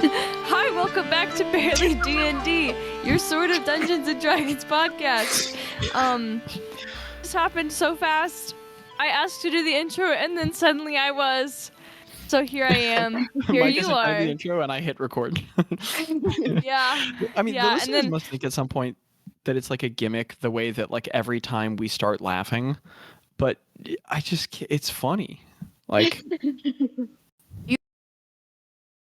Hi, welcome back to Barely D&D, your sort of Dungeons and Dragons podcast. This happened so fast. I asked you to do the intro, and then suddenly I was. So here I am. Here Mike you isn't are. the intro, and I hit record. Yeah. I mean, Yeah, the and listeners then- must think at some point that it's like a gimmick, the way that like every time we start laughing, but I just it's funny. Like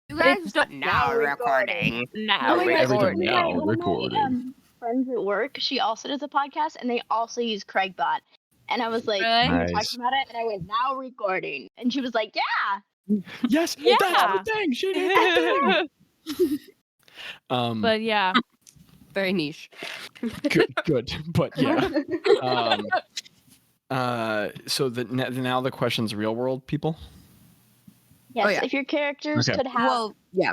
You guys don't now recording. Now Every recording. time. One of my friends at work, she also does a podcast, and they also use Craigbot. And I was like, Really? we were Nice. talking about it, and I went, now recording. And she was like, yeah. yes, Yeah. that's the thing. She did that thing. But yeah. Very niche. good, but yeah. So now the question's real world people. Yes, yeah. if your characters Okay. could have... Well, yeah.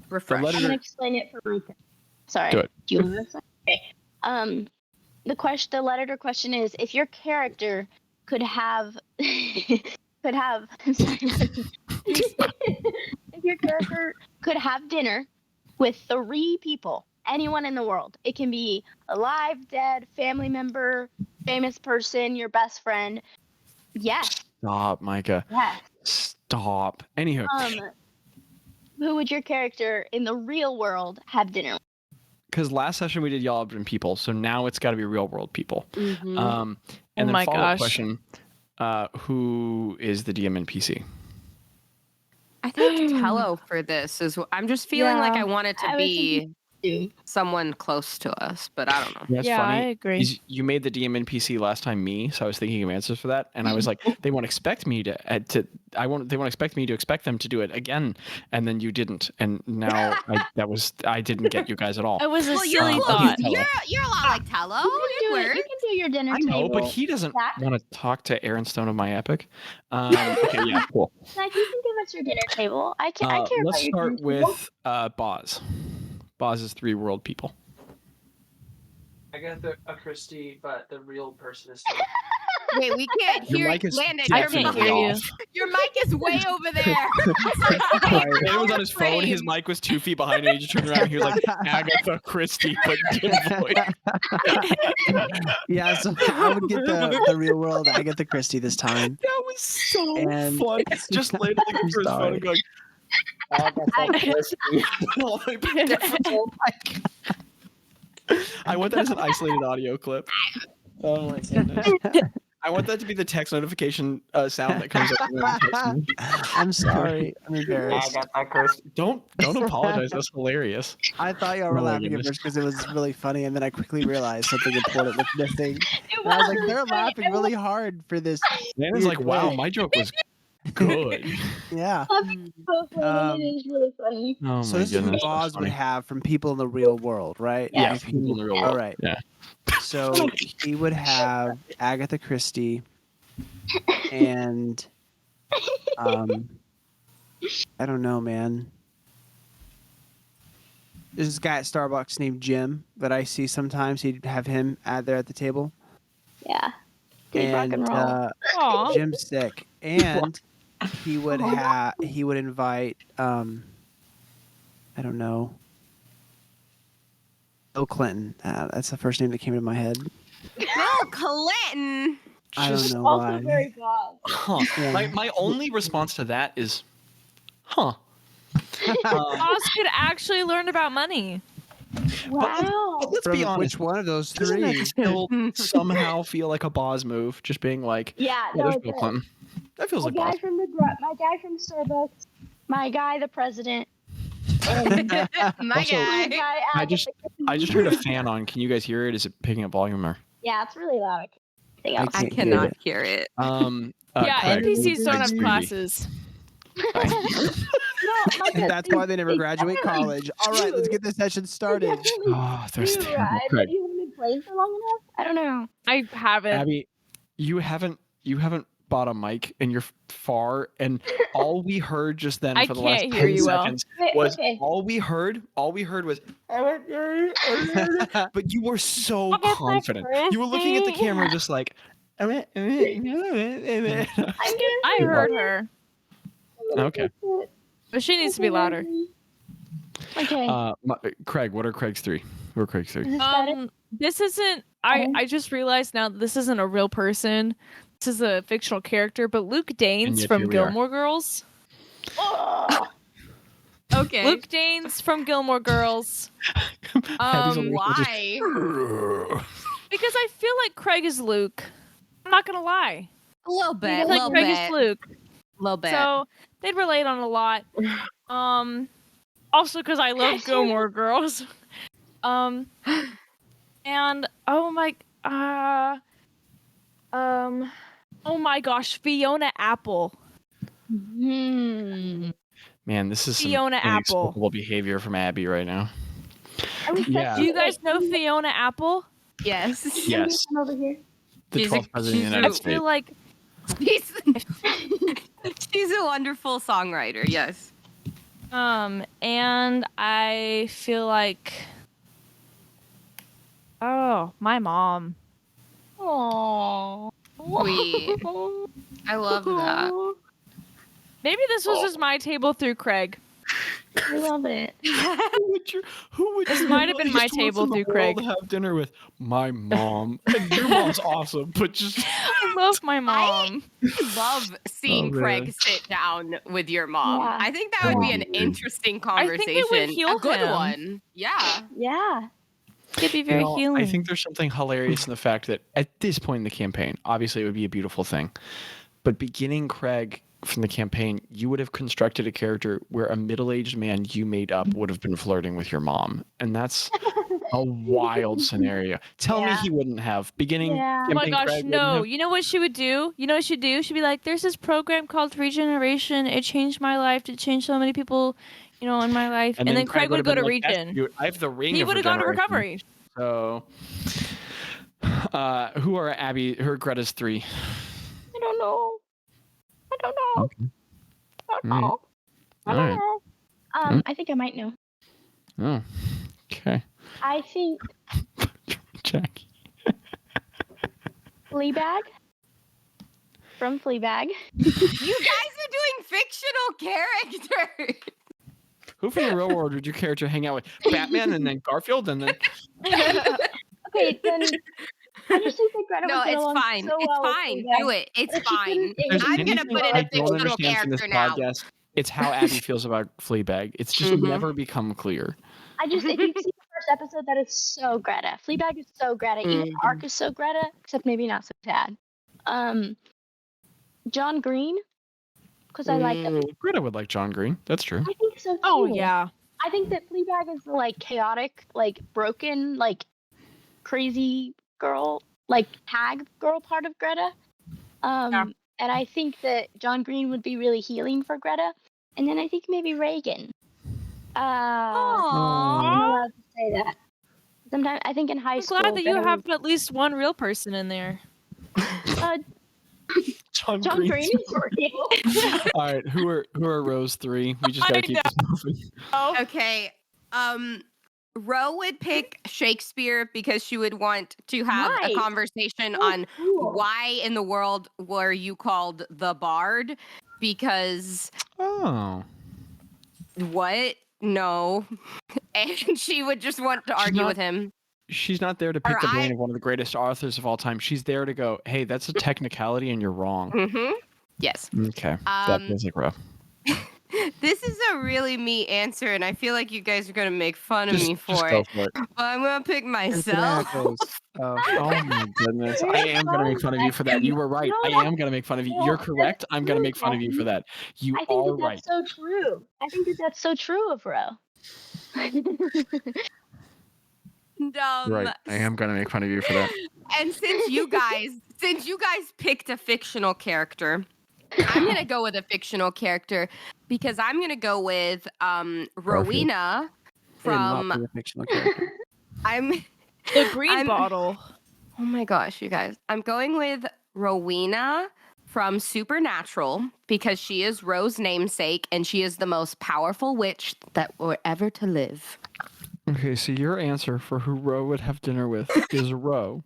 Refresh. letter- I'm going to explain it for Mika. Sorry. Do it. Do you want to explain? Okay. The letter to question is, if your character could have... I'm sorry. If your character could have dinner with 3 people, anyone in the world, it can be alive, dead, family member, famous person, your best friend. Yes. Stop, Micah. Yes. Stop. Anywho, Who would your character in the real world have dinner with? because last session we did y'all have been people, so now it's got to be real world people. Mhm. And Oh then my follow-up gosh. question: who is the DM NPC? I think Tello for this is. I'm just feeling like Yeah. I want it to I was be thinking someone close to us, but I don't know. That's Yeah, funny. I agree. is You made the DM NPC last time me, so I was thinking of answers for that, and I was like, they won't expect me to. They won't expect me to expect them to do it again, and then you didn't, and now I didn't get you guys at all. It was a Well, you're silly close. thought. You're a lot like Tello. you can do your dinner I table. know, but he doesn't Zach? want to talk to Aaron Stone of my epic. Okay, yeah, cool. Zach, you can give us your dinner table. I care Let's about your start dinner table. with Bazz. Bazz is 3 world people. I got a Christie, but the real person is still. Wait, we can't Your hear mic you. is Landon, I your can't definitely hear you. off. Your mic is way over there. Landon was on his phone. His mic was 2 feet behind him. He just turned around. And he was like, Agatha Christie, but dim voice. Yeah, so I would get the real world Agatha Christie this time. That was so And- fun. Just Landon looking I'm for his phone sorry. and going, Agatha Christie. All the way back down. Oh my God. I want that as an isolated audio clip. Oh my goodness. I want that to be the text notification sound that comes up. when you text me. I'm sorry. I'm embarrassed. Agatha Christie. Don't apologize. That's hilarious. I thought y'all were Oh my laughing at goodness. first because it was really funny, and then I quickly realized something important was missing. It And I was like, really they're funny. laughing really hard for this. Landon's like, wow, my joke was good. Yeah. So funny. It is really funny. Oh So my this is goodness. who that's Oz would funny. have from people in the real world, right? Yeah, If people in the real All world. right. Yeah. So he would have Agatha Christie and I don't know, man. There's this guy at Starbucks named Jim that I see sometimes. He'd have him there at the table. Yeah. Good rock and roll. Aw. Jim's sick, and he would invite I don't know, Bill Clinton. That's the first name that came to my head. Bill Clinton. I don't know Also why. very broad. Huh. Yeah. My only response to that is, huh. Oz could actually learn about money. Wow. But let's From be honest. which one of those Doesn't that three? still somehow feel like a Boz move? Just being like, Yeah, oh, no, there's it's Bill Clinton. That feels my like guy Boz. from my guy from Starbucks, my guy the president, and My Also- my guy. guy. I just heard a fan on. Can you guys hear it? Is it picking up volume or? Yeah, it's really loud. Anything else? I can't hear cannot it. hear it. Yeah, Craig, NPCs don't have Craig's classes. That's why they never graduate college. All right, let's get this session started. Oh, there's You, terrible. I Craig. bet you haven't been playing for long enough. I don't know. I haven't. Abby, you haven't bought a mic and you're far, and all we heard just then I for the last can't 10 hear you well. seconds Wait, was okay. all we heard was but you were so confident. You were looking at the camera just like I'm gonna I heard her, Okay. but she needs to be louder. Okay. Craig, what are Craig's 3? Who are Craig's 3? Is this better? This isn't. I just realized now that this isn't a real person. This is a fictional character. But Luke Danes yet from here we are. Gilmore Girls. Oh, Okay. Luke Danes from Gilmore Girls. Abby's only Why? Because I feel like Craig is Luke. I'm not gonna lie. A little I bit. feel A like little Craig bit. is Luke. A little bit. So they'd relate on a lot. Also because I love Gilmore Girls. And oh my gosh, Fiona Apple. Man, this is some Fiona Apple. inexplicable behavior from Abby right now. Yeah. Do you guys know Fiona Apple? yes. Yes. come over here. The She's 12th president of the I United States. feel like She's a wonderful songwriter. Yes. and I feel like my mom. Aww. Sweet. I love that. Maybe this was just my table through Craig. I love it. Who would This you might have been my least want table in the through world Craig. to have dinner with? My mom. And your mom's awesome, but just I love my mom. Love seeing Oh, Craig man. sit down with your mom. Yeah. I think that would be an Yeah. interesting I think it would conversation. heal A good him. one. Yeah. Yeah. It'd be very healing. I think there's something hilarious in the fact that at this point in the campaign, obviously it would be a beautiful thing, but beginning Craig from the campaign, you would have constructed a character where a middle-aged man you made up would have been flirting with your mom, and that's a wild scenario. Tell me Yeah. he wouldn't have. Beginning Yeah. Oh my campaign gosh, Craig wouldn't no. have? You know what she would do? You know what she'd do? She'd be like, there's this program called Regeneration. It changed my life. It changed so many people, in my life. And then Craig would have go to been like, "That's Regen. cute. I have the ring He of would have gone to regeneration." recovery. So, who are Greta's 3? I don't know. I don't know. Okay. I don't All right. know. I All don't right. know. I think I might know. Oh, okay. I think Jackie. Fleabag from Fleabag. You guys are doing fictional characters. Who from the real world would your character hang out with? Batman and then Garfield and then Okay, then I just think that Greta No, would get it's along fine. so it's well with fine. Fleabag. Do it. It's If she fine. couldn't- if there's I'm gonna anything put in I a don't fictional understand from this character now. podcast, it's how Abby feels about Fleabag. It's just Mhm. never become clear. I just, if you see the first episode, that is so Greta. Fleabag is so Greta. Even Mhm. Arc is so Greta, except maybe not so sad. John Green, because I like them. Greta would like John Green. That's true. I think so too. Oh, yeah. I think that Fleabag is the chaotic, broken, crazy girl, tag girl part of Greta. And I think that John Green would be really healing for Greta. And then I think maybe Reagan. I'm Aww. allowed to say that. Sometimes I think in high I'm school. glad that you Greta have at least one real person in there. John, John Green. Green is real. All right, who are Rose 3? We just gotta I keep this moving. Okay. Ro would pick Shakespeare because she would want to have Why? a conversation Oh, on cool. why in the world were you called the Bard? Because Oh. what? No. And she would just want to argue not- with him. She's not there to pick Or the brain I- of one of the greatest authors of all time. She's there to go, hey, that's a technicality and you're wrong. Mm-hmm. Yes. Okay. That feels like rough. This is a really me answer, and I feel like you guys are gonna make fun of me for go it. for it. But I'm gonna pick myself. Oh, Oh my goodness. I am going to make fun of you for that. You were right. I am going to make fun of you. You're correct. I'm going to make fun of you for that. You I think are that right. that's so true. I think that that's so true of Ro. Right. I am going to make fun of you for that. And since you guys picked a fictional character, I'm gonna go with a fictional character because I'm gonna go with Rowena from a fictional character. I'm The green I'm- bottle. oh my gosh, you guys. I'm going with Rowena from Supernatural because she is Ro's namesake and she is the most powerful witch that were ever to live. Okay, so your answer for who Ro would have dinner with is Ro.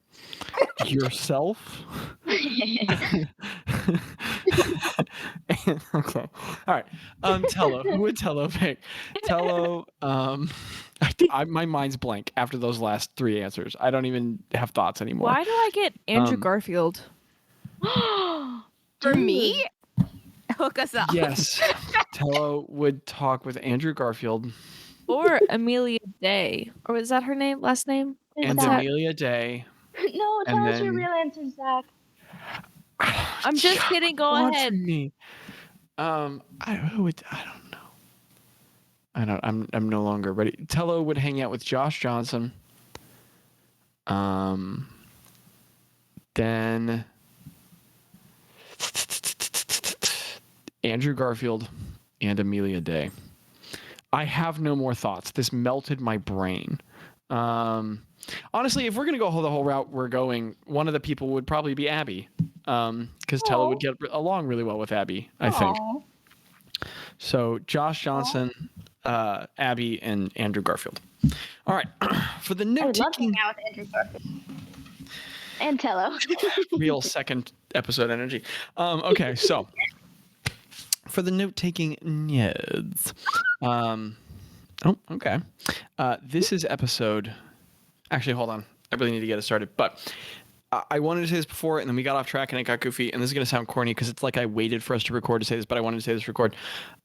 Okay. All right. Tello. Who would Tello pick? Tello. My mind's blank after those last 3 answers. I don't even have thoughts anymore. Why do I get Andrew Garfield? For me? Hook us up. Yes. Tello would talk with Andrew Garfield. Or Amelia Day. Or was that her name? Last name? And Zach. Amelia Day. No, tell And us your then- real answer, Zach. I'm just kidding. Go Want ahead. from me. I don't know. I'm no longer ready. Tello would hang out with Josh Johnson. Then Andrew Garfield and Amelia Day. I have no more thoughts. This melted my brain. Honestly, if we're going to go the whole route we're going, one of the people would probably be Abby. Because Tello would get along really well with Abby, I think. So Josh Johnson, Abby, and Andrew Garfield. All right. For the I would love to note-taking, hang out with Andrew Garfield. And Tello. real second episode energy. Okay, so for the note-taking nerds. Okay. This is episode... Actually, hold on. I really need to get it started. But I wanted to say this before, and then we got off track, and it got goofy. And this is going to sound corny because it's like I waited for us to record to say this, but I wanted to say this record.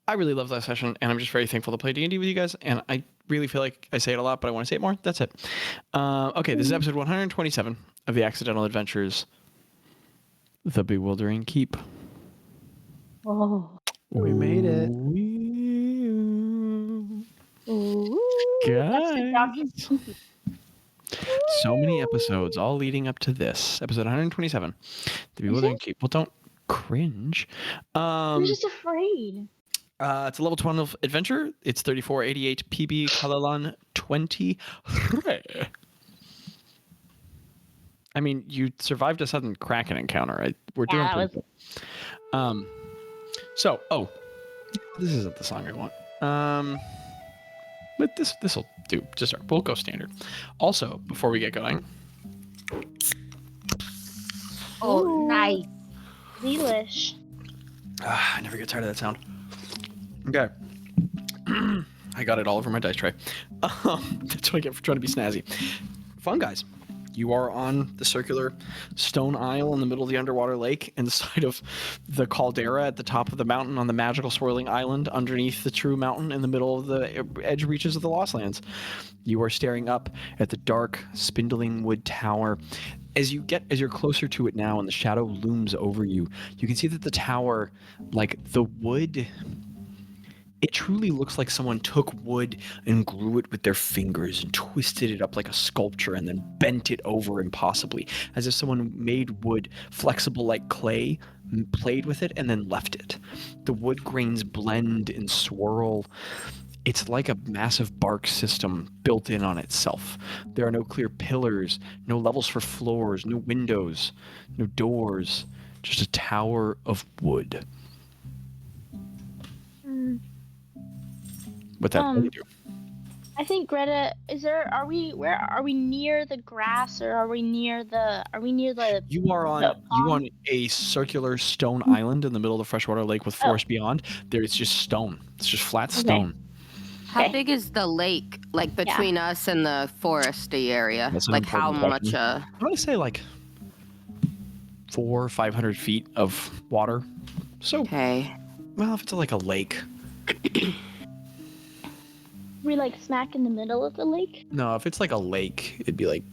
I really loved last session, and I'm just very thankful to play D&D with you guys. And I really feel like I say it a lot, but I want to say it more. That's it. Okay, this is episode 127 of The Accidental Adventures, The Bewildering Keep. Oh. We made it. Guys. So many episodes, all leading up to this. Episode 127. The Bewildering Keep. Well, don't cringe. I'm just afraid. It's a level 12 adventure. It's 3488 PB Kalalan 20. I mean, you survived a sudden Kraken encounter. Right? We're doing that pretty good. So, this isn't the song I want. But this will do. Just start. We'll go standard. Also, before we get going, Oh, nice. Delish. I never get tired of that sound. Okay. I got it all over my dice tray. That's what I get for trying to be snazzy. Fun, guys. You are on the circular stone isle in the middle of the underwater lake inside of the caldera at the top of the mountain on the magical swirling island underneath the true mountain in the middle of the edge reaches of the Lost Lands. You are staring up at the dark, spindling wood tower. As you're closer to it now and the shadow looms over you, you can see that the tower, like the wood... It truly looks like someone took wood and grew it with their fingers and twisted it up like a sculpture and then bent it over impossibly, as if someone made wood flexible like clay, played with it, and then left it. The wood grains blend and swirl. It's like a massive bark system built in on itself. There are no clear pillars, no levels for floors, no windows, no doors, just a tower of wood. What that do? I think Greta, are we near the grass or are we near the You are on a circular stone island in the middle of the freshwater lake with forest beyond. There it's just stone. It's just flat stone. How big is the lake, like between us and the foresty area? That's an Like how important much? question. I want to say like 400 or 500 feet of water. So, Okay. well, if it's like a lake. we like smack in the middle of the lake? No, if it's like a lake, it'd be like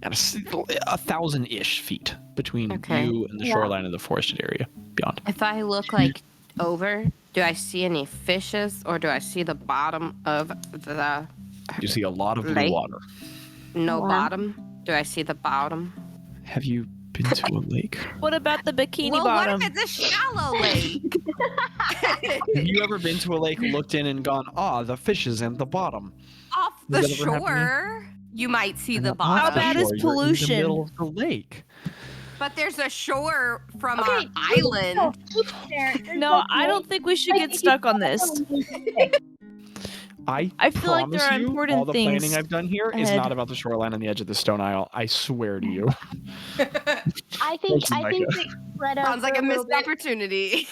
at 1,000-ish feet between Okay. you and the shoreline of the forested area beyond. If I look like over, do I see any fishes or do I see the bottom of the You see a lot of blue Lake? water. no Wow. bottom? Do I see the bottom? Have you been to a lake? What about the bikini well, bottom? what if it's a shallow lake? Have you ever been to a lake, looked in, and gone, the fish is in the bottom? Off Does the that ever happen to you? shore, you might see the Off bottom. the bad is shore, you're pollution? in the middle of the lake. But there's a shore from Okay, our island. No, I don't think we should get stuck on this. I feel like there promise are you, important all the things planning I've done here is ahead. not about the shoreline on the edge of the stone isle. I swear to you. I think Thanks, Micah. that Gretta Sounds like for a little missed opportunity.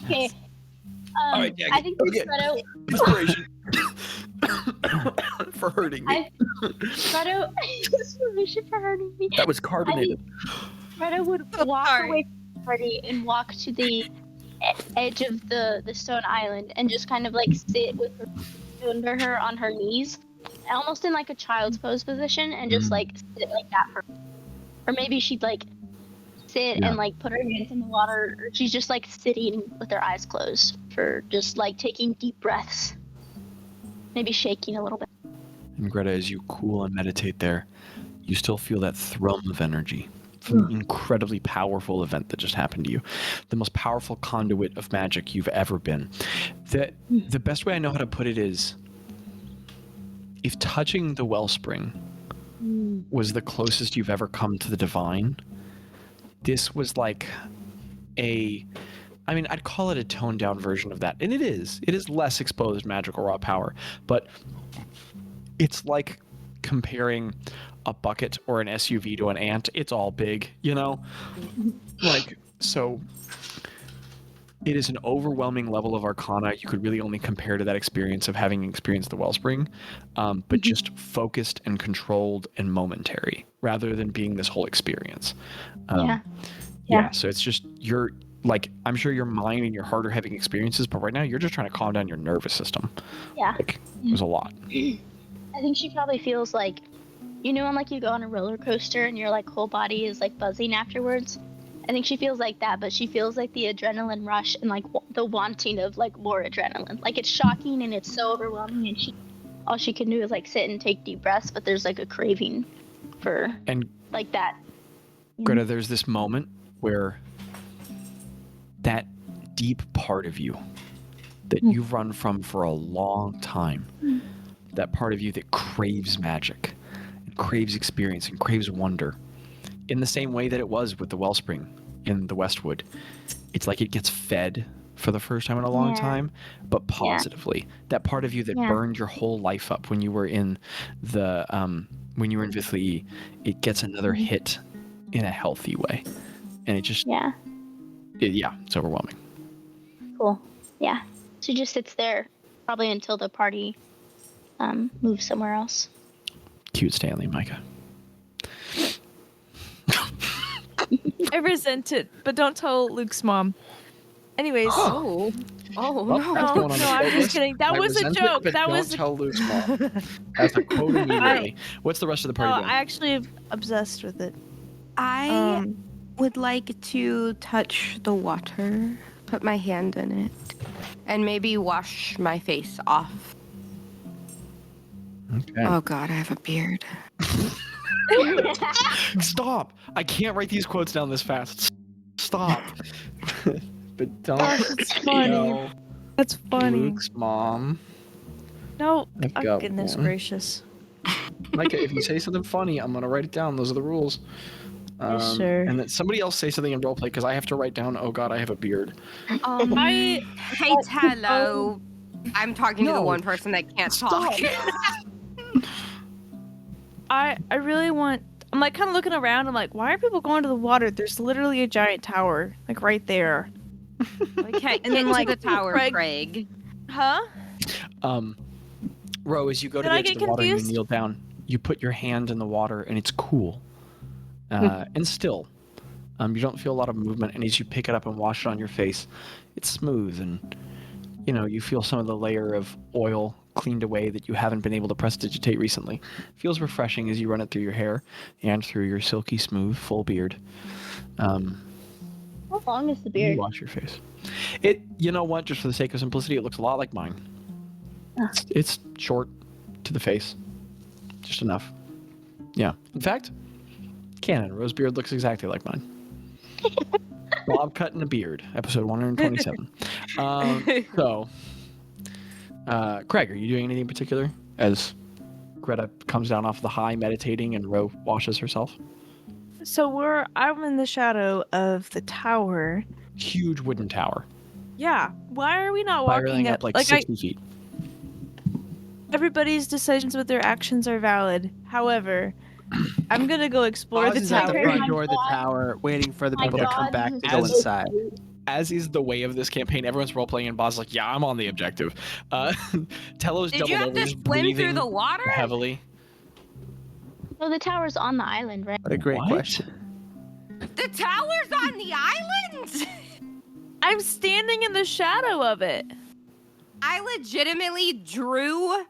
Okay. All right, I think again. Gretta. Inspiration for hurting me. Gretta. Inspiration for hurting me. That was I carbonated. think Gretta would walk sorry. away from the party and walk to the edge of the stone island and just kind of like sit with her under her on her knees, almost in like a child's pose position, and just like sit like that for. Or maybe she'd like sit and like put her hands in the water, or she's just like sitting with her eyes closed for just like taking deep breaths, maybe shaking a little bit. And Greta, as you cool and meditate there, you still feel that thrum of energy from the incredibly powerful event that just happened to you. The most powerful conduit of magic you've ever been. The best way I know how to put it is, if touching the wellspring was the closest you've ever come to the divine, this was like I'd call it a toned down version of that. And it is less exposed magical raw power, but it's like comparing a bucket or an SUV to an ant. It's all big, like, so it is an overwhelming level of arcana you could really only compare to that experience of having experienced the wellspring, but just focused and controlled and momentary rather than being this whole experience. Yeah, so it's just, you're like, I'm sure your mind and your heart are having experiences, but right now you're just trying to calm down your nervous system. Yeah. Like, it was a lot. I think she probably feels like, when like you go on a roller coaster and your like whole body is like buzzing afterwards. I think she feels like that, but she feels like the adrenaline rush and like the wanting of like more adrenaline. Like, it's shocking and it's so overwhelming, and all she can do is like sit and take deep breaths, but there's like a craving for like that. Greta, there's this moment where that deep part of you that you've run from for a long time, that part of you that craves magic and craves experience and craves wonder, in the same way that it was with the wellspring in the Westwood, it's like it gets fed for the first time in a long time, but positively. That part of you that burned your whole life up when you were in the Vithley, it gets another hit in a healthy way, and it just it's overwhelming. Cool. Yeah. She just sits there probably until the party moves somewhere else. Cute Stanley, Micah. I resent it, but don't tell Luke's mom. Anyways. Oh Well, no. that's going on the I'm list. just kidding. That I was a resent it, joke. but That don't was tell Luke's mom. That's a quote immediately. What's the rest of the party doing? I actually am obsessed with it. I would like to touch the water, put my hand in it, and maybe wash my face off. Okay. Oh God, I have a beard. Stop! I can't write these quotes down this fast. Stop. But don't. It's funny. No. That's funny. Luke's mom. No, I've oh, got goodness one. gracious. Micah, if you say something funny, I'm gonna write it down. Those are the rules. Yes, sir. And then somebody else say something in roleplay, because I have to write down, oh God, I have a beard. Hey, hello. I'm talking to the No. one person that can't talk. I really want. I'm like kind of looking around. I'm like, why are people going to the water? There's literally a giant tower, like right there. We can't And then, get like, to the tower, Craig- Craig. Huh? Ro, as you go to Did the I edge of get the water and you confused? kneel down, you put your hand in the water and it's cool and still. You don't feel a lot of movement, and as you pick it up and wash it on your face, it's smooth, and you feel some of the layer of oil cleaned away that you haven't been able to prestidigitate recently. Feels refreshing as you run it through your hair and through your silky smooth full beard. How long is the You beard? wash your face. You know what? Just for the sake of simplicity, it looks a lot like mine. It's short to the face, just enough. Yeah. In fact, canon. Ro's beard looks exactly like mine. Bob cutting a beard, episode 127. Craig, are you doing anything in particular as Greta comes down off the high, meditating, and Ro washes herself? So I'm in the shadow of the tower, huge wooden tower. Yeah. Why are we not walking Spiraling up like 60 feet. Everybody's decisions with their actions are valid. However, I'm gonna go explore Boz the is at the tower. front door of the tower, waiting for the My people to come God, back this to is go so inside. As is the way of this campaign, everyone's role playing, and Boz is like, "Yeah, I'm on the objective." Telos Did doubled you have over, to just swim through breathing the water? heavily. So the tower's on the island, right? What a great What? question. The tower's on the island? I'm standing in the shadow of it. I legitimately drew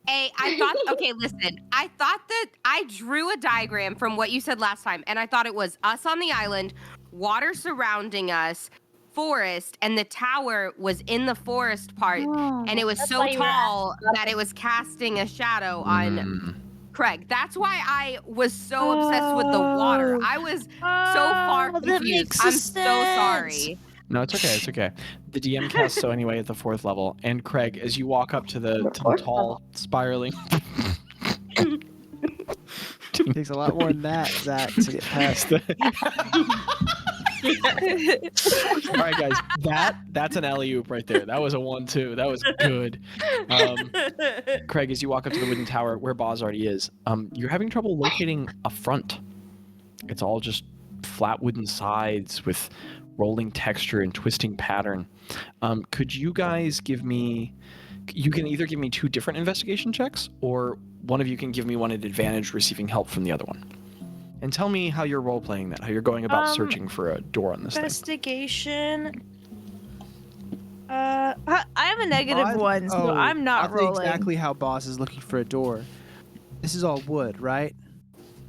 listen. I thought that I drew a diagram from what you said last time, and I thought it was us on the island, water surrounding us, forest, and the tower was in the forest part, and it was That's so why you were tall that it was casting a shadow on Craig. That's why I was so obsessed with the water. I was so far that confused. makes I'm sense. so sorry. No, it's okay. It's okay. The DM casts so anyway at the 4th level, and Craig, as you walk up to the tall, spiraling. It takes a lot more than that, Zach, to get past. All right, guys, that's an alley-oop right there. That was a 1-2. That was good. Craig, as you walk up to the wooden tower where Bazz already is, you're having trouble locating a front. It's all just flat wooden sides with rolling texture and twisting pattern. Could you guys give me... You can either give me 2 different investigation checks, or one of you can give me one at advantage receiving help from the other one. And tell me how you're role-playing that, how you're going about searching for a door on this thing. Investigation. I have a negative Boz- one, so I'm not I'll tell you rolling. exactly how Boz is looking for a door. This is all wood, right?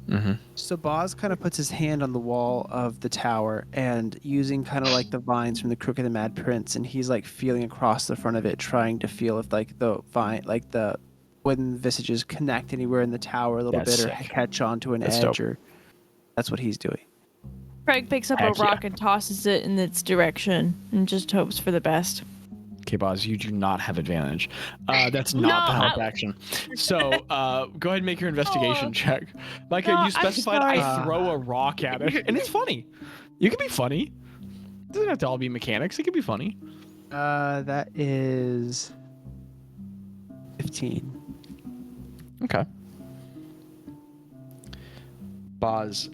Mm-hmm. So Boz kind of puts his hand on the wall of the tower and using kind of like the vines from the Crook of the Mad Prince, and he's like feeling across the front of it, trying to feel if like the vine, like the wooden visages connect anywhere in the tower a little That's bit or sick. catch onto an That's edge, dope. or that's what he's doing. Craig picks up Heck a rock and tosses it in its direction and just hopes for the best. Okay, Bazz, you do not have advantage. That's not the help action. So go ahead and make your investigation check. Micah, No, you I'm specified sorry. I throw a rock at it, and it's funny. You can be funny. It doesn't have to all be mechanics. It can be funny. That is 15. Okay. Bazz,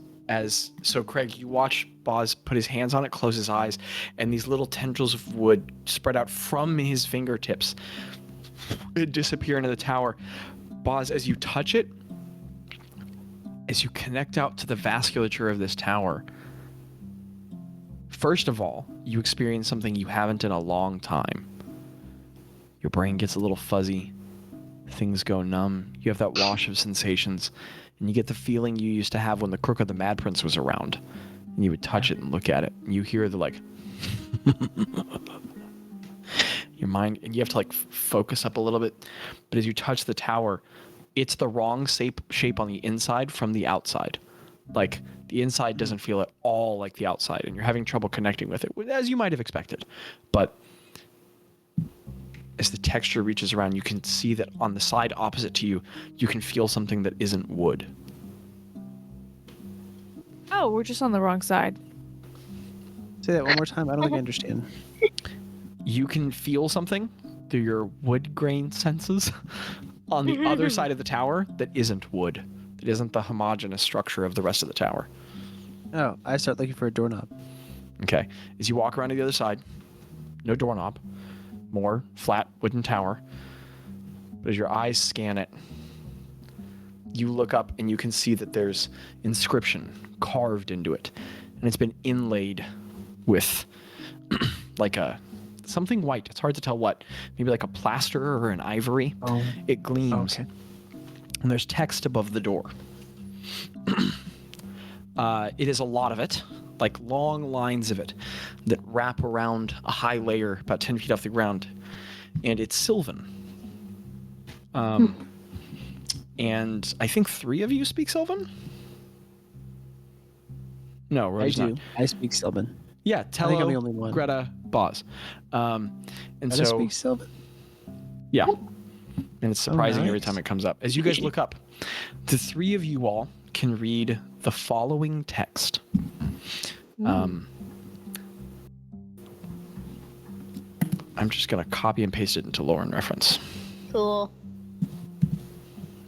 so Craig, you watch Bazz put his hands on it, close his eyes, and these little tendrils of wood spread out from his fingertips. It disappear into the tower. Bazz, as you touch it, as you connect out to the vasculature of this tower, first of all, you experience something you haven't in a long time. Your brain gets a little fuzzy. Things go numb. You have that wash of sensations, and you get the feeling you used to have when the Crook of the Mad Prince was around. And you would touch it and look at it, and you hear the like... your mind, and you have to like focus up a little bit. But as you touch the tower, it's the wrong shape on the inside from the outside. Like, the inside doesn't feel at all like the outside, and you're having trouble connecting with it, as you might have expected. But as the texture reaches around, you can see that on the side opposite to you, you can feel something that isn't wood. Oh, we're just on the wrong side. Say that one more time. I don't think I understand. You can feel something through your wood grain senses on the other side of the tower that isn't wood. That isn't the homogeneous structure of the rest of the tower. Oh, I start looking for a doorknob. Okay. As you walk around to the other side, no doorknob, more flat wooden tower. But as your eyes scan it, you look up and you can see that there's inscription carved into it. And it's been inlaid with like something white. It's hard to tell what. Maybe like a plaster or an ivory. Oh. It gleams. Okay. And there's text above the door. It is a lot of it, like long lines of it that wrap around a high layer about 10 feet off the ground. And it's Sylvan. And I think 3 of you speak Sylvan? No, I Rose do. not. I speak Sylvan. Yeah, I think I'm the Tello, only one. Gretta, Bazz. And I so, speak Sylvan. yeah. And it's surprising every nice. time it comes up. As you guys look up, the 3 of you all can read the following text. I'm just gonna copy and paste it into lore and reference Cool.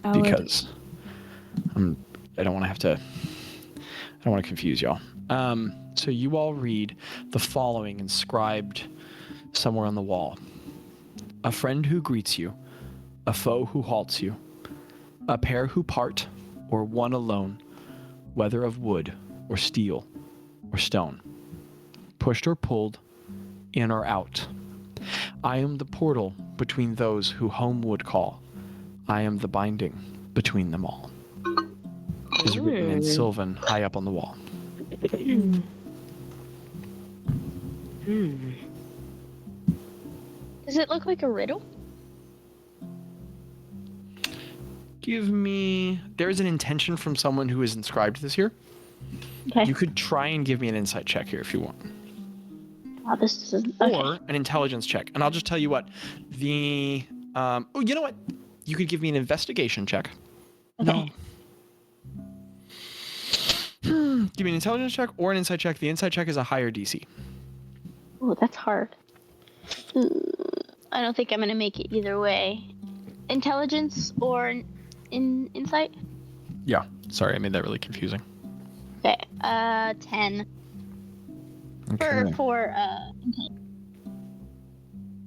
because I don't want to confuse y'all. So you all read the following inscribed somewhere on the wall: a friend who greets you, a foe who halts you, a pair who part, or one alone, whether of wood or steel or stone, pushed or pulled, in or out. I am the portal between those who home would call. I am the binding between them all. Is written in Sylvan high up on the wall. Does it look like a riddle? There's an intention from someone who has inscribed this here. Okay. You could try and give me an insight check here if you want. Oh, this is okay. Or an intelligence check. And I'll just tell you what. You know what? You could give me an investigation check. Okay. No. Give me an intelligence check or an insight check. The insight check is a higher DC. Oh, that's hard. I don't think I'm gonna make it either way. Intelligence or insight? Yeah. Sorry, I made that really confusing. Okay. 10 Okay.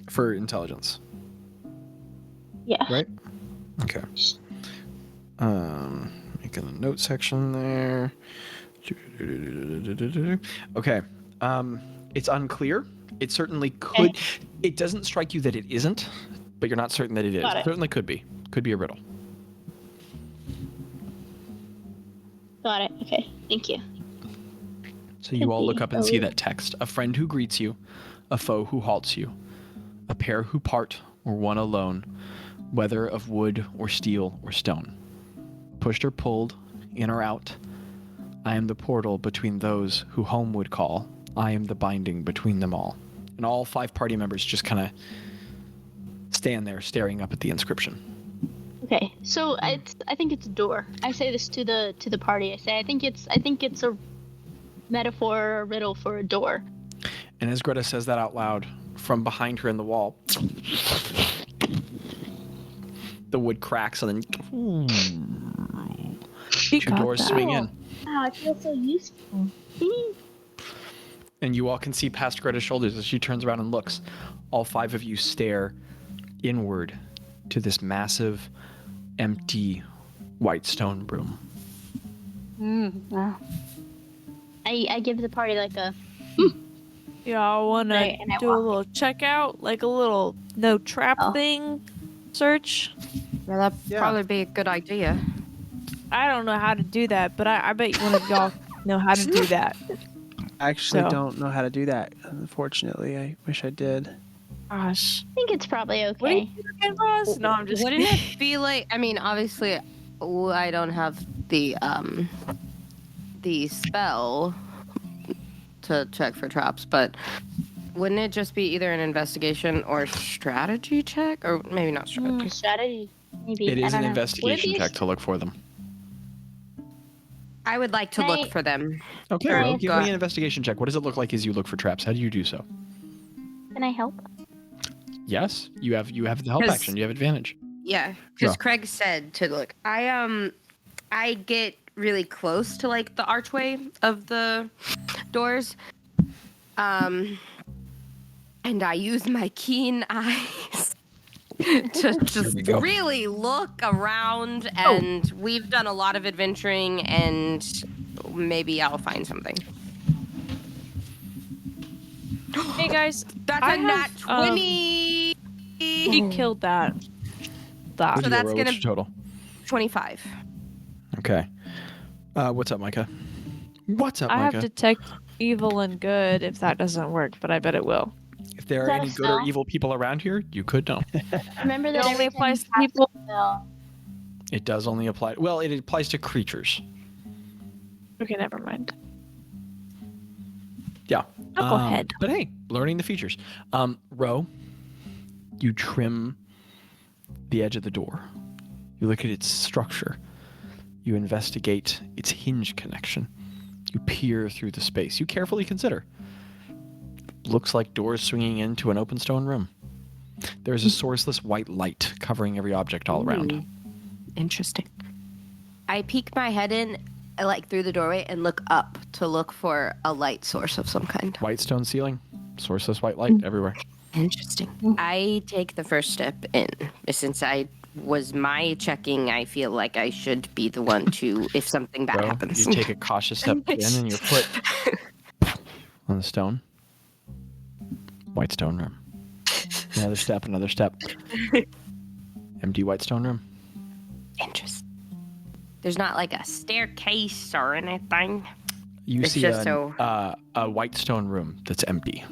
For intelligence. Yeah. Right? Okay. Making a note section there. Okay. It's unclear. It certainly could. Okay. It doesn't strike you that it isn't, but you're not certain that it is. Got it. Certainly could be. Could be a riddle. Got it. Okay. Thank you. So you all look up and see that text. A friend who greets you, a foe who halts you, a pair who part, or one alone, whether of wood or steel or stone. Pushed or pulled, in or out. I am the portal between those who home would call. I am the binding between them all. And all 5 party members just kind of stand there staring up at the inscription. Okay. So I think it's a door. I say this to the party. I say I think it's a metaphor or a riddle for a door. And as Greta says that out loud, from behind her in the wall, the wood cracks and then two doors swing in. Wow, I feel so useful. And you all can see past Greta's shoulders as she turns around and looks. All 5 of you stare inward to this massive, empty, white stone room. Wow. I give the party like a Y'all want Right, to and I do a walk little checkout, like a little no trap thing search? Yeah, that'd Yeah. probably be a good idea. I don't know how to do that, but I bet one of y'all know how to do that. I actually So- don't know how to do that. Unfortunately, I wish I did. Gosh. I think it's probably What do you okay. do again, Ross? No, I'm just Wouldn't kidding. it be like? I mean, obviously, I don't have the spell to check for traps, but wouldn't it just be either an investigation or strategy check, or maybe not strategy? Strategy, maybe. It I is don't an know. investigation Would it be check to look for them. I would like to Can I- look for them. Okay, Right. well, give me an investigation check. What does it look like as you look for traps? How do you do so? Can I help? Yes, you have the help 'Cause- action. You have advantage. Yeah, because Yeah. Craig said to look. I get really close to like the archway of the doors, and I use my keen eyes to just we go. really look around. And we've done a lot of adventuring, and maybe I'll find something. Hey guys, That's I a nat have, 20. he killed that. What'd So you that's roll? gonna- What's your total? 25. Okay. What's up, Micah? What's up, I have Micah? detect evil and good if that doesn't work, but I bet it will. If there Is are that any a good or spell? evil people around here, you could know. Remember It that only every time applies you to cast people. a spell- It does only apply. Well, it applies to creatures. Okay, never mind. Yeah. Knucklehead. But hey, learning the features. Ro, you trim the edge of the door. You look at its structure. You investigate its hinge connection. You peer through the space. You carefully consider. looks like doors swinging into an open stone room. There's a sourceless white light covering every object all around. Interesting. I peek my head in, like through the doorway, and look up to look for a light source of some kind. White stone ceiling, sourceless white light everywhere. Interesting. I take the first step in. Since I was my checking, I feel like I should be the one to, if something bad happens. You take a cautious step in and your foot on the stone. White stone room. Another step. Empty white stone room. Interesting. There's not like a staircase or anything. You It's see just a white stone room that's empty.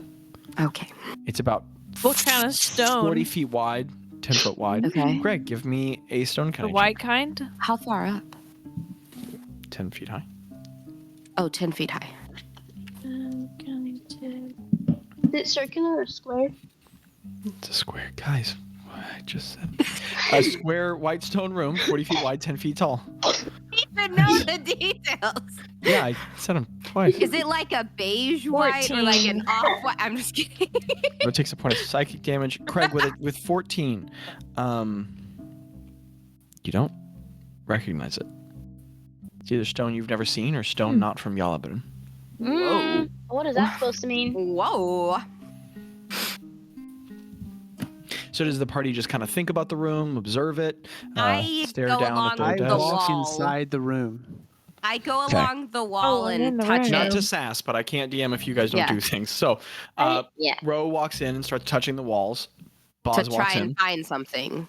Okay. It's about What kind of stone? 40 feet wide, 10 foot wide. Okay. Greg, give me a stone The cutting white check. kind? How far up? 10 feet high. Oh, 10 feet high. Is it circular or square? It's a square. Guys, what I just said. A square white stone room, 40 feet wide, 10 feet tall. Even know the details. Yeah, I said them twice. Is it like a beige white or like an 14. off white? I'm just kidding. It takes a point of psychic damage. Craig, with 14, you don't recognize it. It's either stone you've never seen or stone not from Yalabun. Whoa. What is that supposed to mean? Whoa. So does the party just kind of think about the room, observe it, I stare go down at along their I the desks? walk wall. inside the room. I go Okay. along the wall I'm in and the touch room. Not it. to sass, but I can't DM if you guys don't Yeah. do things. So Yeah. Ro walks in and starts touching the walls. To Boz try walks in. and find something.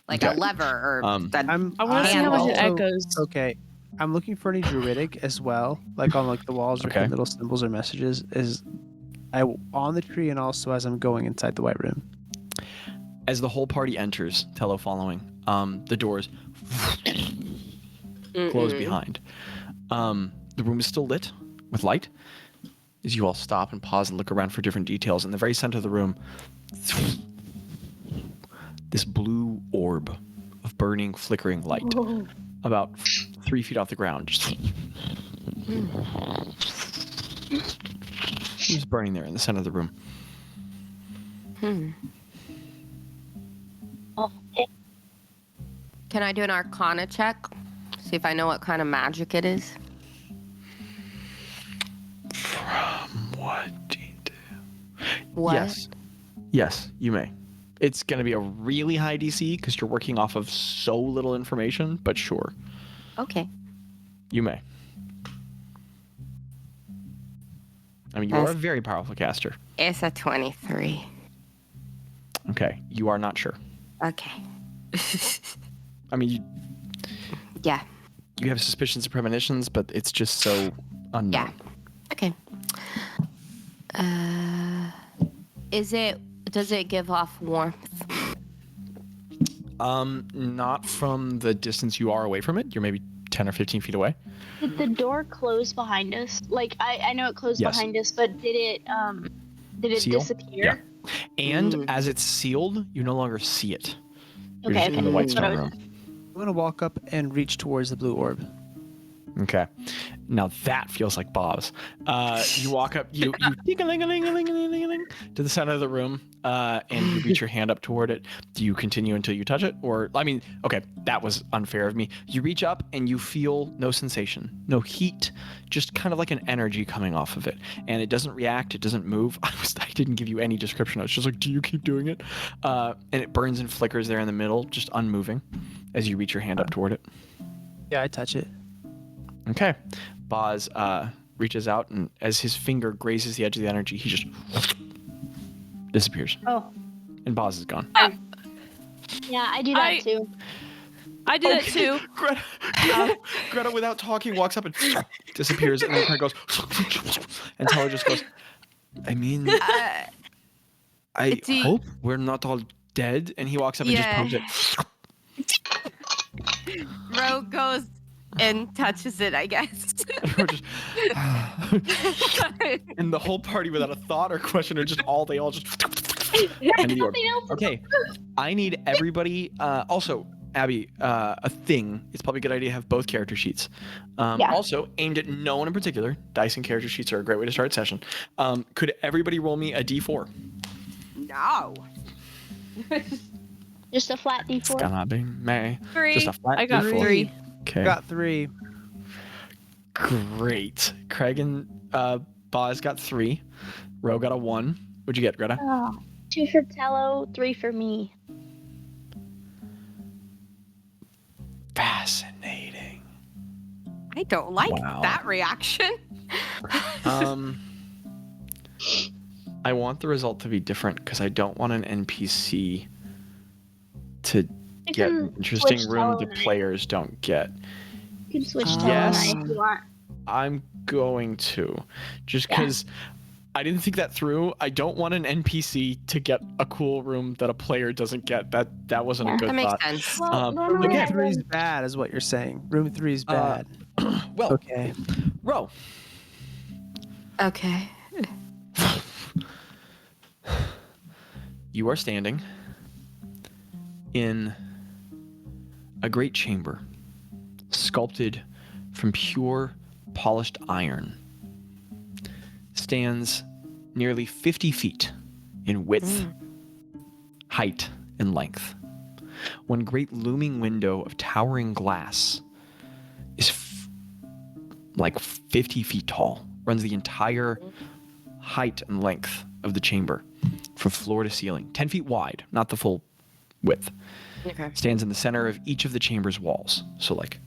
Like Okay. a lever or Um, a I want to see I how much am it also- echoes. Okay, I'm looking for any druidic as well, like on like the walls or Okay. little symbols or messages. Is I on the tree and also as I'm going inside the white room. As the whole party enters, Tello following, the doors close behind. The room is still lit with light. As you all stop and pause and look around for different details, in the very center of the room, this blue orb of burning, flickering light, about 3 feet off the ground, just burning there in the center of the room. Oh, Can I do an Arcana check? See if I know what kind of magic it is. What do you do? What? Yes, you may. It's going to be a really high DC because you're working off of so little information, but sure, Okay. you may. I mean, you are a very powerful caster. It's a 23. Okay, you are not sure. Okay. I mean, Yeah. you have suspicions and premonitions, but it's just so unknown. Yeah. Okay. Does it give off warmth? Not from the distance you are away from it. You're maybe 10 or 15 feet away. Did the door close behind us? Like I know it closed Yes. behind us, but did it Seal? disappear? And as it's sealed, you no longer see it. You're Okay, just in the white That's what I stone was- room. I'm gonna walk up and reach towards the blue orb. Okay. Now that feels like Bob's. You walk up, you ding-a-ling-a-ling-a-ling-a-ling-a-ling to the center of the room, and you reach your hand up toward it. Do you continue until you touch it? Or, I mean, okay, that was unfair of me. You reach up and you feel no sensation, no heat, just kind of like an energy coming off of it. And it doesn't react, it doesn't move. I didn't give you any description. I was just like, do you keep doing it? And it burns and flickers there in the middle, just unmoving as you reach your hand up toward it. Yeah, I touch it. Okay. Bazz reaches out, and as his finger grazes the edge of the energy, he just disappears. Oh, And Bazz is gone. yeah, I do that I- too. I did it too. Greta, without talking, walks up and disappears, and then Craig goes, and Tyler just goes, I mean, I do you- hope we're not all dead. And he walks up and just pumps it. Ro goes and touches it, I guess. And we're just, and the whole party, without a thought or question, or just they all just. And the orb. Nothing else. Okay, I need everybody. Also, Abby, a thing. It's probably a good idea to have both character sheets. Yeah. Also, aimed at no one in particular. Dice and character sheets are a great way to start a session. Could everybody roll me a d4? No. Just a flat It's D4. gonna be May. 3. Just a flat I got D4. 3. Okay. Got 3. Great. Craig and Bazz got 3. Ro got a 1. What'd you get, Greta? Oh, 2 for Tello, 3 for me. Fascinating. I don't like Wow. that reaction. I want the result to be different because I don't want an NPC to You get can an interesting switch room Tello the and I. players don't get. You can switch Tello Yes. and I if you want. I'm going to. Just because I didn't think that through. I don't want an NPC to get a cool room that a player doesn't get. That wasn't a good That makes thought. sense. Well, Room normally again, I Room 3's run- bad, is what you're saying. Room 3's bad. Well, Okay. Ro, Okay. you are standing in a great chamber sculpted from pure polished iron. Stands nearly 50 feet in width, height, and length. One great looming window of towering glass is like 50 feet tall, runs the entire height and length of the chamber from floor to ceiling, 10 feet wide, not the full width. Okay. Stands in the center of each of the chamber's walls, so like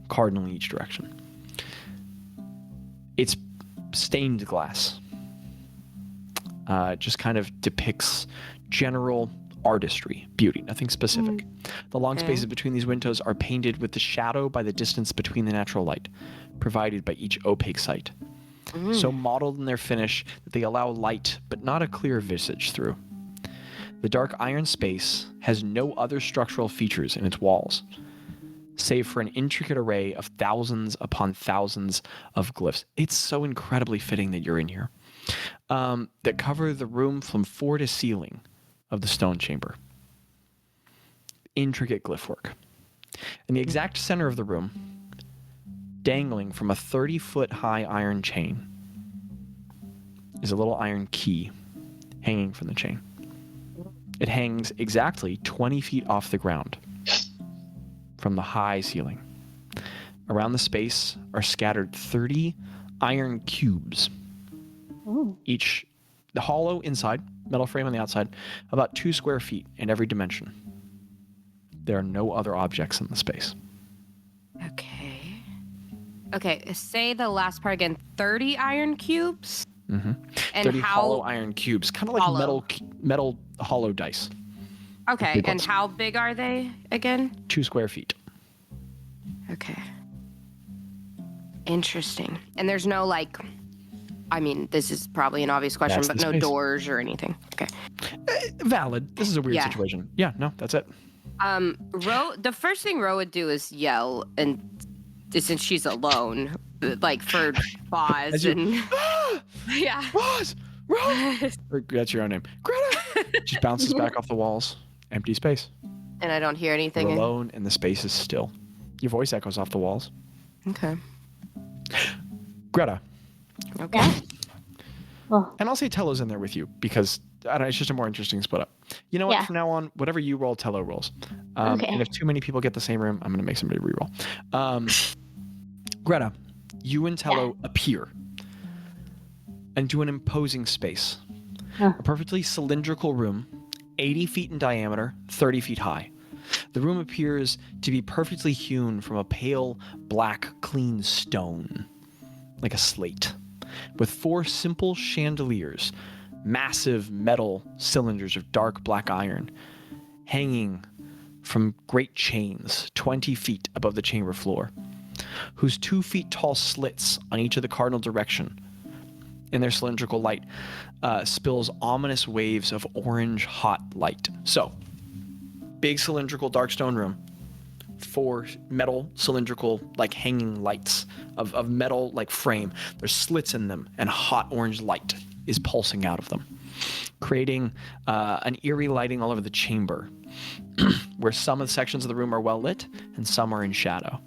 cardinal in each direction. It's stained glass. Just kind of depicts general artistry, beauty, nothing specific. The long Okay. spaces between these windows are painted with the shadow by the distance between the natural light provided by each opaque site. So modeled in their finish that they allow light but not a clear visage through. The dark iron space has no other structural features in its walls, save for an intricate array of thousands upon thousands of glyphs. It's so incredibly fitting that you're in here. That cover the room from floor to ceiling of the stone chamber. Intricate glyph work. In the exact center of the room, dangling from a 30-foot high iron chain, is a little iron key hanging from the chain. It hangs exactly 20 feet off the ground from the high ceiling. Around the space are scattered 30 iron cubes, each the hollow inside, metal frame on the outside, about 2 square feet in every dimension. There are no other objects in the space. Okay. Okay, say the last part again. 30 iron cubes? Mm-hmm. And 30 how... hollow iron cubes, kind of like Hollow. metal hollow dice. Okay, big and ones. how big are they again? 2 square feet. Okay. Interesting. And there's no, like... I mean, this is probably an obvious question, That's but the no space. doors or anything. Okay. Valid. This is a weird Yeah. situation. Yeah, no, that's it. The first thing Ro would do is yell, and since she's alone, like for Bazz As you- and yeah. Roz! Roz! That's your own name. Greta! Just bounces back off the walls. Empty space. And I don't hear anything. You're alone and the space is still. Your voice echoes off the walls. Okay. Greta. Okay. Well, And I'll say Tello's in there with you because I don't know, it's just a more interesting split up. You know what? Yeah. From now on, whatever you roll, Tello rolls. Okay. And if too many people get the same room, I'm going to make somebody reroll. Greta, you and Tello appear into an imposing space. A perfectly cylindrical room, 80 feet in diameter, 30 feet high. The room appears to be perfectly hewn from a pale, black, clean stone, like a slate, with 4 simple chandeliers, massive metal cylinders of dark black iron, hanging from great chains 20 feet above the chamber floor, whose 2 feet tall slits on each of the cardinal direction in their cylindrical light spills ominous waves of orange hot light. So, big cylindrical dark stone room, 4 metal cylindrical like hanging lights of metal like frame. There's slits in them and hot orange light is pulsing out of them, creating an eerie lighting all over the chamber. where some of the sections of the room are well lit and some are in shadow.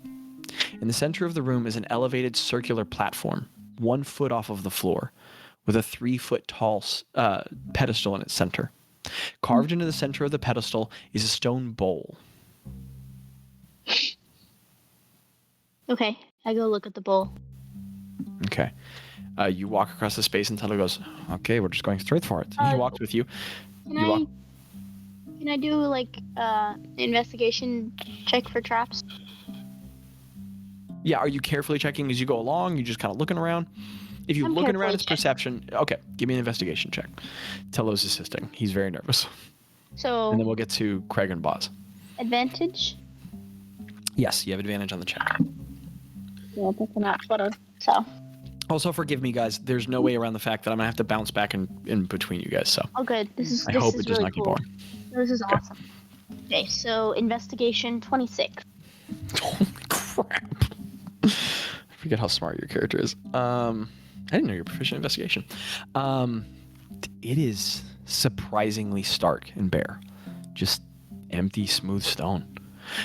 In the center of the room is an elevated circular platform, 1 foot off of the floor, with a 3-foot tall pedestal in its center. Carved into the center of the pedestal is a stone bowl. Okay, I go look at the bowl. Okay. You walk across the space and Tuttle goes, okay, we're just going straight for it. He walks with you. Can I do like investigation check for traps? Yeah, are you carefully checking as you go along? You just kind of looking around? If you're I'm looking around, carefully it's checking. perception. Okay, give me an investigation check. Tello's assisting. He's very nervous. So And then we'll get to Craig and Bazz. advantage? Yes, you have advantage on the check. Yeah, that's not what I so. Also, forgive me, guys. There's no way around the fact that I'm going to have to bounce back in between you guys, so Oh good. This is I this hope is it does really not get cool. boring. This is awesome. Okay, so investigation 26. Holy crap. I forget how smart your character is. I didn't know you're proficient in investigation. It is surprisingly stark and bare. Just empty, smooth stone.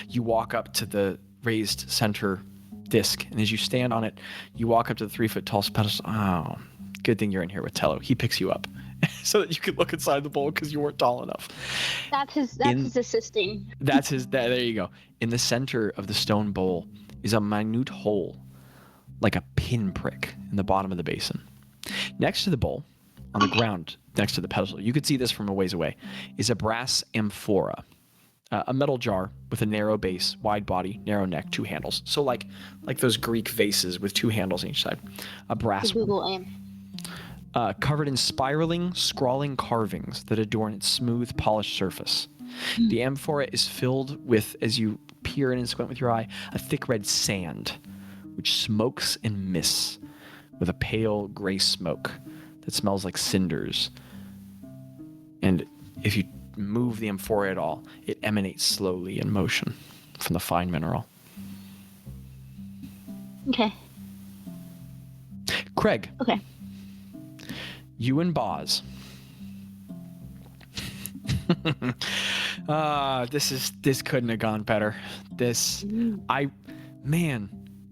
You walk up to the raised center disc, and as you stand on it, you walk up to the 3-foot tall pedestal. Oh, good thing you're in here with Tello. He picks you up so that you can look inside the bowl because you weren't tall enough. That's his assisting. There you go. In the center of the stone bowl is a minute hole, like a pinprick in the bottom of the basin. Next to the bowl, on the ground next to the pedestal, you could see this from a ways away, is a brass amphora, a metal jar with a narrow base, wide body, narrow neck, 2 handles. So like those Greek vases with 2 handles on each side. A brass one. Google aim. Covered in spiraling, scrawling carvings that adorn its smooth, polished surface. The amphora is filled with, as you peer in and squint with your eye, a thick red sand, which smokes and mists with a pale gray smoke that smells like cinders. And if you move the amphora at all, it emanates slowly in motion from the fine mineral. Okay. Craig. Okay. You and Bazz. This couldn't have gone better.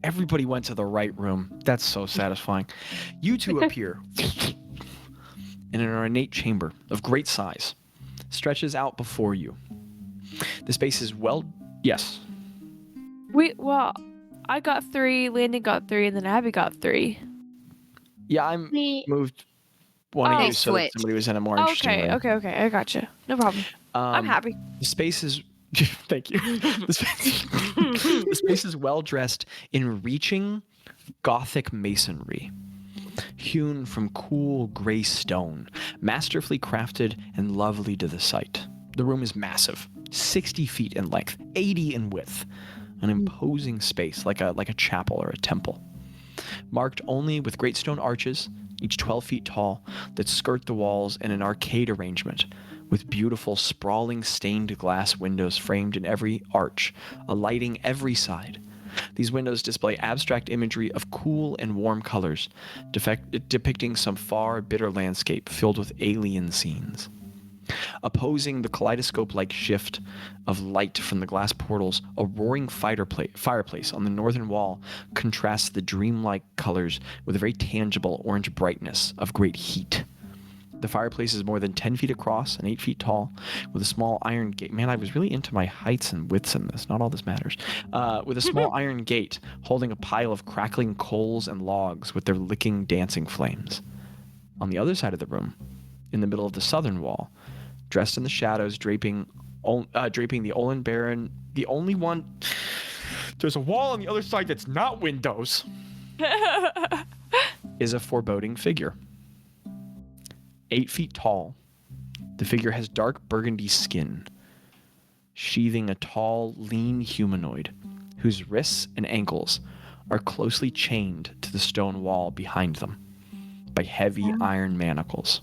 Everybody went to the right room. That's so satisfying. You two appear in an ornate chamber of great size, stretches out before you. The space is yes. I got 3, Landon got 3, and then Abby got 3. Yeah, moved one of They you so that switched. somebody was in a more interesting room. Okay, I gotcha. No problem. I'm happy. The space is thank you. The space is well dressed in reaching Gothic masonry, hewn from cool gray stone, masterfully crafted and lovely to the sight. The room is massive, 60 feet in length, 80 in width, an imposing space like a chapel or a temple, marked only with great stone arches, each 12 feet tall, that skirt the walls in an arcade arrangement, with beautiful, sprawling stained glass windows framed in every arch, alighting every side. These windows display abstract imagery of cool and warm colors, depicting some far, bitter landscape filled with alien scenes. Opposing the kaleidoscope-like shift of light from the glass portals, a roaring fireplace on the northern wall contrasts the dreamlike colors with a very tangible orange brightness of great heat. The fireplace is more than 10 feet across and 8 feet tall, with a small iron gate. Man, I was really into my heights and widths in this. Not all this matters. With a small iron gate holding a pile of crackling coals and logs with their licking, dancing flames. On the other side of the room, in the middle of the southern wall, dressed in the shadows, draping the Olin Baron, the only one... There's a wall on the other side that's not windows. Is a foreboding figure. 8 feet tall, the figure has dark burgundy skin, sheathing a tall, lean humanoid whose wrists and ankles are closely chained to the stone wall behind them by heavy iron manacles.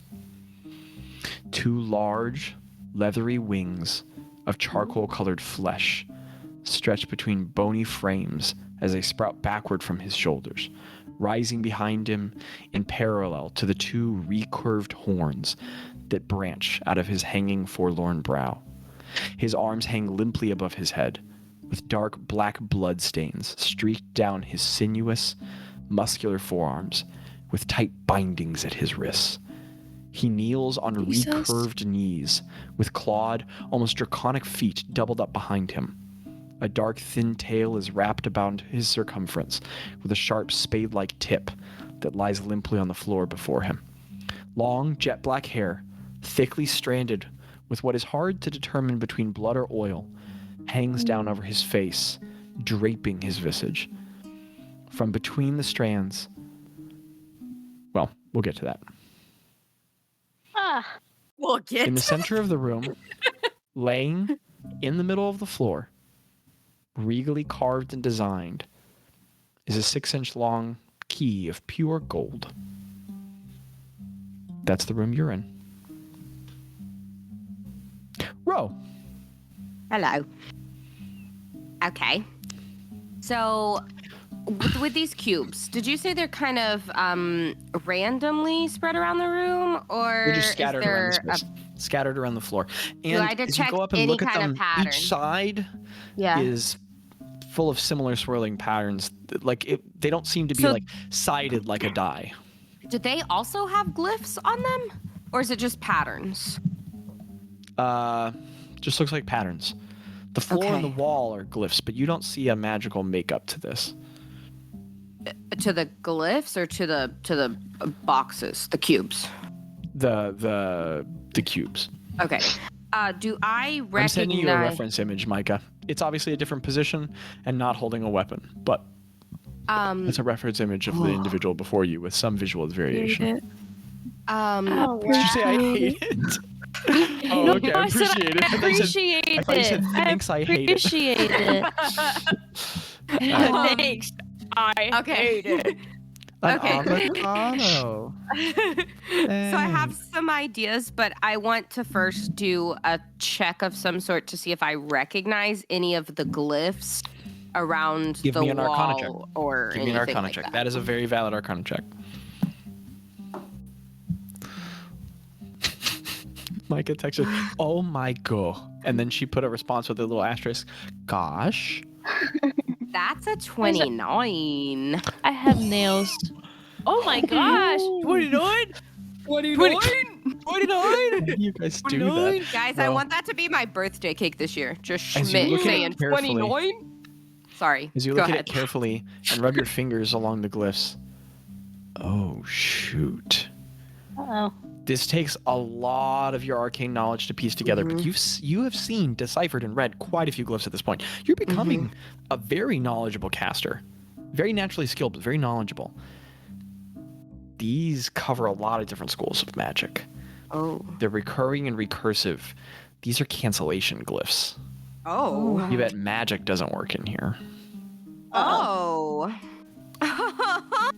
2 large, leathery wings of charcoal-colored flesh stretch between bony frames as they sprout backward from his shoulders, rising behind him in parallel to the 2 recurved horns that branch out of his hanging forlorn brow. His arms hang limply above his head, with dark black blood stains streaked down his sinuous, muscular forearms, with tight bindings at his wrists. He kneels on recurved knees, with clawed, almost draconic feet doubled up behind him. A dark, thin tail is wrapped about his circumference, with a sharp, spade-like tip that lies limply on the floor before him. Long, jet-black hair, thickly stranded with what is hard to determine between blood or oil, hangs down over his face, draping his visage. From between the strands... Well, we'll get to that. We'll get In the center of the room, laying in the middle of the floor, regally carved and designed, is a 6-inch long key of pure gold. That's the room you're in. Ro. Hello. Okay. So, with these cubes, did you say they're kind of randomly spread around the room, or They're just scattered is there around the space, scattered around the floor. And I as you detect go up and any look at kind of them, pattern? each side Yeah. is full of similar swirling patterns. They don't seem to be like sided like a die. Do they also have glyphs on them, or is it just patterns? Just looks like patterns. The floor and the Okay. wall are glyphs, but you don't see a magical makeup to this. To the glyphs or to the boxes, the cubes? The cubes. Okay. Do I recognize? I'm sending you a reference image, Micah. It's obviously a different position and not holding a weapon, but it's a reference image of the individual before you with some visual variation. Did you say I hate it? Oh, okay. I appreciate it. I appreciate it. I thought you said thanks. I hate it. Appreciate it. Thanks. I hate it. An Okay. avocado. So I have some ideas, but I want to first do a check of some sort to see if I recognize any of the glyphs around Give the me an Arcana wall check. or Give me an anything Arcana like check. that. That is a very valid Arcana check. Micah texted, "Oh my god," and then she put a response with a little asterisk. Gosh. That's a 29. I have nails. Oh my gosh. 29? 29? 29? You guys do that. Guys, I Well, want that to be my birthday cake this year. Just As you Schmidt look at it saying carefully- 29. Sorry. As you Go look at ahead. it carefully and rub your fingers along the glyphs. Oh shoot. Uh-oh. This takes a lot of your arcane knowledge to piece together, but you have seen, deciphered, and read quite a few glyphs at this point. You're becoming a very knowledgeable caster. Very naturally skilled, but very knowledgeable. These cover a lot of different schools of magic. Oh. They're recurring and recursive. These are cancellation glyphs. Oh. You bet magic doesn't work in here. Oh.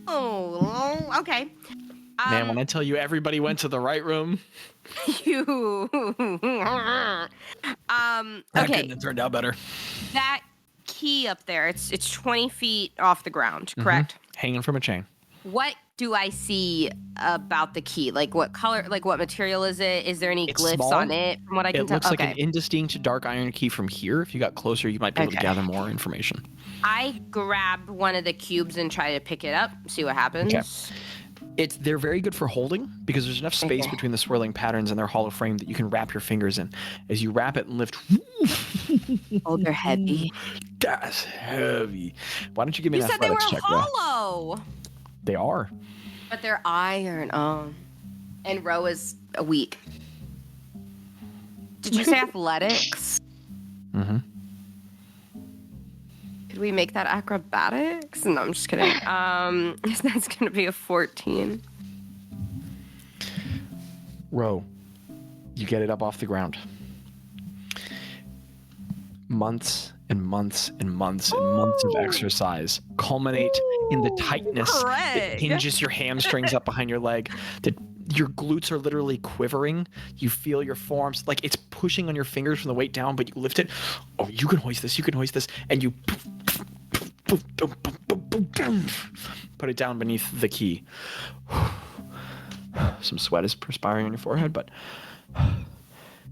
Oh. Okay. Man, when I tell you everybody went to the right room, You. that Okay. couldn't have turned out better. That key up there, it's 20 feet off the ground, correct? Hanging from a chain. What do I see about the key? Like what color, like what material is it? Is there any It's glyphs small. on it from what I can It tell? looks like an indistinct dark iron key from here. If you got closer, you might be able to Okay. gather more information. I grab one of the cubes and try to pick it up, see what happens. Okay. They're very good for holding because there's enough space Okay. between the swirling patterns and their hollow frame that you can wrap your fingers in. As you wrap it and lift, Oh, they're heavy. that's heavy. Why don't you give me You an said they were athletics check, Ro? hollow, They are. but they're iron. Oh, and Ro is weak. Did you say athletics? Mm-hmm. Could we make that acrobatics? No, I'm just kidding. That's gonna be a 14. Ro, you get it up off the ground. Months and months and months and months of exercise culminate in the tightness that Greg. hinges your hamstrings up behind your leg. That your glutes are literally quivering. You feel your forearms like it's pushing on your fingers from the weight down, but you lift it. Oh, you can hoist this. You can hoist this, and you put it down beneath the key. Some sweat is perspiring on your forehead, but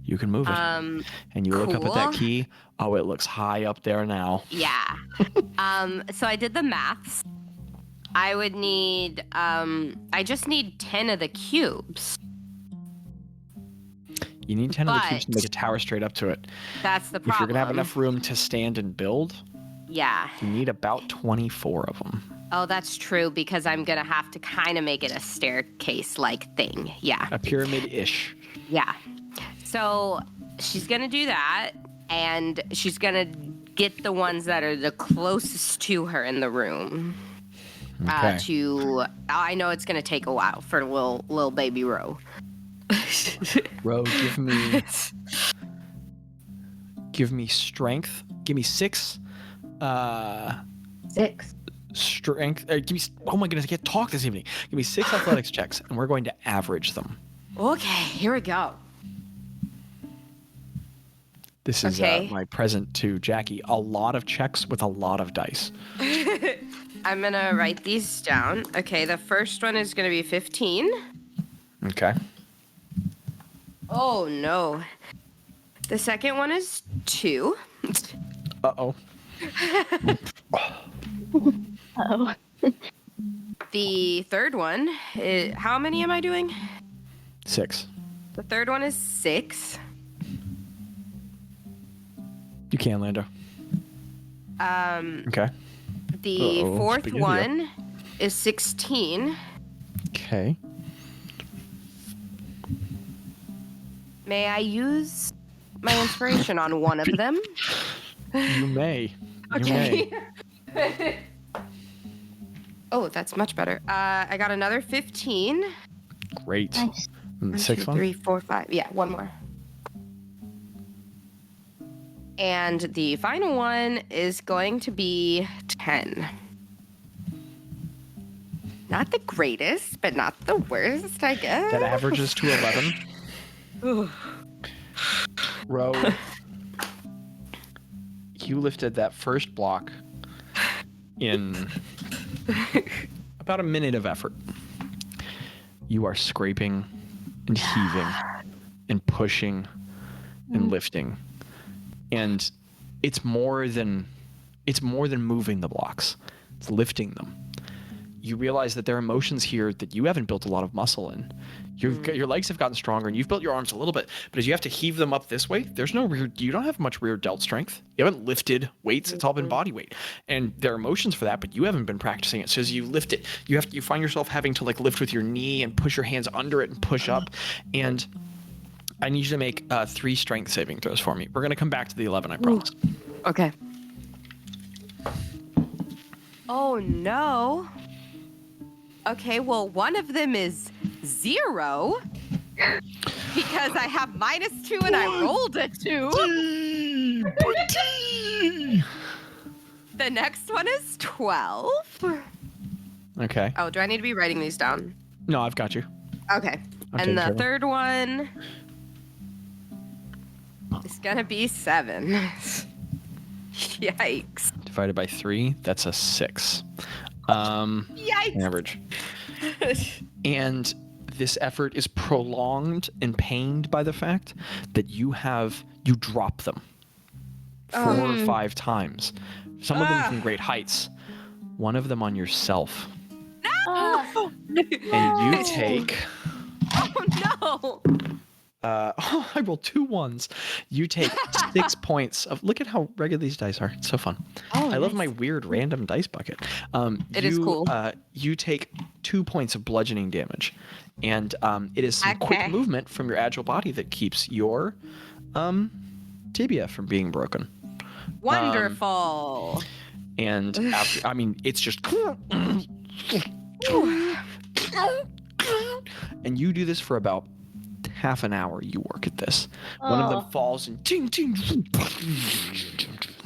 You can move it. And you look up at that cool. key. Oh, it looks high up there now. Yeah. So I did the maths. I would need, I just need 10 of the cubes. You need 10 of the cubes to But- make a tower straight up to it. That's the If you're problem. going to have enough room to stand and build, Yeah. you need about 24 of them. Oh, that's true, because I'm going to have to kind of make it a staircase-like thing. Yeah. A pyramid-ish. Yeah. So she's going to do that, and she's going to get the ones that are the closest to her in the room. Okay. I know it's going to take a while for little baby Ro. Ro, give me strength. Give me 6. 6. Strength. Oh my goodness, I can't talk this evening. Give me 6 athletics checks, and we're going to average them. Okay, here we go. This is Okay. my present to Jackie. A lot of checks with a lot of dice. I'm going to write these down. Okay, the first one is going to be 15. Okay. Oh, no. The second one is 2. Uh-oh. Oh. The third one is, how many am I doing? 6. The third one is 6. You can, Lando. Okay. The Uh-oh, fourth spaghetti-o. one is 16. Okay. May I use my inspiration on one of them? You may. You may. Okay. Oh, that's much better. I got another 15. Great. Nice. And the 1, sixth 2, one? 3, 4, 5. Yeah, one more. And the final one is going to be 10. Not the greatest, but not the worst, I guess. That averages to 11. Ooh. Ro, you lifted that first block in about a minute of effort. You are scraping and heaving and pushing and lifting. And it's more than moving the blocks. It's lifting them. You realize that there are motions here that you haven't built a lot of muscle in. Your legs have gotten stronger, and you've built your arms a little bit. But as you have to heave them up this way, you don't have much rear delt strength. You haven't lifted weights. It's all been body weight. And there are motions for that, but you haven't been practicing it. So as you lift it, you find yourself having to like lift with your knee and push your hands under it and push up. And I need you to make 3 strength saving throws for me. We're going to come back to the 11, I promise. Okay. Oh, no. Okay, well, one of them is 0 because I have -2 and I rolled a 2. The next one is 12. Okay. Oh, do I need to be writing these down? No, I've got you. Okay. I'm taking And care the of it. third one is going to be 7. Yikes. Divided by 3, that's a 6. Yikes. Average. And this effort is prolonged and pained by the fact that you drop them 4 or 5 times. Some of them from great heights. One of them on yourself. Oh. And you take... Oh, no. I rolled 2 ones. You take 6 points of... Look at how regular these dice are. It's so fun. Oh, I love nice. my weird random dice bucket. It is cool. You take 2 points of bludgeoning damage. And it is some quick Okay. movement from your agile body that keeps your tibia from being broken. Wonderful. And after, it's just... And you do this for about half an hour. You work at this. One of them falls and ting, ting, in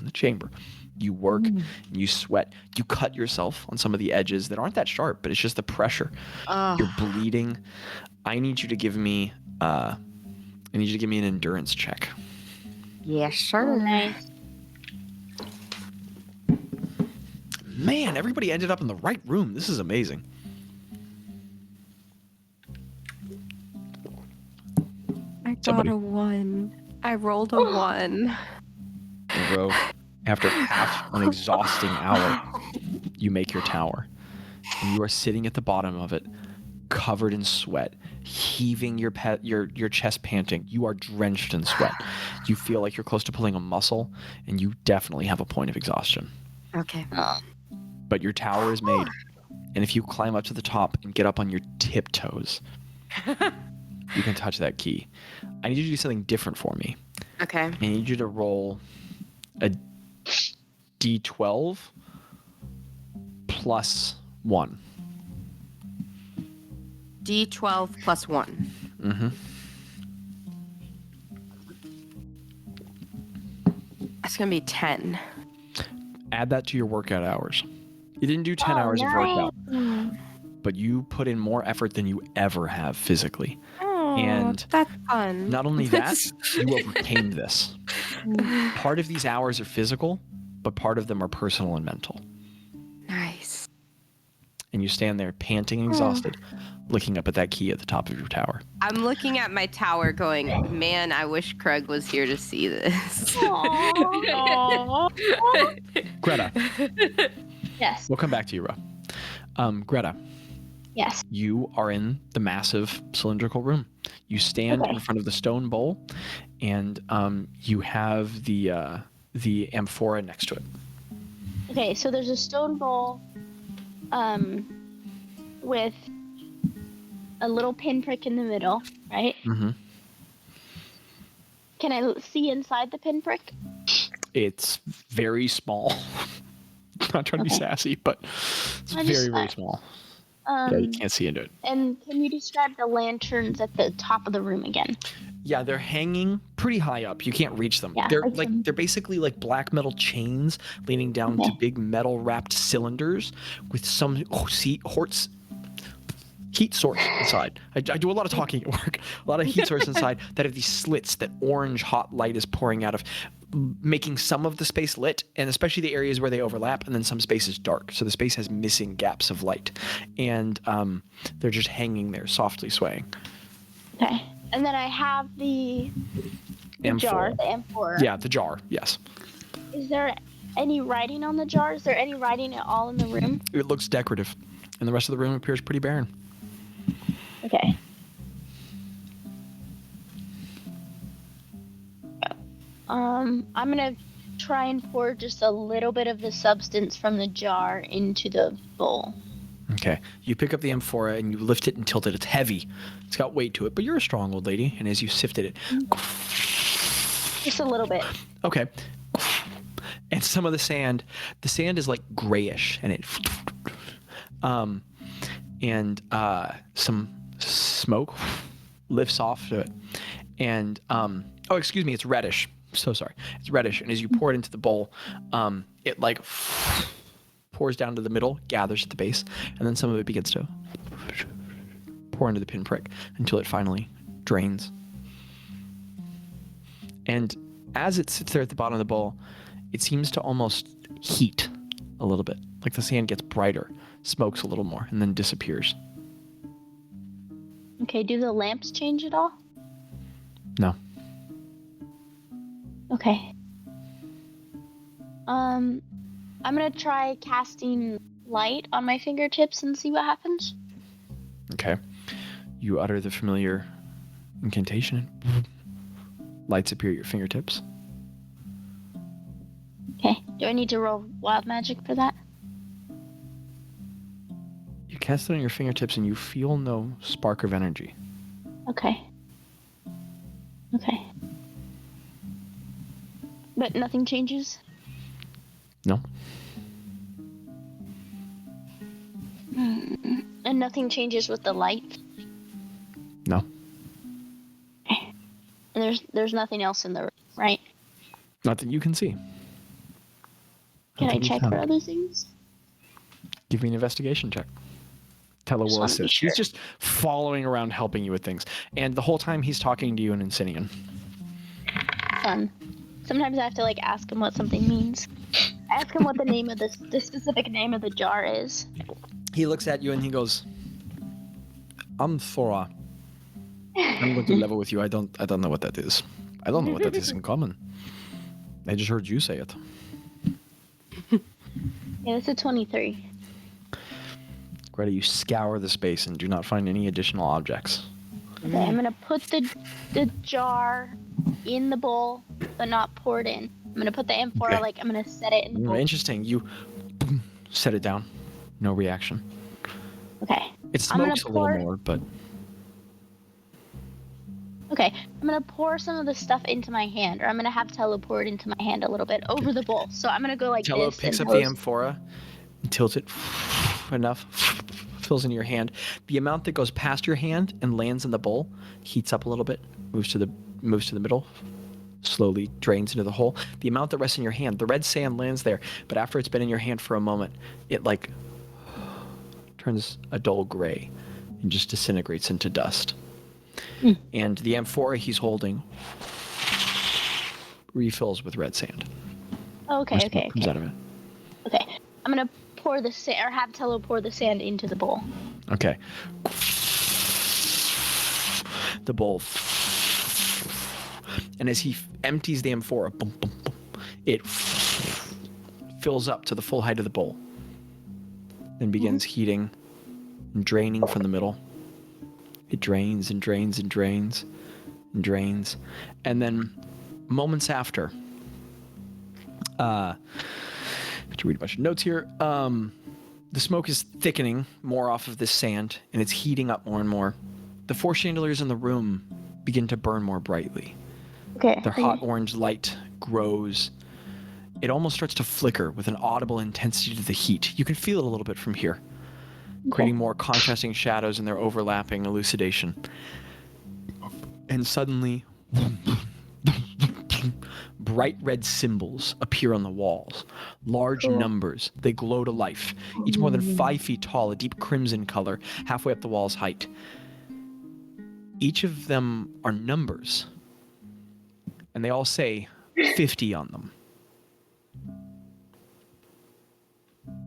the chamber. You work and you sweat. You cut yourself on some of the edges that aren't that sharp, but it's just the pressure. You're bleeding. I need you to give me an endurance check. Yes, sir. Nice. Man, everybody ended up in the right room. This is amazing. got a 1. I rolled a 1. Ro, after half an exhausting hour, you make your tower. And you are sitting at the bottom of it, covered in sweat, heaving your chest panting. You are drenched in sweat. You feel like you're close to pulling a muscle, and you definitely have a point of exhaustion. Okay. But your tower is made, and if you climb up to the top and get up on your tiptoes, you can touch that key. I need you to do something different for me. Okay. I need you to roll a d12 plus 1. D12 plus 1. Mm-hmm. That's going to be 10. Add that to your workout hours. You didn't do 10 hours of workout, but you put in more effort than you ever have physically. Oh, And that's fun. not only that, you overcame this. Part of these hours are physical, but part of them are personal and mental. Nice. And you stand there panting and exhausted, looking up at that key at the top of your tower. I'm looking at my tower going, man, I wish Craig was here to see this. Greta, Yes. we'll come back to you, Ro. Greta, Yes. you are in the massive cylindrical room. You stand in front of the stone bowl, and you have the amphora next to it. Okay, so there's a stone bowl with a little pinprick in the middle, right? Mm-hmm. Can I see inside the pinprick? It's very small. Not trying to be sassy, but it's very small. Yeah, you can't see into it. And can you describe the lanterns at the top of the room again? Yeah, they're hanging pretty high up. You can't reach them. Yeah, they're basically like black metal chains leaning down to big metal wrapped cylinders with some heat source inside. I do a lot of talking at work. A lot of heat source inside that have these slits that orange hot light is pouring out of, making some of the space lit, and especially the areas where they overlap, and then some space is dark. So the space has missing gaps of light. And they're just hanging there, softly swaying. Okay. And then I have the jar, the amphora. Yeah, the jar, yes. Is there any writing on the jar? Is there any writing at all in the room? It looks decorative, and the rest of the room appears pretty barren. Okay. I'm gonna try and pour just a little bit of the substance from the jar into the bowl. Okay. You pick up the amphora and you lift it and tilt it. It's heavy. It's got weight to it, but you're a strong old lady. And as you sifted it, Just a little bit. okay. And some of the sand is like grayish, and it, some smoke lifts off to it, and it's reddish. So sorry, it's reddish, and as you pour it into the bowl, it like pours down to the middle, gathers at the base, and then some of it begins to pour into the pinprick until it finally drains. And as it sits there at the bottom of the bowl, it seems to almost heat a little bit. Like the sand gets brighter, smokes a little more, and then disappears. Okay, do the lamps change at all? No. Okay. I'm gonna try casting light on my fingertips and see what happens. Okay. You utter the familiar incantation. Lights appear at your fingertips. Okay. Do I need to roll wild magic for that? You cast it on your fingertips and you feel no spark of energy. Okay. Okay. But nothing changes? No. And nothing changes with the light? No. Okay. And there's nothing else in the room, right? Not that you can see. Can I Nothing you check found. for other things? Give me an investigation check. Tella Just will wanna be assist. sure. He's just following around helping you with things. And the whole time he's talking to you in Incinian. Fun. Sometimes I have to ask him what something means. Ask him what the name of the specific name of the jar is. He looks at you and he goes, Amphora. I'm going to level with you. I don't know what that is. I don't know what that is in common. I just heard you say it. Yeah, it's a 23. Greta, you scour the space and do not find any additional objects. Okay, I'm gonna put the jar in the bowl, but not pour it in. I'm gonna put the amphora, Okay. I'm gonna set it in the bowl. Interesting. You set it down. No reaction. Okay. It I'm gonna smokes a little pour- more, but Okay, I'm gonna pour some of the stuff into my hand, or I'm gonna have Tello pour it into my hand a little bit over the bowl. So I'm gonna go like Jello this. picks and up the hose- amphora, tilts it enough, fills into your hand. The amount that goes past your hand and lands in the bowl heats up a little bit, moves to the middle, slowly drains into the hole. The amount that rests in your hand, the red sand lands there, but after it's been in your hand for a moment, it turns a dull gray and just disintegrates into dust. And the amphora he's holding refills with red sand. Okay, More okay, smoke comes okay. out of it. Okay, I'm gonna pour the sand, or have Tello pour the sand into the bowl. Okay. The bowl. And as he empties the amphora, boom, boom, boom, it fills up to the full height of the bowl. Then begins heating and draining from the middle. It drains and drains and drains and drains. And then moments after, I have to read a bunch of notes here. The smoke is thickening more off of this sand, and it's heating up more and more. The 4 chandeliers in the room begin to burn more brightly. Okay. Their hot orange light grows. It almost starts to flicker with an audible intensity to the heat. You can feel it a little bit from here, creating more contrasting shadows in their overlapping elucidation. And suddenly, bright red symbols appear on the walls. Large numbers. They glow to life. Each more than 5 feet tall, a deep crimson color, halfway up the wall's height. Each of them are numbers. And they all say 50 on them.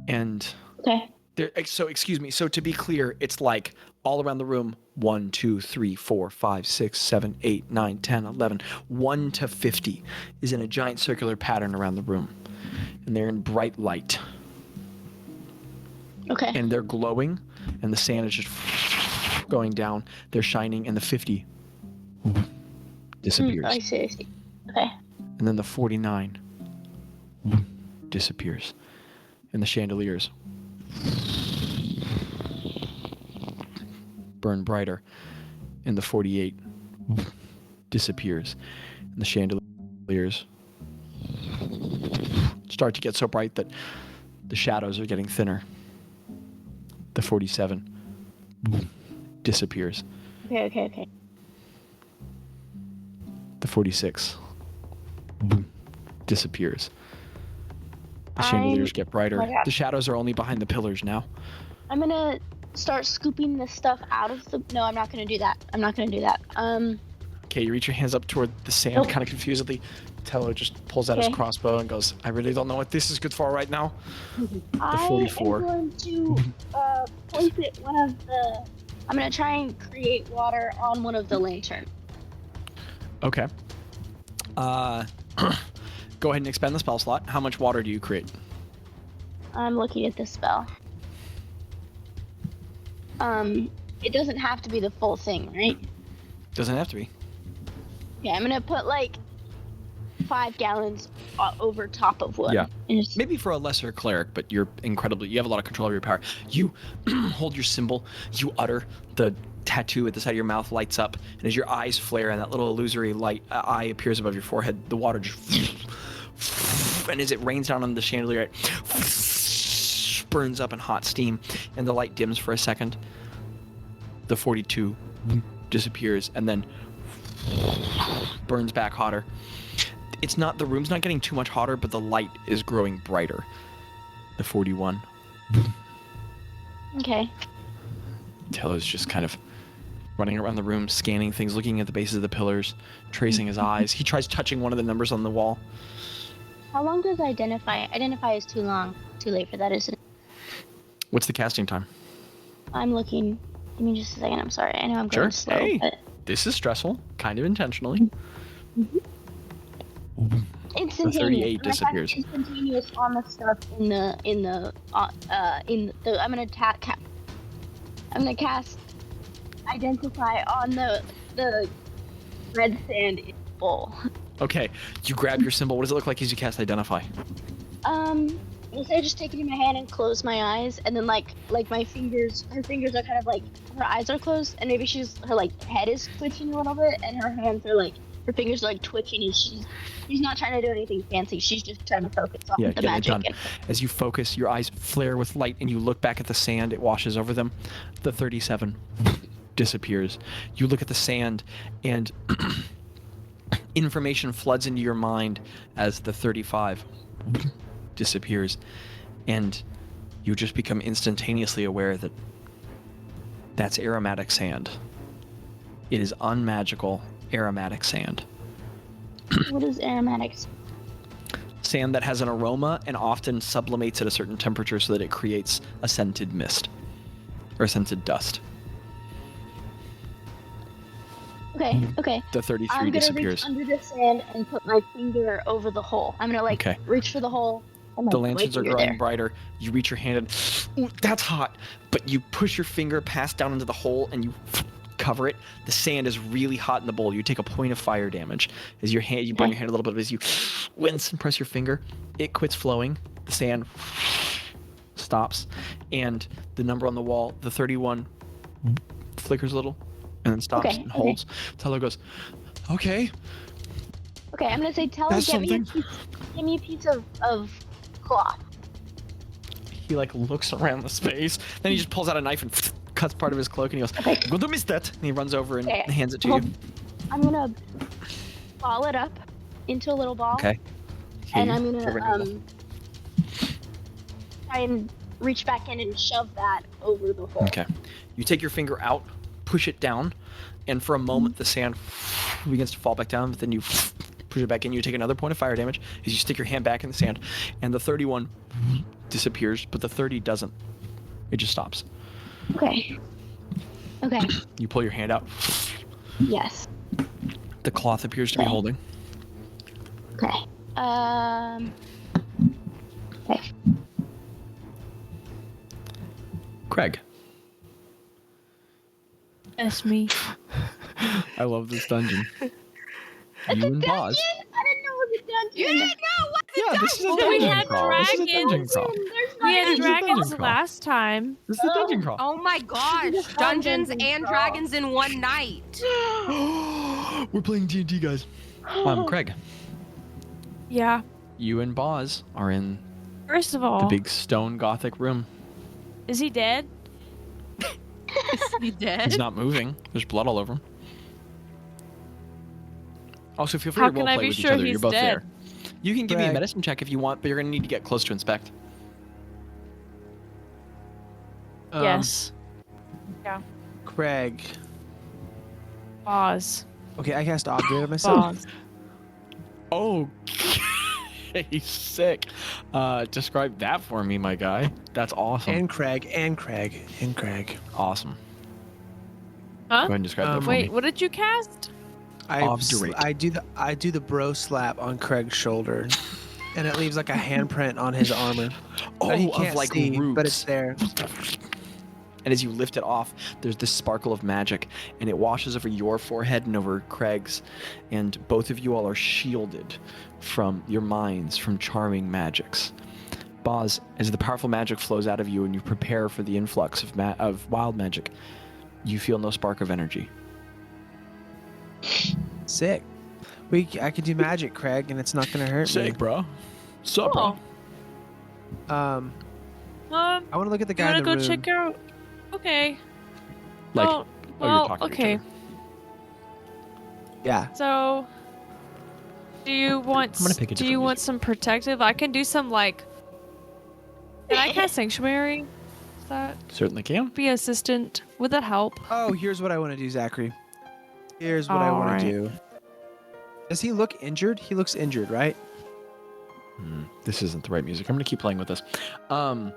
And Okay. so, excuse me. So to be clear, it's like all around the room, 1, 2, 3, 4, 5, 6, 7, 8, 9, 10, 11. 1 to 50 is in a giant circular pattern around the room. And they're in bright light. Okay. And they're glowing, and the sand is just going down. They're shining, and the 50 disappears. I see. Okay. And then the 49 disappears. And the chandeliers burn brighter. And the 48 disappears. And the chandeliers start to get so bright that the shadows are getting thinner. The 47 disappears. Okay. The 46 disappears. The chandeliers get brighter. Oh my God. The shadows are only behind the pillars now. I'm gonna start scooping the stuff out of the. No, I'm not gonna do that. Okay, you reach your hands up toward the sand, Nope. kind of confusedly. Tello just pulls out his Okay. crossbow and goes, I really don't know what this is good for right now. I 44. am going to place it one of the. I'm gonna try and create water on one of the lanterns. Okay. Go ahead and expend the spell slot. How much water do you create? I'm looking at the spell. It doesn't have to be the full thing, right? Doesn't have to be. Yeah, I'm gonna put like 5 gallons over top of one. Yeah. And just, Maybe for a lesser cleric, but you have a lot of control of your power. You hold your symbol, you utter, the tattoo at the side of your mouth lights up, and as your eyes flare and that little illusory light eye appears above your forehead, the water just and as it rains down on the chandelier, it burns up in hot steam, and the light dims for a second. The 42 disappears and then burns back hotter. The room's not getting too much hotter, but the light is growing brighter. The 41. okay. Tello's just kind of running around the room, scanning things, looking at the bases of the pillars, tracing his eyes. He tries touching one of the numbers on the wall. How long does identify? Identify is too long. Too late for that, isn't it? What's the casting time? I'm looking. Give me just a second. I'm sorry. I know I'm Sure. going slow. Hey. But this is stressful, kind of intentionally. Instantaneous. 38 I'm gonna cast disappears. Instantaneous on the stuff in the. I'm gonna cast identify on the red sand in full. Okay, you grab your symbol. What does it look like as you cast Identify? Instead of just take it in my hand and close my eyes, and then like my fingers, her fingers are kind of like, her eyes are closed, and maybe her like head is twitching a little bit, and her hands are like, her fingers are like twitching, and she's not trying to do anything fancy. She's just trying to focus on the Get it magic. done. As you focus, your eyes flare with light, and you look back at the sand. It washes over them. The 37 disappears. You look at the sand, and information floods into your mind as the 35 disappears, and you just become instantaneously aware that that's aromatic sand. It is unmagical aromatic sand. What is aromatics? Sand that has an aroma and often sublimates at a certain temperature so that it creates a scented mist or scented dust. Okay. The 33 I'm gonna disappears. reach under the sand and put my finger over the hole. I'm gonna Okay. reach for the hole. And, The my lanterns are finger growing there. brighter. You reach your hand and, ooh, that's hot. But you push your finger past down into the hole and you cover it. The sand is really hot in the bowl. You take a point of fire damage. As you burn your hand a little bit, but as you wince and press your finger, it quits flowing. The sand stops. And the number on the wall, the 31, flickers a little and then stops and holds. Teller goes, okay. Okay, I'm gonna say, tell him, That's give me a piece of cloth. He like looks around the space. Then he just pulls out a knife and cuts part of his cloak and he goes, I'm going to miss that. And he runs over and hands it to you. I'm gonna ball it up into a little ball. Okay. And I'm gonna try and reach back in and shove that over the hole. Okay. You take your finger out, push it down, and for a moment the sand begins to fall back down, but then you push it back in. You take another point of fire damage as you stick your hand back in the sand, and the 31 disappears, but the 30 doesn't. It just stops. Okay. You pull your hand out. Yes. The cloth appears to be holding. Okay. Okay. Craig. That's me. I love this dungeon. It's You a and dungeon? Bazz. I didn't know it was a dungeon. You didn't know what the Yeah, this is a Well, dungeon we had crawl. This is a dungeon dragons. crawl. There's We had This is a dungeon dragons crawl. last time. This is a dungeon crawl. Oh my gosh! Dungeons and Dragons in one night. We're playing D&D, guys. Craig, Yeah. you and Bazz are in First of the all, big stone gothic room. is he dead? Is he dead? He's not moving. There's blood all over him. Also, feel free How to can I roleplay be with each sure other. You're he's both dead? there. You can give me a Craig. medicine check if you want, but you're going to need to get close to inspect. Yes. Craig. Pause. Okay, I cast Object on myself. Pause. Okay, sick. Describe that for me, my guy. That's awesome. And Craig. Awesome. Huh? Go ahead and describe that for Wait, me. what did you cast? Obdurate. I do the bro slap on Craig's shoulder, and it leaves like a handprint on his armor. That he Oh, can't of like see, roots. but it's there. And as you lift it off, there's this sparkle of magic, and it washes over your forehead and over Craig's, and both of you all are shielded from your minds from charming magics. Bazz, as the powerful magic flows out of you and you prepare for the influx of wild magic, you feel no spark of energy. Sick. I could do magic, Craig, and it's not gonna hurt bro. Sup, bro? Oh. me. I want to look at the You guy wanna in the go room. check out? Okay. Like, well, you're talking to each okay. other. Yeah. So, do you want? I'm gonna pick a do you different want some protective? I can do some like. Can I cast sanctuary? Is that Certainly can. be assistant? Would that help? Oh, here's what I want to do, Zachary. Here's what I want Alright. to do. Does he look injured? He looks injured, right? This isn't the right music. I'm gonna keep playing with this. I'll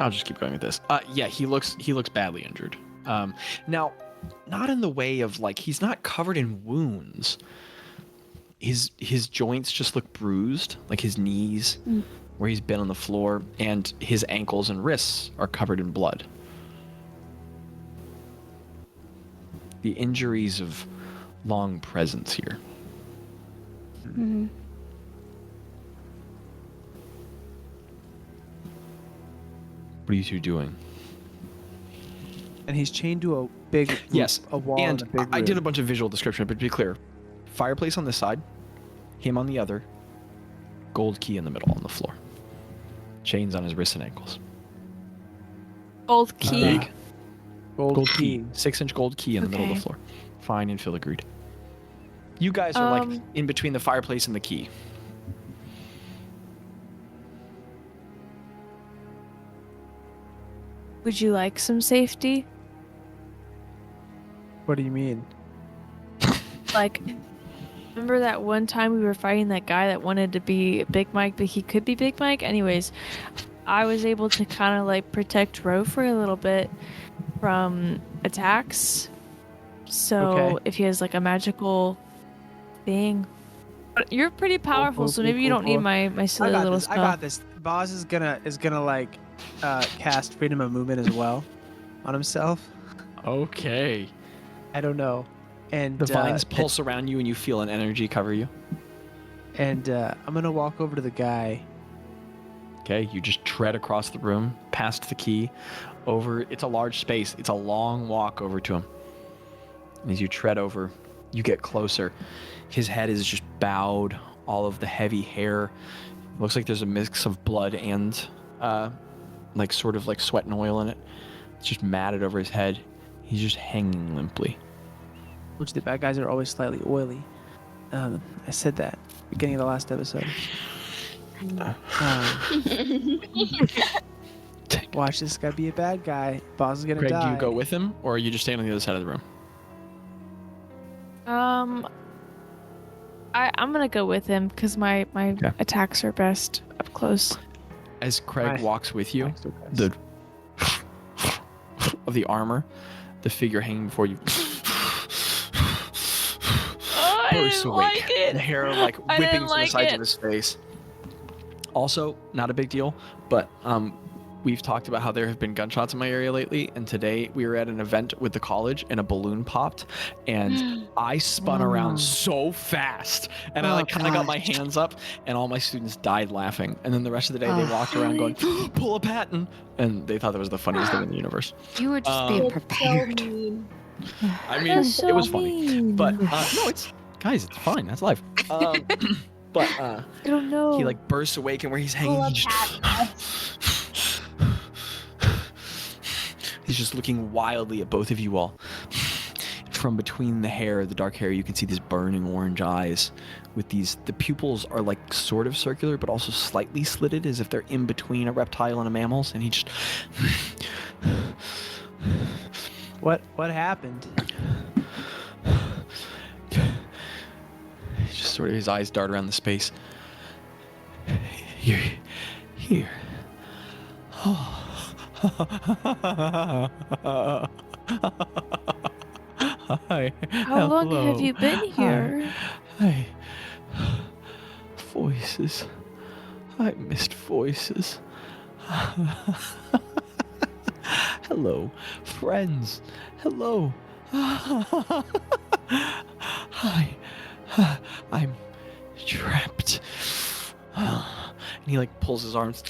just keep going with this. Yeah, he looks badly injured. Now, not in the way of like he's not covered in wounds. His joints just look bruised, like his knees, where he's been on the floor, and his ankles and wrists are covered in blood. The injuries of long presence here. Mm-hmm. What are you two doing? And he's chained to a big Yes, a wall and in a big I did a room. bunch of visual description, but to be clear, fireplace on this side, him on the other, gold key in the middle on the floor, chains on his wrists and ankles. Gold key. Big. Gold key. 6-inch gold key in the middle of the Okay. floor. Fine, and Phil agreed. You guys are like Um, in between the fireplace and the key. Would you like some safety? What do you mean? Like, remember that one time we were fighting that guy that wanted to be Big Mike, but he could be Big Mike? Anyways, I was able to kind of like protect Ro for a little bit from attacks. So Okay. if he has like a magical thing. But you're pretty powerful, so cool, maybe you cool, don't need cool. my silly little I spell. got this. Bazz is gonna like cast freedom of movement as well on himself. Okay. I don't know. And The vines pulse around you and you feel an energy cover you. And I'm gonna walk over to the guy. Okay, you just tread across the room, past the key, over. It's a large space. It's a long walk over to him. And as you tread over, you get closer. His head is just bowed. All of the heavy hair. Looks like there's a mix of blood and like sort of like sweat and oil in it. It's just matted over his head. He's just hanging limply. Which the bad guys are always slightly oily. I said that beginning of the last episode. Watch this guy be a bad guy. Boss is gonna Greg, die. do you go with him, or are you just staying on the other side of the room? I'm gonna go with him because my Okay. attacks are best up close. As Craig Nice. walks with you, Next to Chris. the of the armor, the figure hanging before you Oh, I bursts didn't awake. like it. The hair like I whipping didn't from the like sides it. of his face. Also, not a big deal, but we've talked about how there have been gunshots in my area lately, and today we were at an event with the college and a balloon popped, and I spun around so fast, and I like kind of got my hands up, and all my students died laughing, and then the rest of the day they walked around going, "Pull a Patton," and they thought that was the funniest thing in the universe. You were just being prepared. I mean, That's so it was funny, mean. but no, it's guys, it's fine. That's life. But I don't know. he like bursts awake, and where he's hanging, he just he's just looking wildly at both of you all. From between the hair, the dark hair, you can see these burning orange eyes with these, the pupils are like sort of circular, but also slightly slitted as if they're in between a reptile and a mammal's, and he just What happened? just sort of, his eyes dart around the space. You're here. Oh. Hi. How long have Hello. you been here? Hi. Voices. I missed voices. Hello, friends. Hello. Hi. I'm trapped. And he like pulls his arms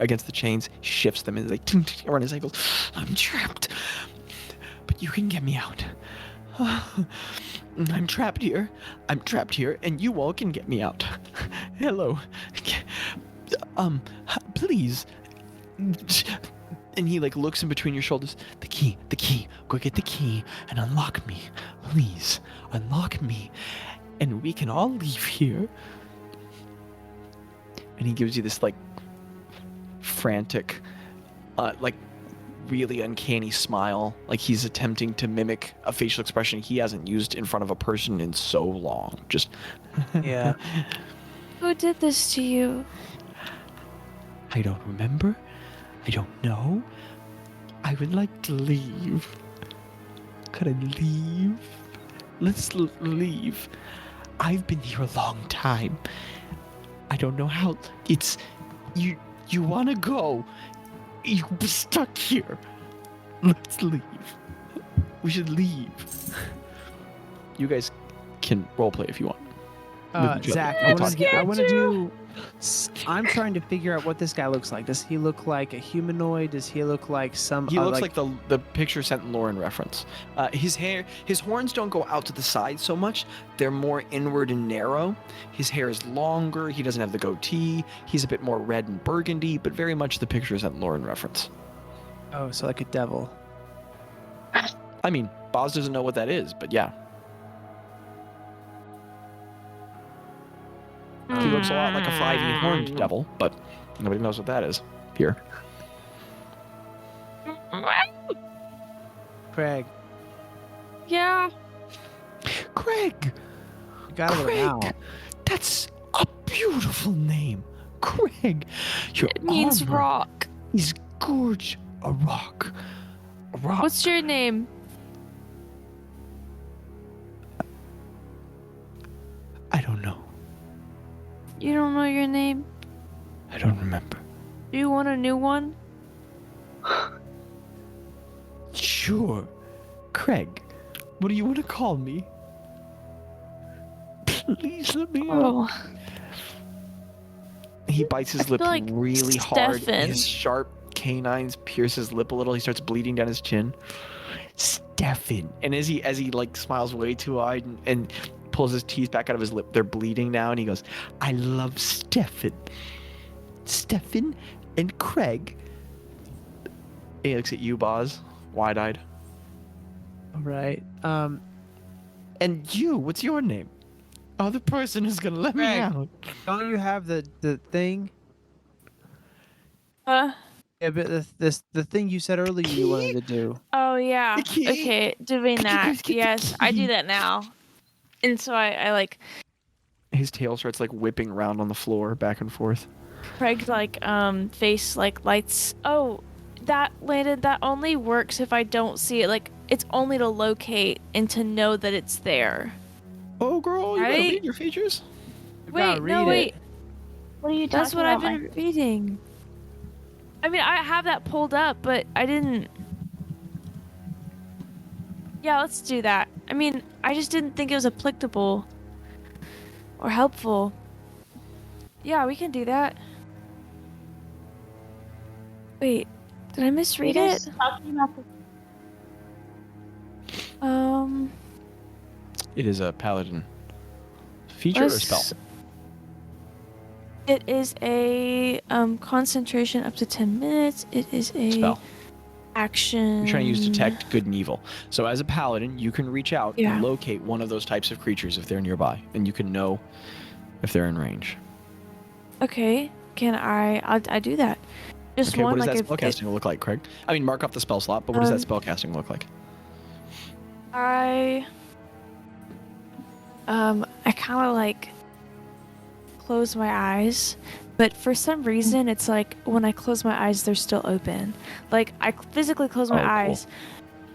against the chains, shifts them, and like around his ankles. I'm trapped. But you can get me out. I'm trapped here. I'm trapped here, and you all can get me out. Hello. Please. And he like looks in between your shoulders. The key. Go get the key and unlock me. Please, unlock me. And we can all leave here. And he gives you this like frantic, like really uncanny smile, like he's attempting to mimic a facial expression he hasn't used in front of a person in so long. Just Yeah. Who did this to you? I don't remember. I don't know. I would like to leave. Could I leave? Let's leave. I've been here a long time. I don't know how. It's you want to go. You'll be stuck here. Let's leave. We should leave. You guys can roleplay if you want. Zach, I want to do. I'm trying to figure out what this guy looks like. Does he look like a humanoid? Does he look like some? He looks like the picture sent in Lauren reference. His horns don't go out to the side so much. They're more inward and narrow. His hair is longer. He doesn't have the goatee. He's a bit more red and burgundy, but very much the picture sent in Lauren reference. Oh, so like a devil. I mean, Bazz doesn't know what that is, but yeah. He looks a lot like a 5e horned devil, but nobody knows what that is here. Craig. Yeah. Craig! You got it now. That's a beautiful name. Craig! Your It means armor rock. is gorgeous. A rock. A rock. What's your name? I don't know. You don't know your name? I don't remember. Do you want a new one? Sure. Craig, what do you want to call me? Please let me know. Oh, He bites his lip feel like really hard. Stefan. His sharp canines pierce his lip a little. He starts bleeding down his chin. Stefan. And as he like smiles way too wide and pulls his teeth back out of his lip, they're bleeding now, and he goes, I love Stefan. Stefan and Craig. And he looks at you, Bazz, wide-eyed. All right. And you, what's your name? Oh, the person who's gonna let me Craig. out. Don't you have the thing? huh? Yeah, but the thing you said earlier you wanted to do. Oh yeah. The key. Okay, doing Could you that. please get the Yes, I do key? that now. And so I like His tail starts like whipping around on the floor, back and forth. Craig's like face like lights. Oh, that Landon, that only works if I don't see it. Like it's only to locate and to know that it's there. Oh, girl, you gotta Right? read your features. You gotta Wait, no, read wait. it. What are you That's talking what I've about? been reading. I mean, I have that pulled up, but I didn't. Yeah, let's do that. I mean, I just didn't think it was applicable or helpful. Yeah, we can do that. Wait, did I misread You it? guys talking about the It is a paladin feature or spell? It is a concentration up to 10 minutes. It is a Spell. action. You're trying to use detect good and evil. So as a paladin, you can reach out Yeah. and locate one of those types of creatures if they're nearby, and you can know if they're in range. Okay, can I do that. Just Okay, one, what does like that if spellcasting look like, Craig? I mean, mark off the spell slot, but what does that spellcasting look like? I kind of like close my eyes, but for some reason it's like when I close my eyes they're still open. Like I physically close my Oh, cool. eyes,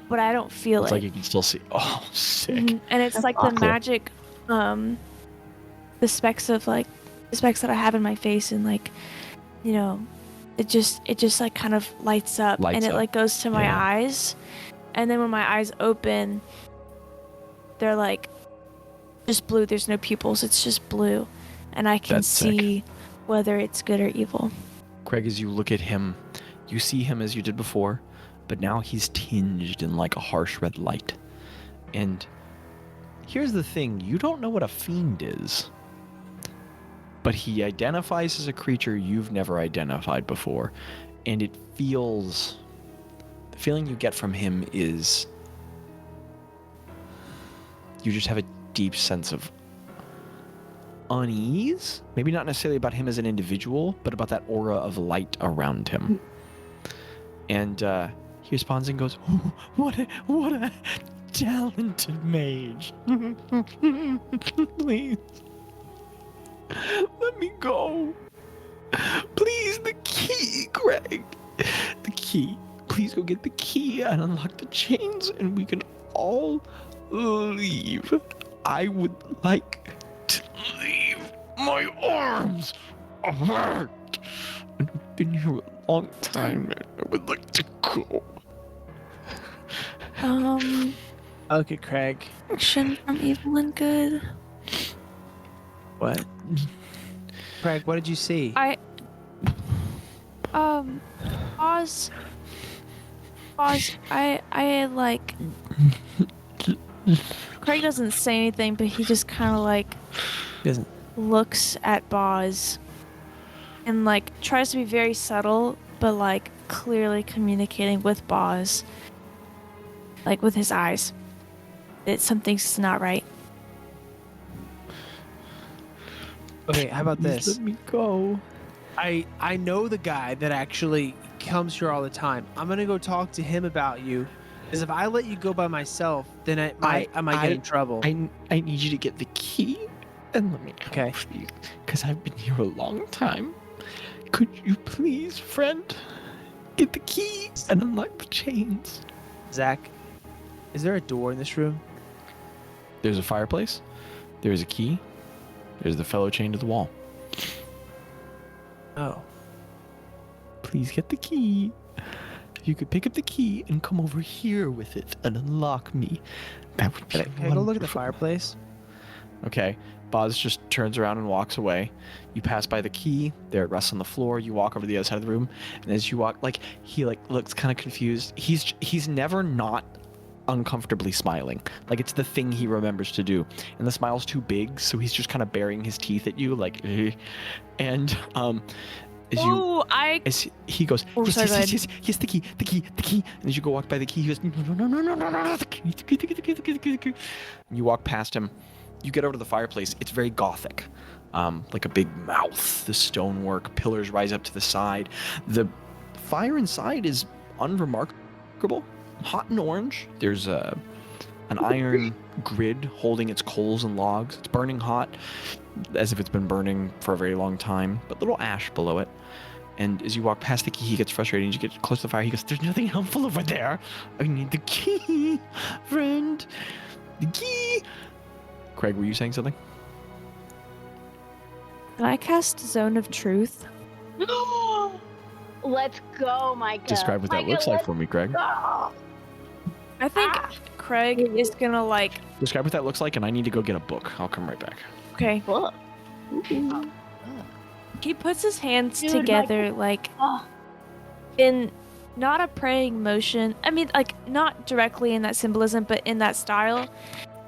but I don't feel It's it. like you can still see. Oh, sick. Mhm. And it's like the Cool. magic, the specks that I have in my face, and like, you know, it just like kind of lights up, Lights and it up. like goes to my Yeah. eyes, and then when my eyes open, they're like just blue. There's no pupils. It's just blue, and I can That's sick. see whether it's good or evil. Craig, as you look at him, you see him as you did before, but now he's tinged in like a harsh red light. And here's the thing, you don't know what a fiend is, but he identifies as a creature you've never identified before, and it feels... The feeling you get from him is... You just have a deep sense of unease, maybe not necessarily about him as an individual, but about that aura of light around him. And he responds and goes, "Oh, what a talented mage. Please, let me go. Please, the key, Greg. The key. please go get the key and unlock the chains and we can all leave? I would like to leave. My arms hurt. And I've been here a long time and I would like to go. Okay, Craig. Action from evil and good. What? Craig, what did you see? Pause. I like. Craig doesn't say anything, but he just kind of like He doesn't. looks at Bazz and like tries to be very subtle, but like clearly communicating with Bazz, like with his eyes, that something's not right. Okay, how about Please this? let me go. I know the guy that actually comes here all the time. I'm gonna go talk to him about you, because if I let you go by myself, then I might get in trouble. I need you to get the key and let me Okay. help you, because I've been here a long time. Could you please, friend, get the key and unlock the chains? Zach, is there a door in this room? There's a fireplace. There's a key. There's the fellow chained to the wall. Oh. Please get the key. If you could pick up the key and come over here with it and unlock me, that would be Can I go look at the wonderful. fireplace? Okay. Bazz just turns around and walks away. You pass by the key. There it rests on the floor. You walk over to the other side of the room, and as you walk, he looks kind of confused. He's never not uncomfortably smiling. Like it's the thing he remembers to do, and the smile's too big, so he's just kind of baring his teeth at you, like. And as he goes, Oh, sorry, go ahead. yes, the key. And as you go walk by the key, he goes, no, the key. And you walk past him. You get over to the fireplace. It's very gothic, like a big mouth. The stonework, pillars rise up to the side. The fire inside is unremarkable, hot and orange. There's an iron grid holding its coals and logs. It's burning hot, as if it's been burning for a very long time, but little ash below it. And as you walk past the key, he gets frustrated. As you get close to the fire, he goes, there's nothing helpful over there. I need the key, friend. The key. Craig, were you saying something? Can I cast Zone of Truth? Let's go, Micah. Describe what that Micah, looks like let's for me, Craig. go. I think Craig is gonna like. Describe what that looks like, and I need to go get a book. I'll come right back. Okay. Look. He puts his hands Dude, together like Oh, in not a praying motion. I mean, like not directly in that symbolism, but in that style.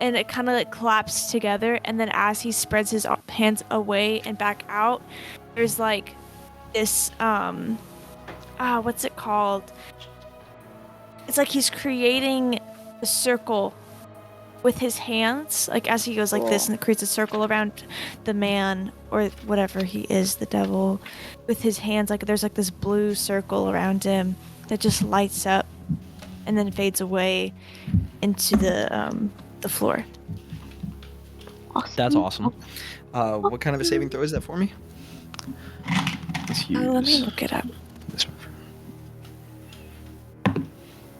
And it kind of like collapses together. And then as he spreads his hands away and back out, there's like this what's it called? It's like he's creating a circle with his hands, like as he goes like this, and it creates a circle around the man or whatever he is, the devil, with his hands. Like there's like this blue circle around him that just lights up and then fades away into the floor. That's awesome. What kind of a saving throw is that for me? Let's use Let me look it up. this one.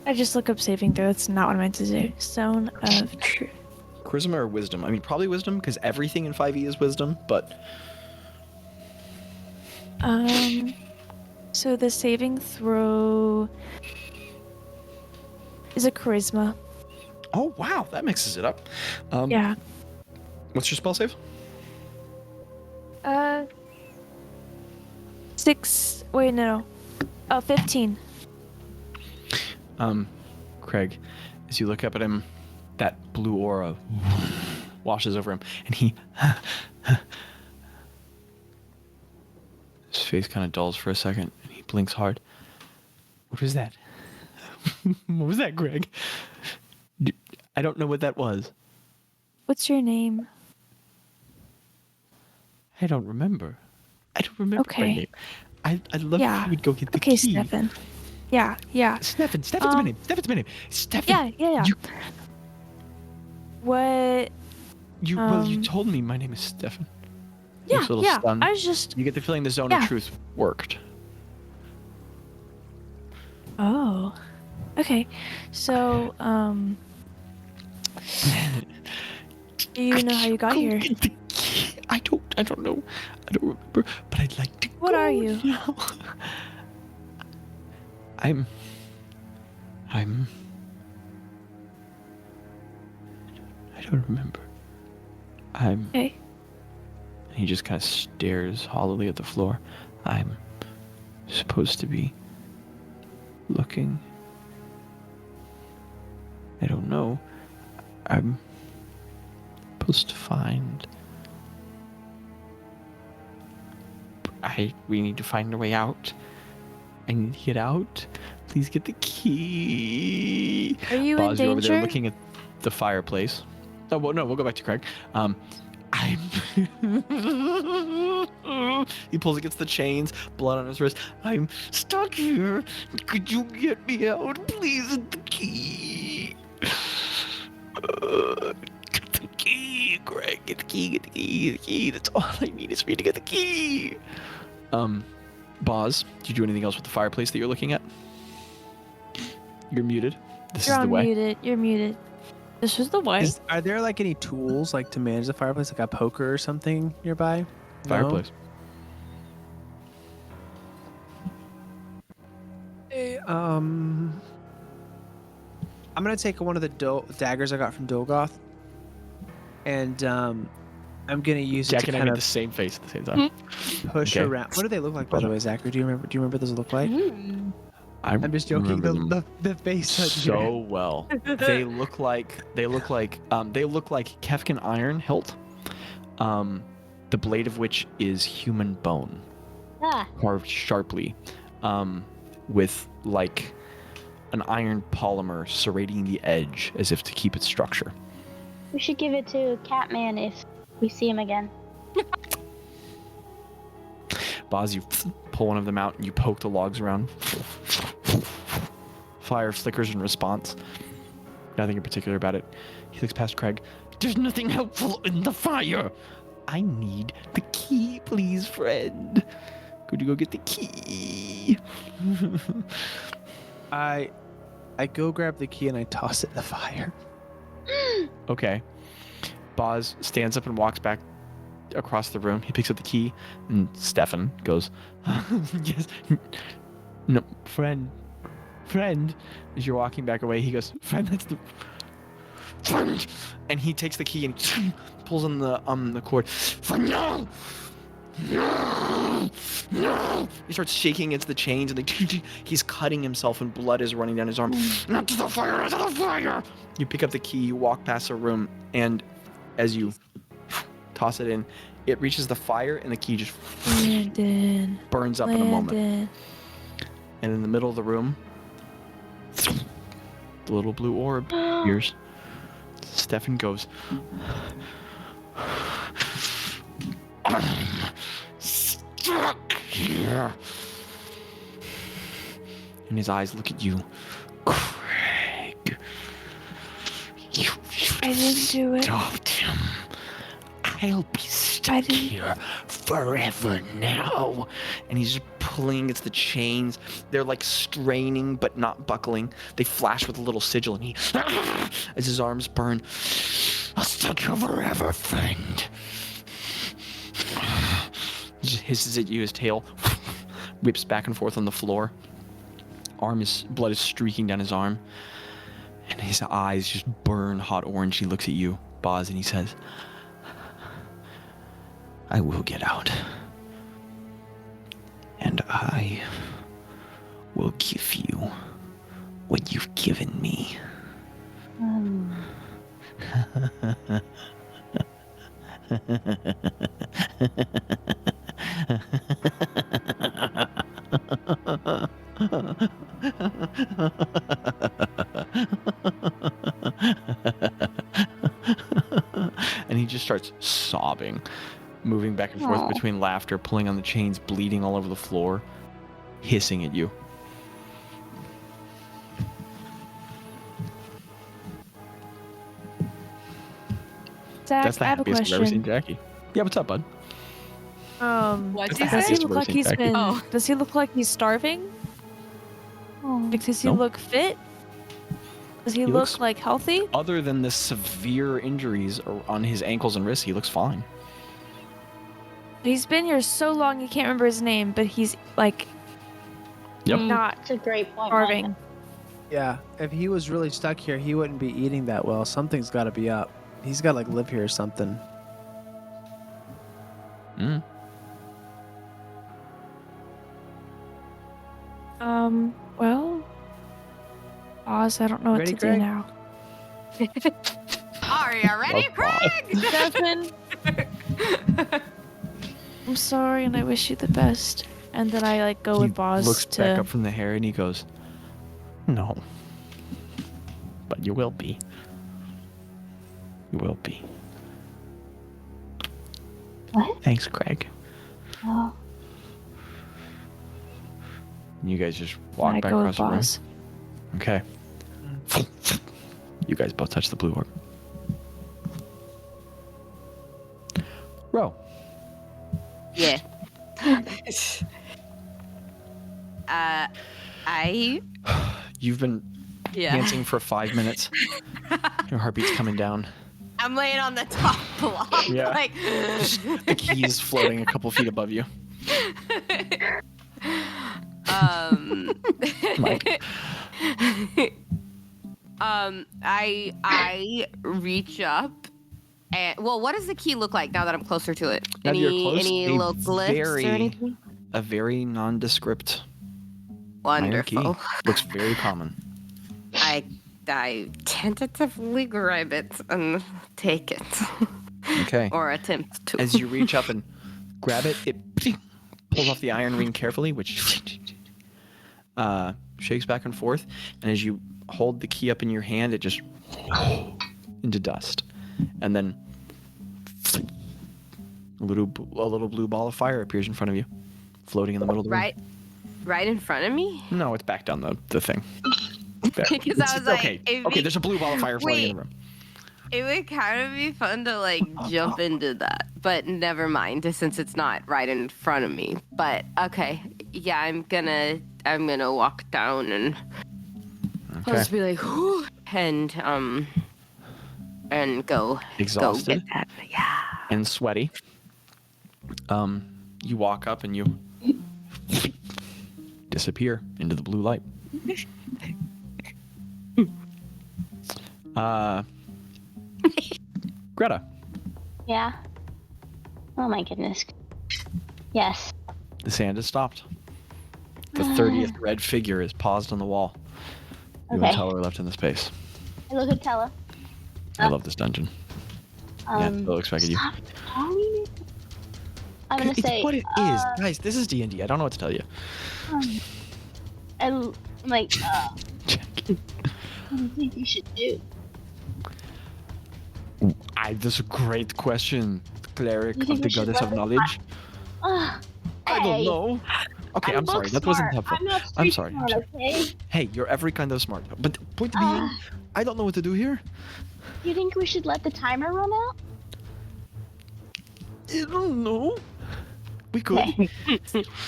I just look up saving throw. It's not what I meant to do. Zone of Truth. Charisma or wisdom? I mean, probably wisdom, because everything in 5e is wisdom, but... So the saving throw is a charisma. Oh, wow, that mixes it up. Yeah. What's your spell save? 15. Craig, as you look up at him, that blue aura washes over him, and he... His face kind of dulls for a second, and he blinks hard. What was that? What was that, Greg? I don't know what that was. What's your name? I don't remember. I don't remember my Okay. name. I'd love Yeah. if you would go get the Okay, key. Stefan. Yeah. Stefan's my name. Stefan's my name. Stefan. Yeah. You, What? well, you told me my name is Stefan. Yeah, Looks a little yeah. stunned. I was just. You get the feeling the zone Yeah. of truth worked. Oh. Okay. So, do you know how you got here? Get the key. I don't know. I don't remember, but I'd like to What go are you? now. I'm I don't remember. Okay. He just kind of stares hollowly at the floor. I'm supposed to be looking. I don't know. I'm supposed to find. We need to find a way out. I need to get out. Please get the key. Are you Bazz, in you're over there danger? looking at the fireplace. Oh, well, no, we'll go back to Craig. He pulls against the chains, blood on his wrist. I'm stuck here. Could you get me out, please? The key. Get the key, Craig. Get the key. Get the key. The key. That's all I need is for you to get the key. Bazz, did you do anything else with the fireplace that you're looking at? You're muted. This You're is the way. muted. You're muted. This is the way. Are there like any tools like to manage the fireplace, like a poker or something nearby? No? Fireplace. I'm gonna take one of the daggers I got from Dolgoth, and I'm gonna use it Jack to and I kind made of the same face at the same time. push Okay. around. What do they look like, by the way, Zachary? Do you remember what those look like? I'm just joking. remember them The face. on so your- well. They look like Kefkin iron hilt. The blade of which is human bone, Ah, carved sharply, with like an iron polymer serrating the edge as if to keep its structure. we should give it to Catman if we see him again. Bazz, you pull one of them out and you poke the logs around. Fire flickers in response. Nothing in particular about it. He looks past Craig. There's nothing helpful in the fire. I need the key, please, friend. Could you go get the key? I go grab the key and I toss it in the fire. Okay. Bazz stands up and walks back across the room. He picks up the key, and Stefan goes, yes. No, friend. As you're walking back away, he goes, friend, that's the... Friend! And he takes the key and pulls on the cord. Friend, no! No! He starts shaking against the chains, and he's cutting himself, and blood is running down his arm. Not to the fire! Not to the fire! You pick up the key, you walk past a room, and as you toss it in, it reaches the fire, and the key just Landon. burns up in a moment. Landon. And in the middle of the room, the little blue orb appears. Stefan goes, I'm stuck here. And his eyes look at you. Craig, you should I didn't do it. stopped him. I'll be stuck here forever now. And he's just pulling against the chains. They're like straining but not buckling. They flash with a little sigil, and he, as his arms burn, I'll stuck you forever, friend. He just hisses at you, his tail whips back and forth on the floor. Blood is streaking down his arm. And his eyes just burn hot orange. He looks at you, Bazz, and he says, I will get out. And I will give you what you've given me. And he just starts sobbing, moving back and forth Aw. between laughter, pulling on the chains, bleeding all over the floor, hissing at you. Zach, That's the I have a happiest I've ever seen question. Jackie. Yeah, what's up, bud? What'd It's you the Does he happiest say? look like I've ever seen he's Jackie. been? Oh. Does he look like he's starving? Like, does he No. look fit? Does he He look looks- like healthy? Other than the severe injuries on his ankles and wrists, he looks fine. He's been here so long he can't remember his name, but he's like Yep. not That's a great point. starving. Yeah, if he was really stuck here, he wouldn't be eating that well. Something's got to be up. He's got to like live here or something. Mm. Well, Oz, I don't know what Ready, to do Greg? now. Are you ready, Oh, Craig? Devin, I'm sorry, and I wish you the best. And then I like go He with Bazz looks to. back up from the hair and he goes, "No, but you will be. You will be." What? Thanks, Craig. Oh. And you guys just and walk I back go across with the room. Bazz. Okay. You guys both touch the blue orb. Ro. Yeah. I You've been dancing for 5 minutes. Your heartbeat's coming down. I'm laying on the top block. Yeah. Like, The keys floating a couple feet above you. Mike. I reach up and what does the key look like now that I'm closer to it? Now that you're close, any a little glyphs or anything? A very nondescript iron key. Wonderful. Looks very common. I tentatively grab it and take it. Okay. Or attempt to. As you reach up and grab it, it pulls off the iron ring carefully, which shakes back and forth. And as you hold the key up in your hand, it just into dust. And then a little blue ball of fire appears in front of you, floating in the middle of the room. Right in front of me? No, it's back down the thing. There. Because I was like, okay, it'd okay. be- There's a blue ball of fire floating in the room. It would kind of be fun to like jump into that, but never mind, since it's not right in front of me. But okay, yeah, I'm gonna walk down and I'll just be like, whew, and go Exhausted? Go get that. Yeah. And sweaty. You walk up and you disappear into the blue light. Greta. Yeah. Oh my goodness. Yes. The sand has stopped. The 30th red figure is paused on the wall. You Okay. and Teller are left in the space. I look at Tella. I love this dungeon. Yeah, Teller expected you. Stop calling me. I'm gonna It's say what it is. Guys, this is D&D. I don't know what to tell you. I'm like, what do you think you should do? That's a great question. Cleric You of think the we should Goddess of let it Knowledge. I I don't know. Okay, I'm sorry. That wasn't helpful. I'm not I'm street sorry. smart, okay? Hey, you're every kind of smart. But point being, I don't know what to do here. You think we should let the timer run out? I don't know. We could. Okay.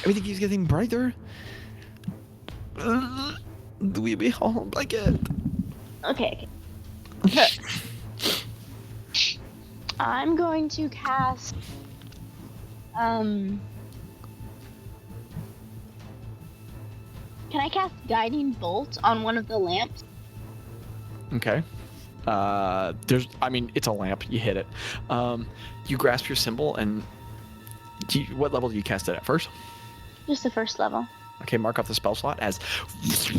Everything keeps getting brighter. Do we be home like it? Okay. I'm going to cast. Can I cast Guiding Bolt on one of the lamps? Okay. It's a lamp. You hit it. You grasp your symbol, and what level do you cast it at first? Just the first level. Okay, mark off the spell slot as this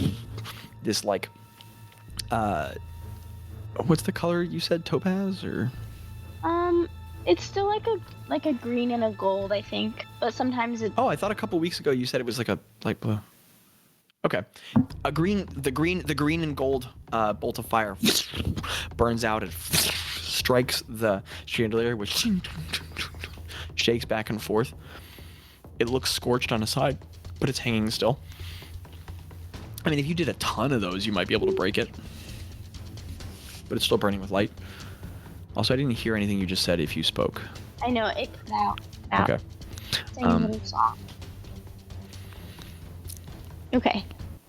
what's the color you said? Topaz or? It's still like a green and a gold, I think. But sometimes it. Oh, I thought a couple weeks ago you said it was like a light blue. Okay, the green and gold bolt of fire burns out and strikes the chandelier, which shakes back and forth. It looks scorched on a side, but it's hanging still. I mean, if you did a ton of those, you might be able to break it, but it's still burning with light. Also, I didn't hear anything you just said if you spoke. I know it cut out. Okay. Saying a little soft. Okay.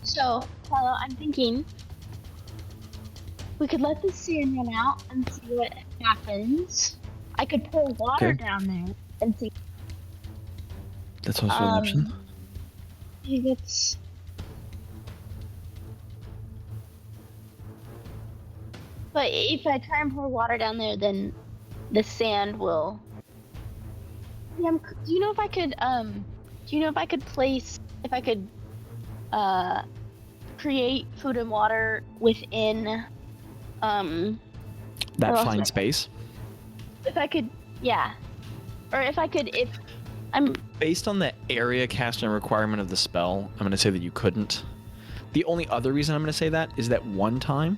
So, Hello, I'm thinking we could let the sand run out and see what happens. I could pour water Okay. down there and see. That's also an option. I think it's. But if I try and pour water down there, then the sand will. Yeah, do you know if I could if I could create food and water within That well, fine space. if I could, yeah, or if I'm Based on the area casting requirement of the spell, I'm going to say that you couldn't. The only other reason I'm going to say that is that one time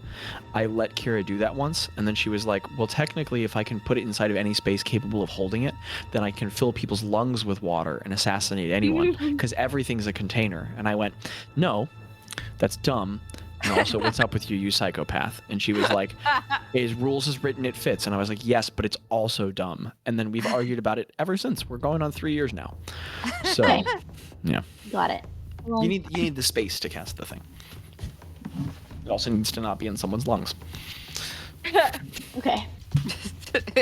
I let Kira do that once, and then she was like, well, technically, if I can put it inside of any space capable of holding it, then I can fill people's lungs with water and assassinate anyone, because everything's a container. And I went, no, that's dumb. And also, what's up with you psychopath? And she was like, his rules is written, it fits. And I was like, yes, but it's also dumb. And then we've argued about it ever since. We're going on 3 years now. So, Okay. yeah. got it. Well, You need the space to cast the thing. It also needs to not be in someone's lungs. okay.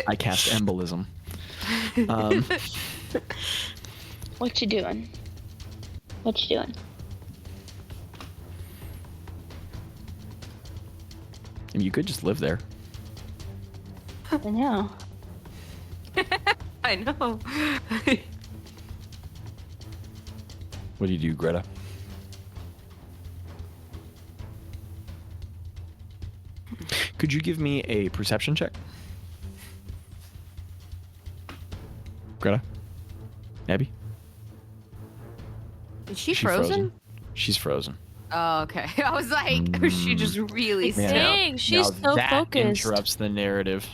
I cast embolism. What you doing? What you doing? And you could just live there. I know. I know. What do you do, Greta? Could you give me a perception check? Greta? Abby? Is she She frozen? She's frozen. Oh, okay. I was like, is she just really Yeah. still? Dang, she's now so that focused. interrupts the narrative.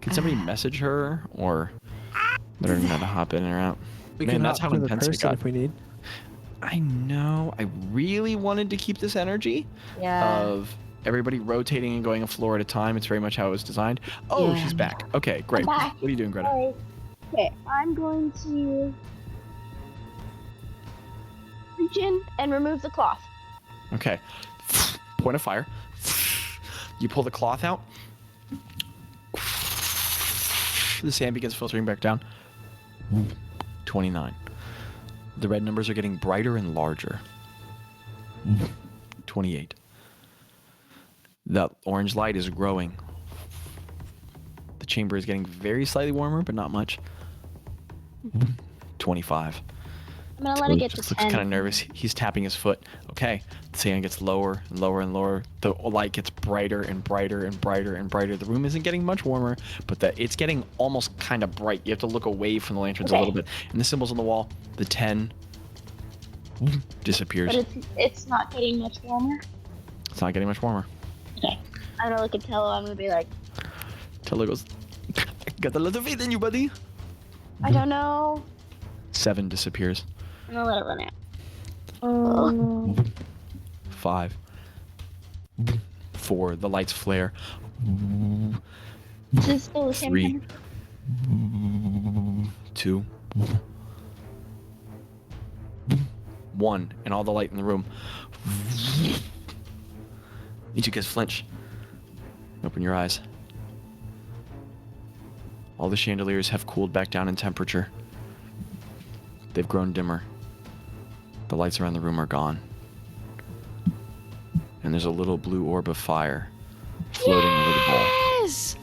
Can somebody message her, or let her know to hop in or out? We Man, can that's hop how to the intense it person got. if we need. I know. I really wanted to keep this energy Yeah. of everybody rotating and going a floor at a time. It's very much how it was designed. Oh, Yeah. she's back. Okay, great. I'm back. What are you doing, Greta? Alright. Okay, I'm going to reach in and remove the cloth. Okay. Point of fire. You pull the cloth out. The sand begins filtering back down. 29. The red numbers are getting brighter and larger. 28. The orange light is growing. The chamber is getting very slightly warmer, but not much. 25. I'm gonna let it get to Looks 10. kind of nervous. He's tapping his foot. Okay. The sand gets lower and lower and lower. The light gets brighter and brighter and brighter and brighter. The room isn't getting much warmer, but it's getting almost kind of bright. You have to look away from the lanterns a Okay. little bit. And the symbols on the wall, the 10 disappears. But it's not getting much warmer. It's not getting much warmer. Okay. I'm gonna look at Tello. I'm gonna be like, Tella goes, got a lot of faith in you, buddy. I don't know. 7 disappears. I'm gonna let it run out. 5. 4. The lights flare. Is it still the same 3. thing? 2. 1. And all the light in the room. Each of you guys flinch. Open your eyes. All the chandeliers have cooled back down in temperature. They've grown dimmer. The lights around the room are gone. And there's a little blue orb of fire floating over the bowl. Yes!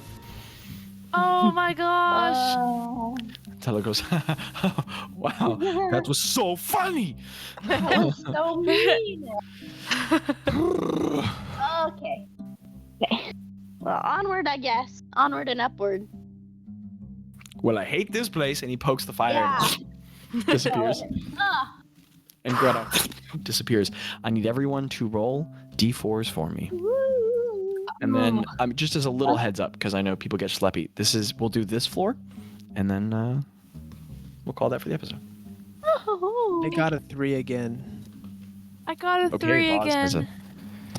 Oh my gosh! Oh, Tella goes, wow, that was so funny. that was so mean. Okay. Okay. Well, onward, I guess. Onward and upward. Well, I hate this place. And he pokes the fire Yeah. and disappears. Ah, And Greta disappears. I need everyone to roll d4s for me. woo. And then, just as a little heads up, because I know people get schleppy, we'll do this floor, and then we'll call that for the episode. Oh. I got a 3 again. I got a Okay, 3 Bazz has again.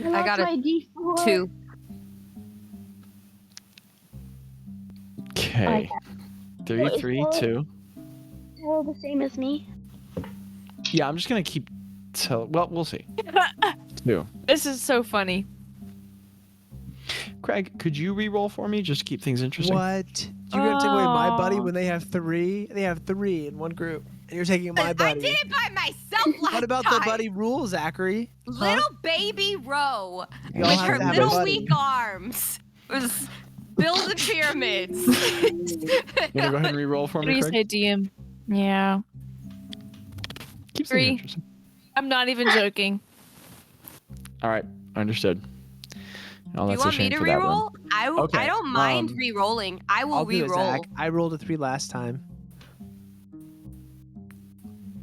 Well, I got that's a my D4. 2. Okay. 3, Well, 3, well- 2. Still the same as me. Yeah, I'm just gonna keep. Well, we'll see. 2. This is so funny. Craig, could you re-roll for me just to keep things interesting? What? You're gonna take away my buddy Aw. when they have 3? They have 3 in one group, and you're taking my I buddy. did it by myself last What about time. the buddy rule, Zachary? Little baby Ro You all with have her to have a little buddy. weak arms was building pyramids. You wanna go ahead and re-roll for What do me, you Craig? say, DM? Yeah. Keeps things 3. interesting. I'm not even joking. All right, understood. Oh, Do you that's a want me shame to for that one. re-roll? I Okay, don't mind um, re-rolling. I will I'll do it, re-roll. Zach. I rolled a 3 last time.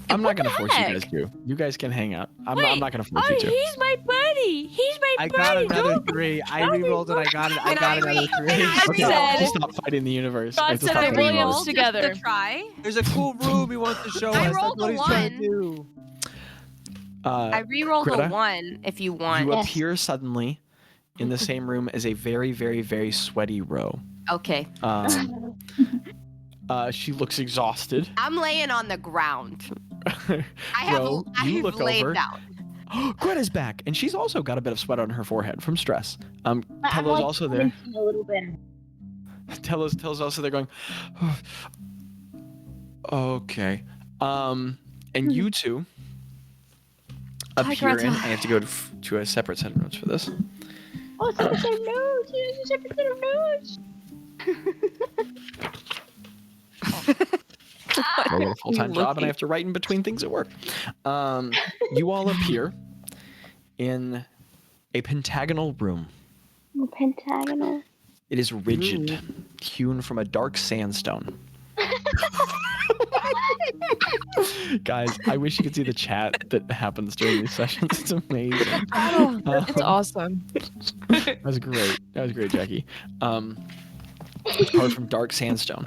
I'm What not gonna the force you heck? guys to. You guys can hang out. I'm Wait. not gonna force Oh, you to. he's my buddy. He's my I buddy. got another Don't- 3. I don't be re-rolled and I got it. I Can got I another re- 3. can I Okay, said- just stop fighting the universe. I have to Thoughts stop and fighting the Williams universe. together. Just to try. There's a cool room he wants to show I us. rolled That's what a he's trying to 1. do. I re-rolled Greta, a 1 if you want. You Yes. appear suddenly in the same room as a very, very, very sweaty Ro. Okay. She looks exhausted. I'm laying on the ground. I have Ro, you I've look laid over. down. Greta's back, and she's also got a bit of sweat on her forehead from stress. I'm Tello's like also there. a little bit. Tello's also there going, okay. And you two appear in. I have to go to a separate set of notes for this. Oh, it's a set of notes. It's a separate set of notes. I get a full-time job, and I have to write in between things at work. You all appear in a pentagonal room. Pentagonal. It is rigid, hewn from a dark sandstone. Guys, I wish you could see the chat that happens during these sessions. It's amazing. It's awesome. That was great. That was great, Jackie. It's carved from dark sandstone,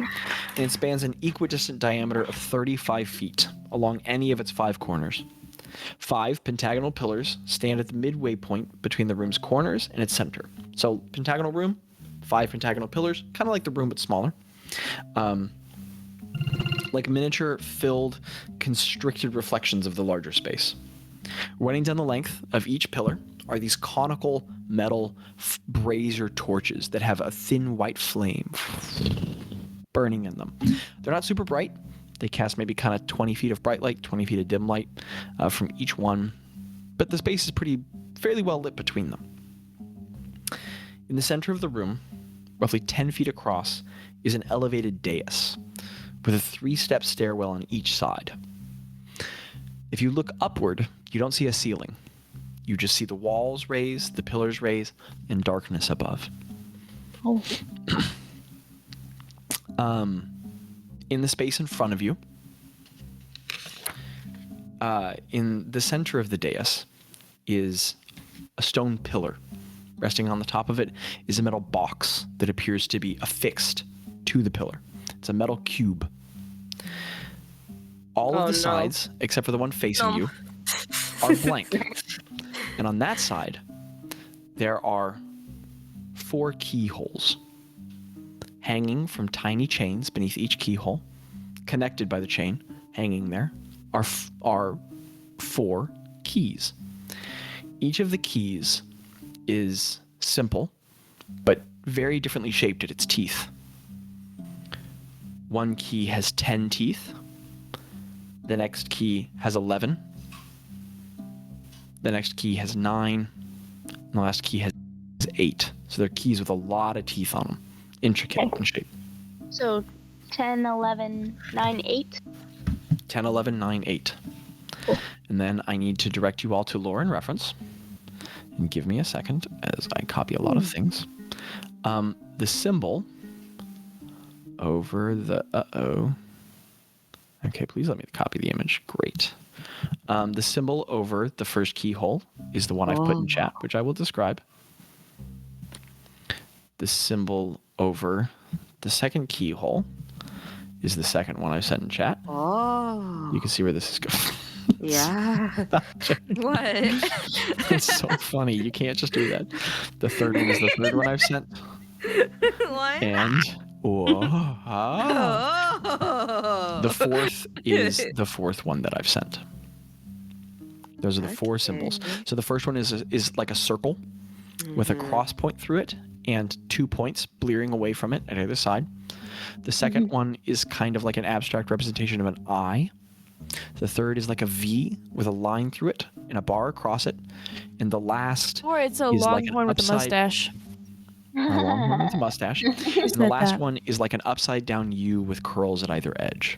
and it spans an equidistant diameter of 35 feet along any of its 5 corners. 5 pentagonal pillars stand at the midway point between the room's corners and its center. So, pentagonal room, 5 pentagonal pillars, kind of like the room but smaller. Like miniature filled, constricted reflections of the larger space. Running down the length of each pillar are these conical metal brazier torches that have a thin white flame burning in them. They're not super bright. They cast maybe kind of 20 feet of bright light, 20 feet of dim light from each one, but the space is fairly well lit between them. In the center of the room, roughly 10 feet across, is an elevated dais with a 3-step stairwell on each side. If you look upward, you don't see a ceiling. You just see the walls raise, the pillars raise, and darkness above. Oh. In the space in front of you, in the center of the dais, is a stone pillar. Resting on the top of it is a metal box that appears to be affixed to the pillar. It's a metal cube. All of the sides, except for the one facing you, are blank. And on that side, there are 4 keyholes hanging from tiny chains beneath each keyhole. Connected by the chain, hanging there, are 4 keys. Each of the keys is simple, but very differently shaped at its teeth. One key has 10 teeth. The next key has 11. The next key has 9. And the last key has 8. So they're keys with a lot of teeth on them. Intricate in shape. So 10, 11, 9, 8. 10, 11, 9, 8. Cool. And then I need to direct you all to lore and reference. And give me a second as I copy a lot of things. The symbol over the... Okay, please let me copy the image. Great. The symbol over the first keyhole is the one I've put in chat, which I will describe. The symbol over the second keyhole is the second one I've sent in chat. Oh. You can see where this is going. Yeah. What? It's so funny. You can't just do that. The third one is the third one I've sent. What? And the fourth is the fourth one that I've sent. Those are the 4 symbols. So the first one is like a circle with a cross point through it and 2 points blearing away from it at either side. The second one is kind of like an abstract representation of an eye. The third is like a V with a line through it and a bar across it. And the last Or it's a is like an longhorn with a upside- mustache. a longhorn with a mustache. And the said last that. one is like an upside down U with curls at either edge.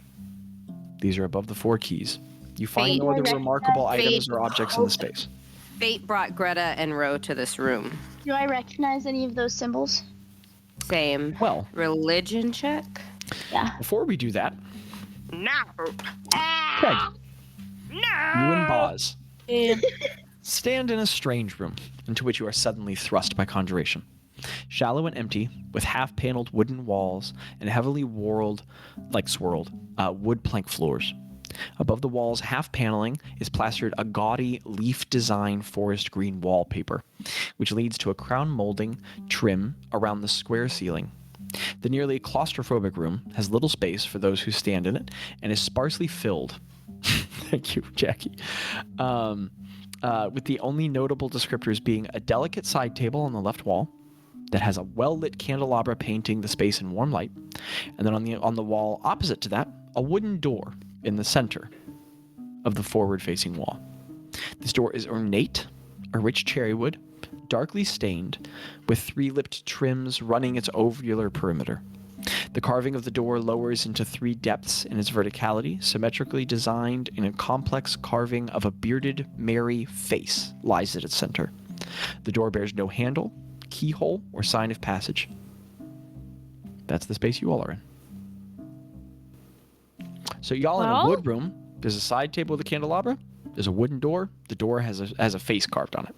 These are above the 4 keys. You find Fate. no other remarkable Fate. items or objects in the space. Fate brought Greta and Ro to this room. Do I recognize any of those symbols? Same. Well, Religion check? Yeah. before we do that, No. Craig, No. you and Bazz Yeah. stand in a strange room into which you are suddenly thrust by conjuration. Shallow and empty, with half-paneled wooden walls and heavily swirled wood plank floors. Above the walls, half paneling, is plastered a gaudy leaf design forest green wallpaper, which leads to a crown molding trim around the square ceiling. The nearly claustrophobic room has little space for those who stand in it and is sparsely filled. Thank you, Jackie. With the only notable descriptors being a delicate side table on the left wall that has a well-lit candelabra painting the space in warm light, and then on the wall opposite to that, a wooden door in the center of the forward-facing wall. This door is ornate, a rich cherry wood, darkly stained, with 3-lipped trims running its ovular perimeter. The carving of the door lowers into 3 depths in its verticality, symmetrically designed in a complex carving of a bearded, merry face lies at its center. The door bears no handle, keyhole, or sign of passage. That's the space you all are in. So y'all in a Well? wood room. There's a side table with a candelabra. There's a wooden door. The door has a face carved on it.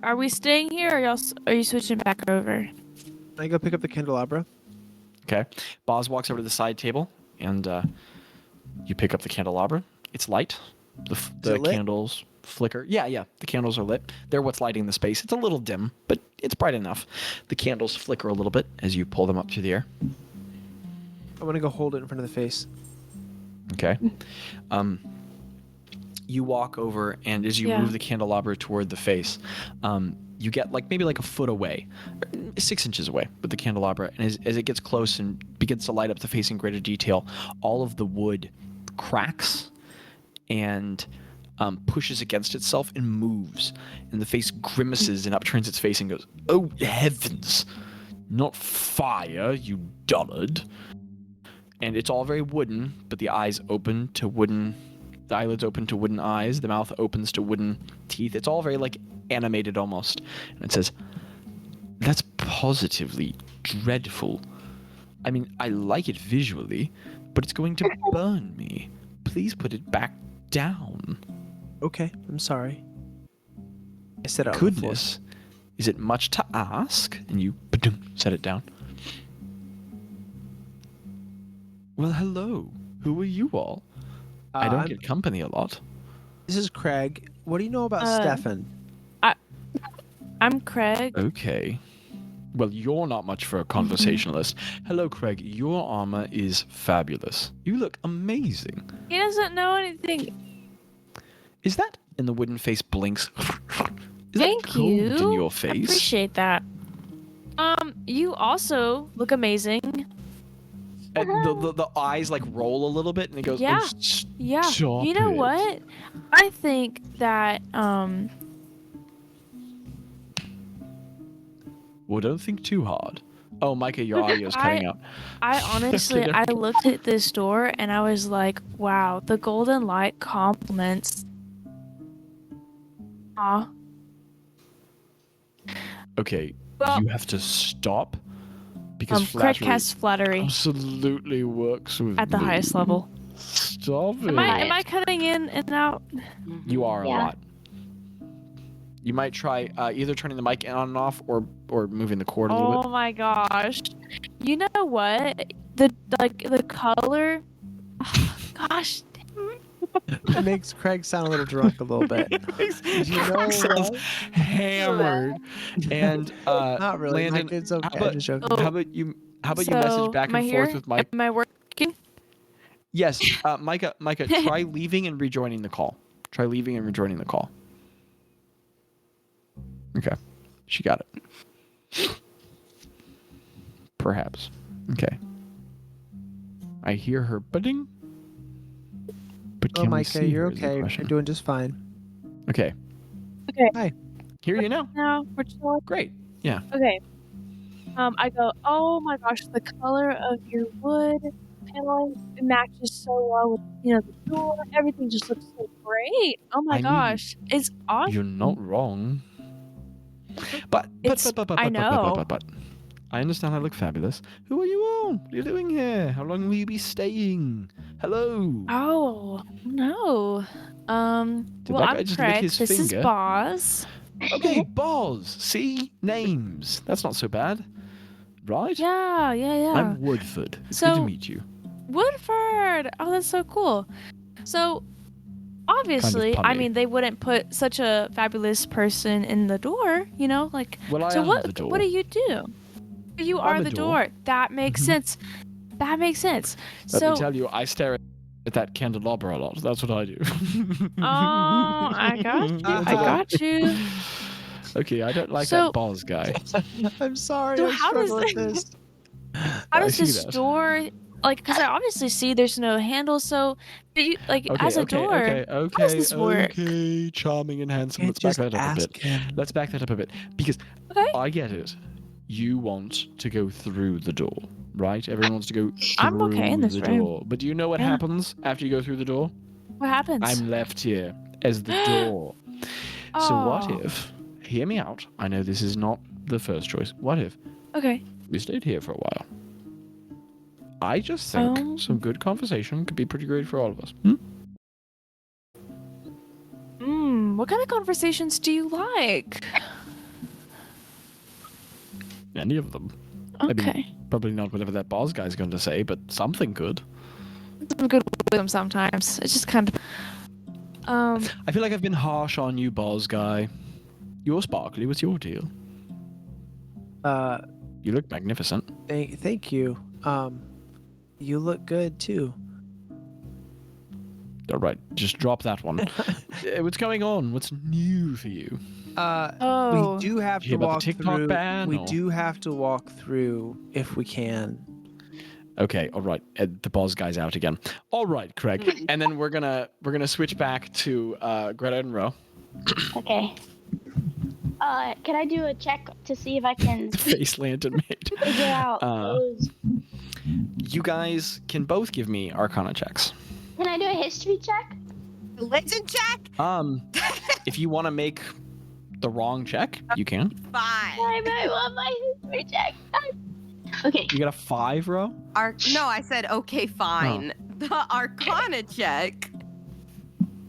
Are we staying here, or are you switching back over? Can I go pick up the candelabra? Okay. Bazz walks over to the side table, and you pick up the candelabra. It's light. The it lit? candles flicker. Yeah. The candles are lit. They're what's lighting the space. It's a little dim, but it's bright enough. The candles flicker a little bit as you pull them up through the air. I want to go hold it in front of the face. Okay. You walk over, and as you Yeah. move the candelabra toward the face, you get maybe a foot away, 6 inches away with the candelabra. And as it gets close and begins to light up the face in greater detail, all of the wood cracks and pushes against itself and moves. And the face grimaces and upturns its face and goes, "Oh, heavens! Not fire, you dullard." And it's all very wooden, but the eyes open to wooden... The eyelids open to wooden eyes. The mouth opens to wooden teeth. It's all very, animated almost. And it says, "That's positively dreadful. I mean, I like it visually, but it's going to burn me. Please put it back down." Okay, I'm sorry. I set it on the floor. Goodness. Is it much to ask? And you set it down. Well, hello. Who are you all? I don't get company a lot. This is Craig. What do you know about Stefan? I'm Craig. Okay. Well, you're not much for a conversationalist. Hello, Craig. Your armor is fabulous. You look amazing. He doesn't know anything. Is that? And the wooden face blinks. Is Thank that cold you. in your I face? appreciate that. You also look amazing. And the eyes roll a little bit, and it goes, Yeah. "Oh, Yeah. stop You know it." what? I think that Well, don't think too hard. Oh, Micah, your audio's cutting out. I honestly Okay, I looked at this door and I was like, wow, the golden light complements. Aw. Okay, Well- you have to stop because Craig flattery casts flattery absolutely works with at the me. highest level. Stop it. Am I cutting in and out? You are a Yeah. lot. You might try either turning the mic on and off or moving the cord a little Oh my gosh. You know what? The color. Gosh. It makes Craig sound a little drunk a little bit. bit. You know Sounds what? hammered. And Not really. Landon, Mike, it's okay. how about- I'm just joking. Oh. how about you message back am I and here? forth with Mike? Am I working? Yes, Micah, try leaving and rejoining the call. Try leaving and rejoining the call. Okay, she got it. Perhaps. Okay. I hear her budding. But Oh, can we Micah, see you're her is the okay. question. You're doing just fine. Okay. Okay. Hi. Hear you now. Now we're chilling. Great. Yeah. Okay. I go, oh my gosh, the color of your wood paneling, it matches so well with, the door. Everything just looks so great. Oh my I mean, gosh. It's awesome. You're not wrong. But I know. I understand I look fabulous. Who are you all? What are you doing here? How long will you be staying? Hello. Oh, no. Did Well, that guy I'm just lick Craig. his This is finger? Bazz. Okay, Bazz. See? Names. That's not so bad. Right? Yeah. I'm Woodford. It's So- good to meet you. Woodford. Oh, that's so cool. So, obviously, I punny. mean, they wouldn't put such a fabulous person in the door, like. Well, I So am what? the door. What do you do? You I'm are a the door. door. That makes Mhm. sense. That makes sense. Let So, me tell you, I stare at that candelabra a lot. That's what I do. oh, I got you. I got you. Okay, I don't like So- that Bazz guy. I'm sorry. So I how struggle does- with this. How I does see this that. door? Because I obviously see there's no handle. So, do you, Okay, as a okay, door, okay, how does this work? okay, charming and handsome. Can't Let's back just that up a ask bit. him. Let's back that up a bit because Okay. I get it. You want to go through the door, right? Everyone wants to go through I'm okay in this the room. door. But do you know what Yeah. happens after you go through the door? What happens? I'm left here as the door. So what Oh. if? Hear me out. I know this is not the first choice. What if Okay. we stayed here for a while? I just think Oh. some good conversation could be pretty great for all of us. What kind of conversations do you like? Any of them. I mean, Okay. probably not whatever that boss guy's going to say, but something good. I'm good with them sometimes. It's just kind of. I feel like I've been harsh on you, boss guy. You're sparkly. What's your deal? You look magnificent. Thank you. You look good too. All right, just drop that one. What's going on? What's new for you? Oh. We do have Did you to hear about walk the TikTok through. ban, We or- do have to walk through if we can. Okay, all right. The boss guy's out again. All right, Craig. And then we're gonna switch back to Greta and Ro. Okay. Can I do a check to see if I can The face Landon made. figure out those? You guys can both give me Arcana checks. Can I do a history check? Legend check? If you want to make the wrong check, you can. Fine. I might want my history check. Okay. You got a 5, Ro? No, I said okay, fine. The Arcana check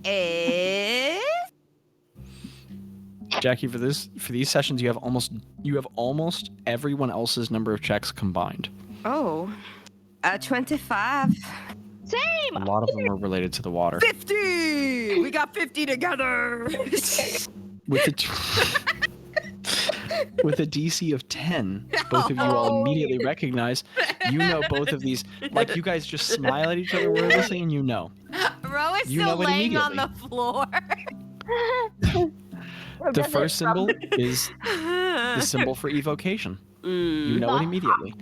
is Jackie, for these sessions, you have almost everyone else's number of checks combined. 25. Same. A lot of them are related to the water. 50. We got 50 together. With a DC of 10, both of you all immediately recognize. You know both of these. Like you guys just smile at each other wordlessly, and you know. Ro is You still know it laying on the immediately. floor. The first symbol is the symbol for evocation. You know it immediately.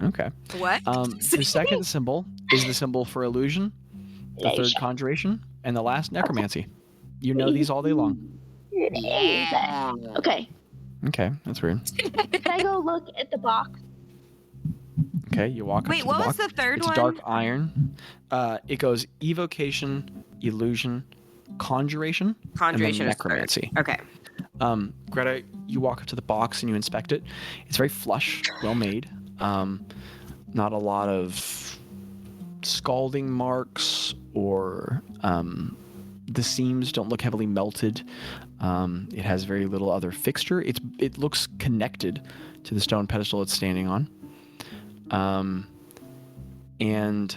Okay. What? The second symbol is the symbol for illusion, the third conjuration, and the last necromancy. You know these all day long. Yeah. Okay. Okay, that's weird. Can I go look at the box? Okay, you walk up Wait, to the what box. was the third It's one? dark iron. It goes evocation, illusion, conjuration, Conjuration and is then necromancy. third. Okay. Greta, you walk up to the box and you inspect it. It's very flush, well made. Not a lot of scalding marks or the seams don't look heavily melted. It has very little other fixture. It looks connected to the stone pedestal it's standing on. And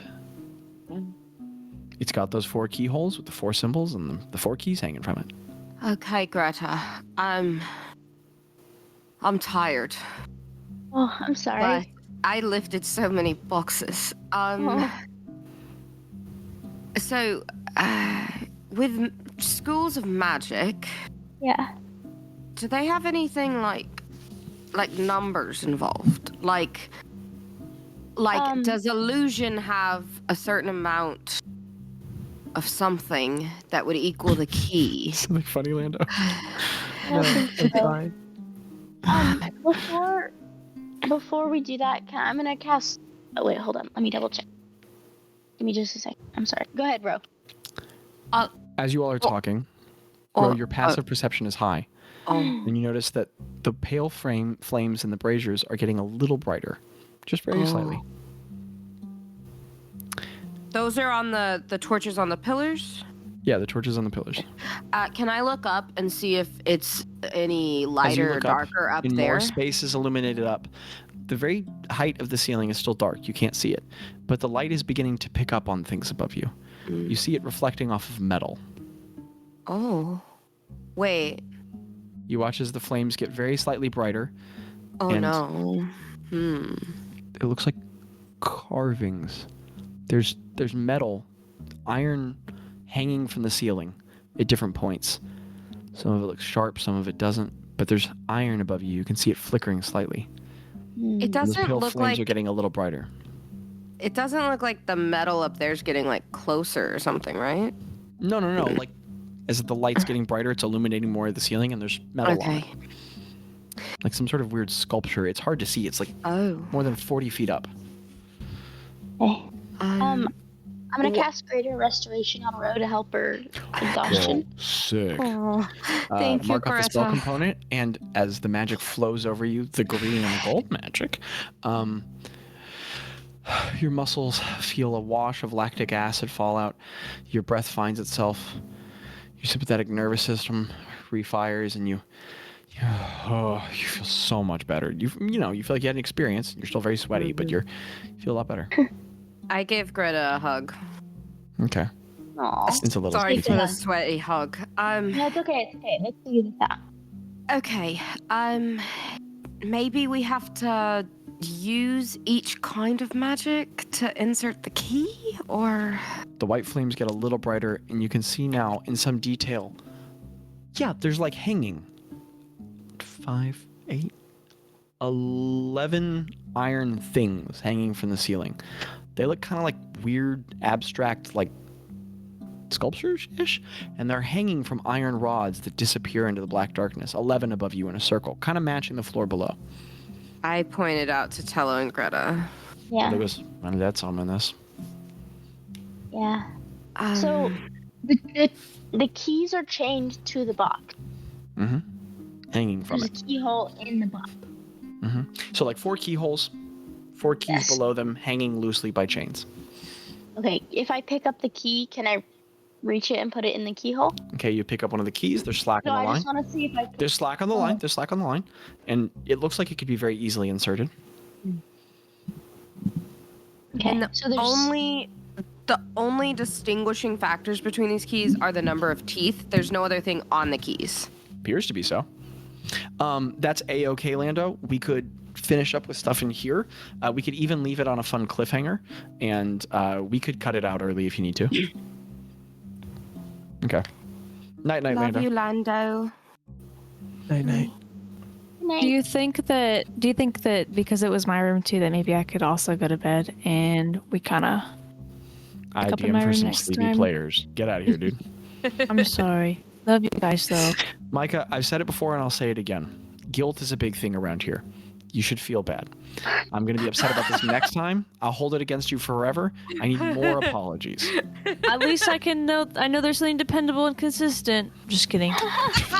it's got those 4 keyholes with the 4 symbols and the 4 keys hanging from it. Okay, Greta. I'm tired. Oh, I'm sorry. But I lifted so many boxes. Oh. So, with schools of magic, Yeah. do they have anything like numbers involved? Like, does illusion have a certain amount of something that would equal the key? Something funny, Lando. No, it's fine. Before we do that, I'm gonna cast. Oh wait, hold on. Let me double check. Give me just a second. I'm sorry. Go ahead, bro. As you all are talking, Ro, your passive perception is high. And you notice that the pale flames in the braziers are getting a little brighter. Just very slightly. Those are on the torches on the pillars? Yeah, the torches on the pillars. Can I look up and see if it's any lighter or darker up and there? More space is illuminated up. The very height of the ceiling is still dark. You can't see it. But the light is beginning to pick up on things above you. You see it reflecting off of metal. Oh. Wait. You watch as the flames get very slightly brighter. Oh, and no. It looks like carvings. There's metal, iron hanging from the ceiling at different points. Some of it looks sharp, some of it doesn't. But there's iron above you. You can see it flickering slightly. It And those doesn't pale look flames like... are getting a little brighter. It doesn't look like the metal up there is getting, like, closer or something, right? No. Like, as the light's getting brighter, it's illuminating more of the ceiling, and there's metal on it. Like some sort of weird sculpture. It's hard to see. It's like more than 40 feet up. Okay. I'm gonna cast Greater Restoration on Ro to help her exhaustion. Sick. Oh, thank you, Mark off the spell Gretta. component, and as the magic flows over you, the green and gold magic, your muscles feel a wash of lactic acid fall out. Your breath finds itself. Your sympathetic nervous system refires, and you feel so much better. You feel like you had an experience. You're still very sweaty, but you feel a lot better. I gave Greta a hug. Okay. Aww. It's a little Sorry sticky. for the sweaty hug. No, it's okay. It's okay. Let's figure this out. Okay. Maybe we have to use each kind of magic to insert the key, or... The white flames get a little brighter, and you can see now in some detail. Yeah, there's like hanging. 5, 8, 11 iron things hanging from the ceiling. They look kind of like weird, abstract, like sculptures-ish, and they're hanging from iron rods that disappear into the black darkness. 11 above you in a circle, kind of matching the floor below. I pointed out to Tello and Greta. Yeah. There goes, that's some in this. Yeah. So the keys are chained to the box. Mm-hmm. Hanging from There's a keyhole in the box. Mm-hmm. So like 4 keyholes, 4 keys below them, hanging loosely by chains. Okay, if I pick up the key, can I reach it and put it in the keyhole? Okay, you pick up one of the keys. There's slack on the I line. just want to see if I. There's slack on the line. There's slack on the line, and it looks like it could be very easily inserted. Okay. And So there's the only distinguishing factors between these keys are the number of teeth. There's no other thing on the keys. Appears to be so. That's A-okay, Lando. We could finish up with stuff in here. We could even leave it on a fun cliffhanger, and we could cut it out early if you need to. Okay. Night, Love Lando. you, Lando. Night. Do you think that because it was my room too, that maybe I could also go to bed and we kind of I up in my DM for room some next sleepy time? players. Get out of here, dude. I'm sorry. Love you guys though. Micah, I've said it before and I'll say it again. Guilt is a big thing around here. You should feel bad. I'm going to be upset about this next time. I'll hold it against you forever. I need more apologies. At least I know there's something dependable and consistent. Just kidding.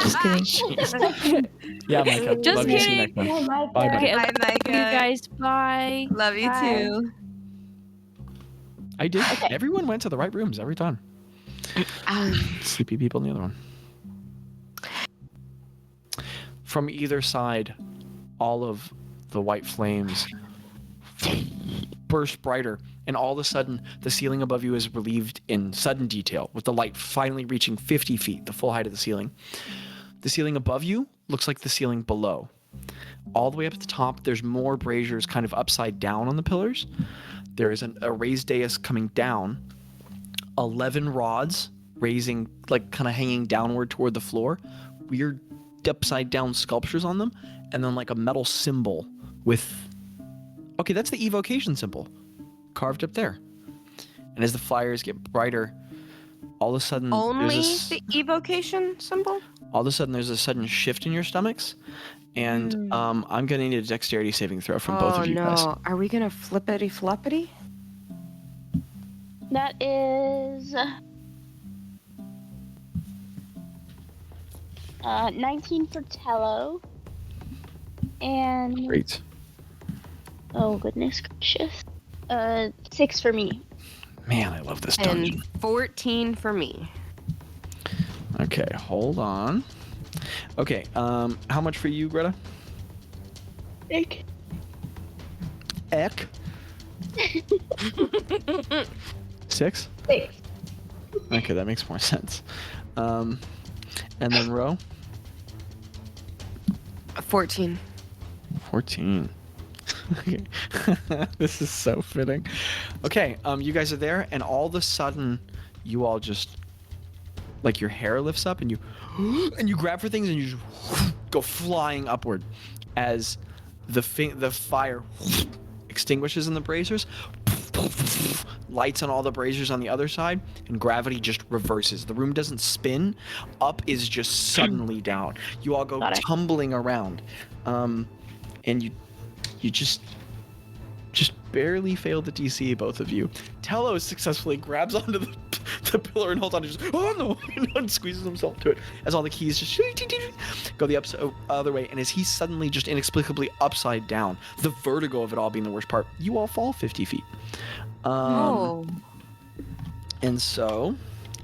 Just kidding. Yeah, Micah. Just love you. See you kidding. next time. Oh, Bye, Okay, bye. love you guys. Bye. Love you Bye. too. I did. Okay. Everyone went to the right rooms every time. Sleepy people in the other one. From either side, all of the white flames burst brighter, and all of a sudden, the ceiling above you is relieved in sudden detail, with the light finally reaching 50 feet, the full height of the ceiling. The ceiling above you looks like the ceiling below. All the way up at the top, there's more braziers kind of upside down on the pillars. There is a raised dais coming down 11 rods raising, like kind of hanging downward toward the floor, weird upside down sculptures on them, and then like a metal symbol with, okay, that's the evocation symbol carved up there. And as the fires get brighter, all of a sudden Only the evocation symbol? all of a sudden there's a sudden shift in your stomachs, and I'm gonna need a dexterity saving throw from both of you guys. Are we gonna flippity floppity? That is 19 for Tello. And Great. oh goodness gracious. 6 for me. Man, I love this dungeon. And 14 for me. Okay, hold on. Okay, how much for you, Greta? Ick. Eck? 6? 6. Okay, that makes more sense. And then Ro? 14. 14. Okay. This is so fitting. Okay, you guys are there, and all of a sudden, you all just, like, your hair lifts up, and you grab for things, and you just go flying upward as the fire extinguishes in the braziers, lights on all the braziers on the other side, and gravity just reverses. The room doesn't spin. Up is just suddenly down. You all go tumbling around, and you just barely fail the DC, both of you. Tello successfully grabs onto the pillar and holds on to just, oh no, and squeezes himself to it as all the keys just go the other way. And as he's suddenly just inexplicably upside down, the vertigo of it all being the worst part, you all fall 50 feet. And so,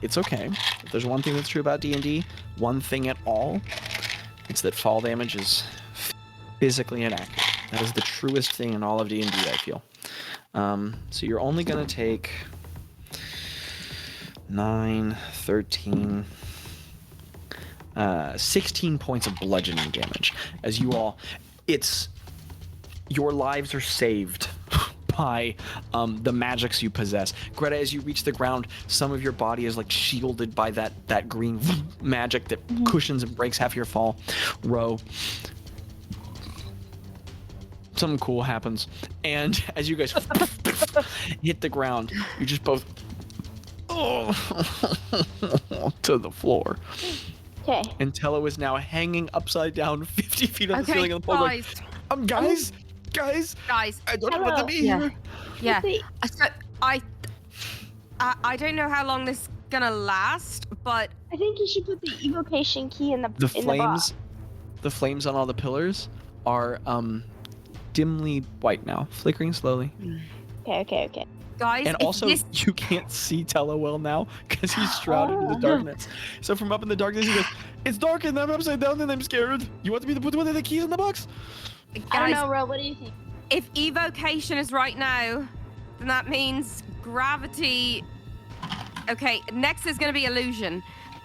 it's okay. If there's one thing that's true about D&D, one thing at all, it's that fall damage is physically inaccurate. That is the truest thing in all of D&D, I feel. So you're only going to take 9, 13, 16 points of bludgeoning damage. As you all, your lives are saved by the magics you possess. Greta, as you reach the ground, some of your body is like shielded by that green magic that cushions and breaks half your fall. Ro, something cool happens, and as you guys hit the ground, you just both to the floor. Okay. And Tello is now hanging upside down 50 feet on the ceiling of the floor. Guys. Guys, Guys. I don't want to be here. here. Yeah. So I don't know how long this is gonna last, but I think you should put the evocation key in the box. The flames on all the pillars are dimly white now, flickering slowly. Okay. guys, and also, you can't see Tello well now because he's shrouded in the darkness. So from up in the darkness, he goes, "It's dark and I'm upside down and I'm scared. You want me to put one of the keys in the box?" Guys, I don't know, Ro. What do you think? If evocation is right now, then that means gravity. Okay, next is going to be illusion.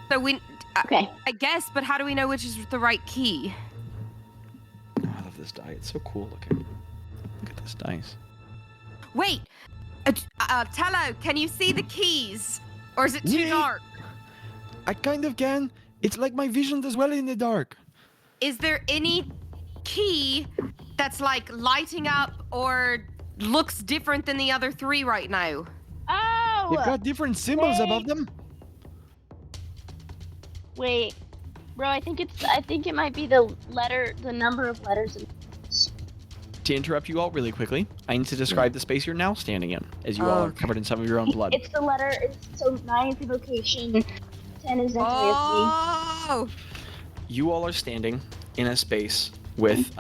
So we. Okay. I guess, but how do we know which is the right key? Oh, I love this die. It's so cool looking. Look at this dice. Wait, Tello, can you see the keys, or is it too dark? I kind of can. It's like my vision does well in the dark. Is there any key that's like lighting up or looks different than the other three right now? Oh! They've got different symbols above them. Wait, bro. I think it might be the number of letters. To interrupt you all really quickly, I need to describe the space you're now standing in, as you all are covered in some of your own blood. It's the letter. So 9 is evocation, 10 is Oh! You all are standing in a space with,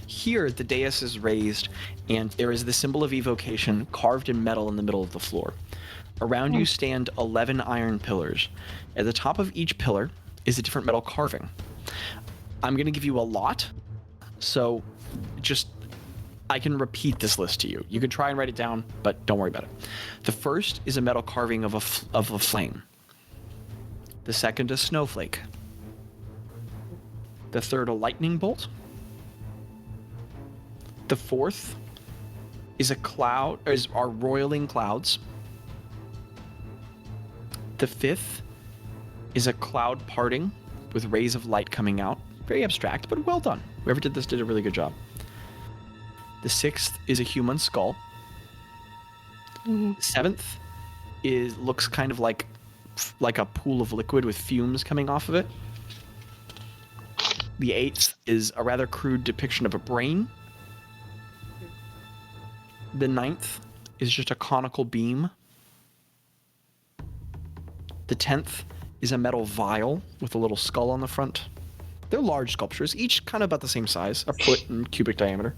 here the dais is raised, and there is the symbol of evocation carved in metal in the middle of the floor. Around you stand 11 iron pillars. At the top of each pillar is a different metal carving. I'm going to give you a lot, so just, I can repeat this list to you. You can try and write it down, but don't worry about it. The first is a metal carving of a flame. The second, a snowflake. The third, a lightning bolt. The fourth is a cloud, are roiling clouds. The 5th is a cloud parting with rays of light coming out. Very abstract, but well done. Whoever did this did a really good job. The 6th is a human skull. The 7th looks kind of like a pool of liquid with fumes coming off of it. The 8th is a rather crude depiction of a brain. The 9th is just a conical beam. The 10th is a metal vial with a little skull on the front. They're large sculptures, each kind of about the same size, a foot in cubic diameter.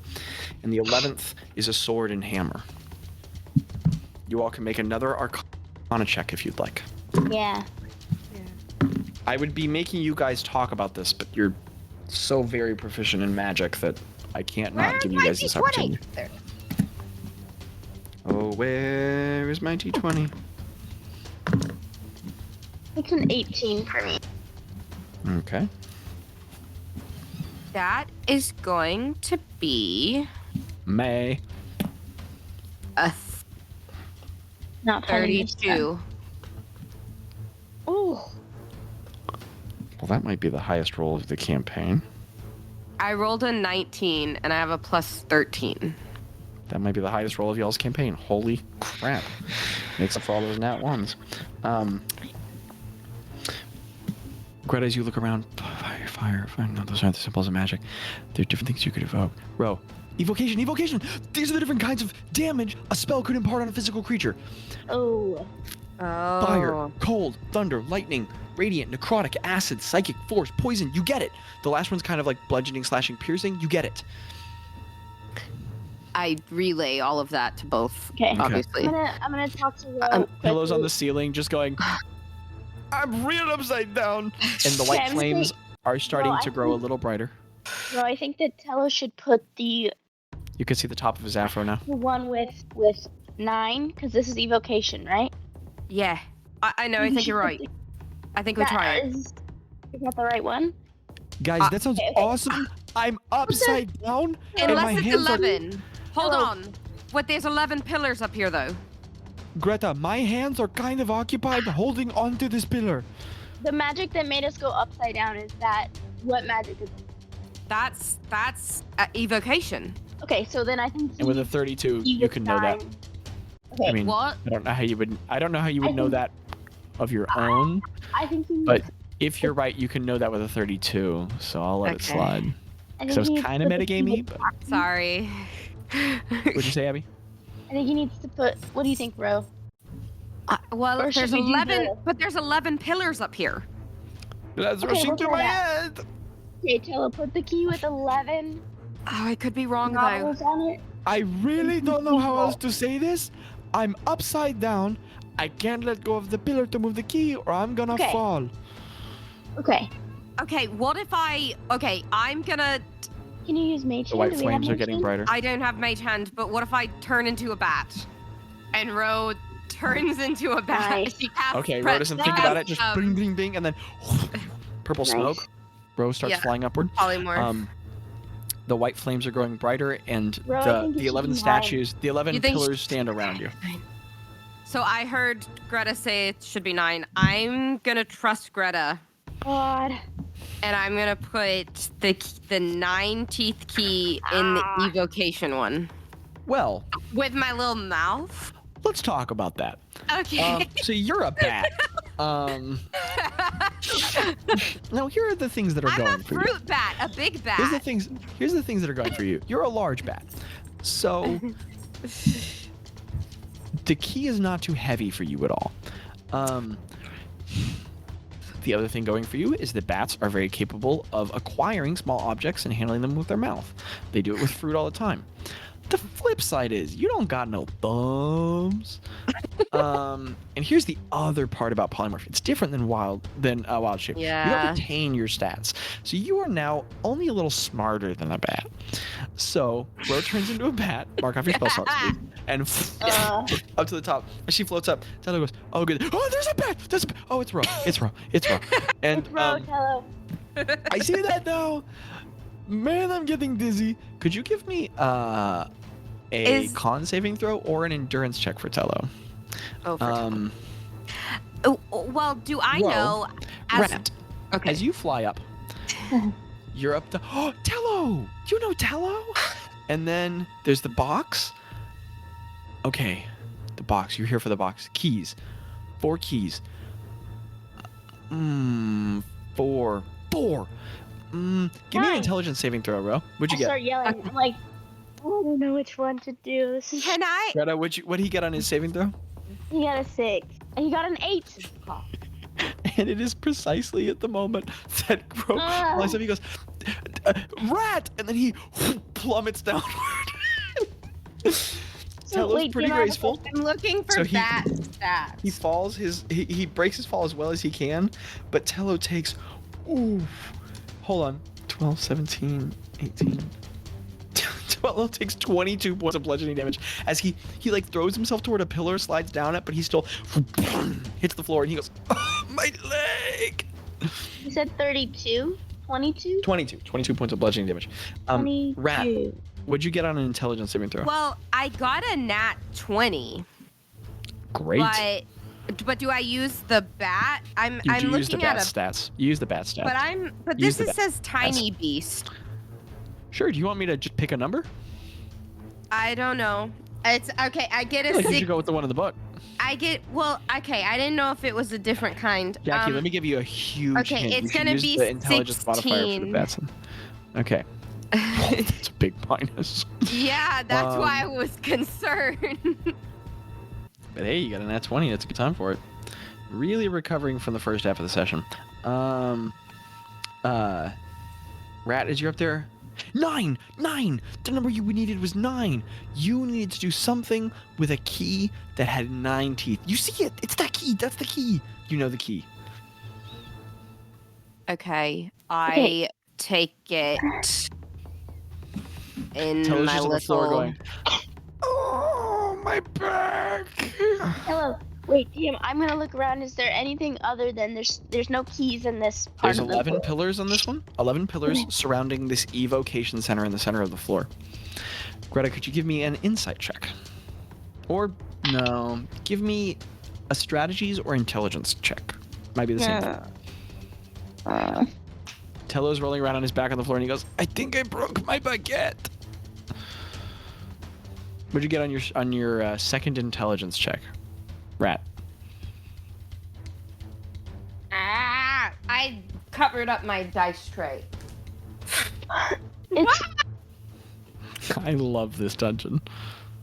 And the 11th is a sword and hammer. You all can make another Arcana check if you'd like. Yeah. I would be making you guys talk about this, but you're so very proficient in magic that I can't not give you guys this opportunity. Oh, where is my D20? It's an 18 for me. Okay. That is going to be May. a Not funny this time. 32. Ooh. Well, that might be the highest roll of the campaign. I rolled a 19 and I have a plus 13. That might be the highest roll of y'all's campaign. Holy crap. Makes up for all those nat ones. Greta, as you look around, fire. No, those aren't the symbols of magic. There are different things you could evoke. Ro, evocation! These are the different kinds of damage a spell could impart on a physical creature. Oh. Oh. Fire, cold, thunder, lightning, radiant, necrotic, acid, psychic, force, poison. You get it. The last one's kind of like bludgeoning, slashing, piercing. You get it. I relay all of that to both, Okay. obviously. I'm gonna talk to Ro. Pillows on the ceiling just going, I'm real upside down. And the white I'm flames are starting I to grow a think- little brighter. Ro, I think that Tello should put the You can see the top of his afro now. one with 9, because this is evocation, right? Yeah. I know, I think you're right. I think we try it. Is that the right one? Guys, that sounds okay. awesome. I'm upside down. and my Unless it's hands are- 11. Hold Hello. on. What, there's 11 pillars up here, though. Greta, my hands are kind of occupied holding onto this pillar. The magic that made us go upside down, is that what magic is? That's evocation. Okay, so then I think And with a 32, you can know that. Okay, I mean, What? I don't know how you would I know think- that of your own, I think he but if you're right, you can know that with a 32, so I'll let it Okay. slide. I Because I was think he kind of needs to put the metagamey, key but with- Sorry. what'd you say, Abby? I think he needs to put. What do you think, Ro? Well, Or should there's we do 11, the- but there's 11 pillars up here. That's Okay, rushing we'll through try my that. head. Okay, Tello, put the key with 11 Oh, I could be wrong, though. novels on it. I really don't know how else to say this. I'm upside down. I can't let go of the pillar to move the key or I'm gonna Okay. fall. Okay, Okay, what if I'm gonna... can you use mage The hand? white Do we have flames are mage getting hand? brighter. I don't have mage hand, but what if I turn into a bat? And Ro turns into a bat. Nice. She casts Okay, Ro doesn't think about it, just bling, bling, bling, and then purple Nice. smoke. Ro starts Yeah. flying upward. polymorph. The white flames are growing brighter, and Ro, I the think you should 11 be statues, the 11 You think- pillars stand around you. So I heard Greta say it should be 9. I'm gonna trust Greta, God. and I'm gonna put the 9 teeth key in the evocation one Well, with my little mouth. let's talk about that. Okay. So you're a bat. Now here are the things that are I'm going a for you. fruit bat, a big bat. Here's the things that are going for you. You're a large bat. So the key is not too heavy for you at all. The other thing going for you is that bats are very capable of acquiring small objects and handling them with their mouth. They do it with fruit all the time. The flip side is you don't got no thumbs. And here's the other part about polymorph. It's different than wild shape. You Yeah. don't retain your stats. So you are now only a little smarter than a bat. So Ro turns into a bat, mark off your spell slots, please, and up to the top. As she floats up, Tyler goes, oh good. Oh, there's a bat! There's a bat! Oh, it's Ro. It's Ro. It's Ro. And Ro, Tello. I see that now. Man, I'm getting dizzy. could you give me a Is- con saving throw or an endurance check for Tello? Oh, for Oh, well, do I Whoa. know? As, Rat. okay. As you fly up, you're up to Tello. You know Tello. And then there's the box. Okay, the box. You're here for the box. Keys. 4 keys. 4. Give me an 9. intelligence saving throw, Ro. What'd you I get? start yelling. I'm like, oh, I don't know which one to do. This is... Can I? Greta, what'd he get on his saving throw? He got a 6. And he got an 8. And it is precisely at the moment that Ro flies up. He goes, rat! And then he plummets downward. Tello's wait, pretty do you have a graceful. I'm looking for So he- that stat. He falls he breaks his fall as well as he can, but Tello takes hold on. 12, 17, 18. Tello takes 22 points of bludgeoning damage as he like throws himself toward a pillar, slides down it, but he still hits the floor and he goes, oh, my leg. You said 32? 22? 22 points of bludgeoning damage. 22. Rat, what'd you get on an intelligence saving throw? Well, I got a nat 20. Great. But do I use the bat? I'm you do looking use the at bat a. stats. You use the bat stats. But Use this the says tiny beast. Sure. Do you want me to just pick a number? I don't know. It's okay. I get I a feel like you 6. should go with the one in the book. I get okay. I didn't know if it was a different kind. Jackie, let me give you a huge okay, hint. it's You should gonna use be the intelligence modifier for the 16. Batson. Okay. That's a big minus. Yeah, that's why I was concerned. But hey, you got a nat 20. That's a good time for it. Really recovering from the first half of the session. Rat, as you're up there. 9! The number you needed was 9. You needed to do something with a key that had 9 teeth. You see it. It's that key. That's the key. You know the key. Okay, I take it in Tello's my just on the floor little. going, oh, my back. Hello. Wait, Tim, I'm gonna look around. Is there anything other than there's no keys in this part There's of the 11 floor? pillars on this one. 11 pillars surrounding this evocation center in the center of the floor. Greta, could you give me an insight check? Or, no, give me a strategies or intelligence check. Might be the same thing. Tello's rolling around on his back on the floor and he goes, I think I broke my baguette. What'd you get on your second intelligence check? Rat. I covered up my dice tray. It's I love this dungeon.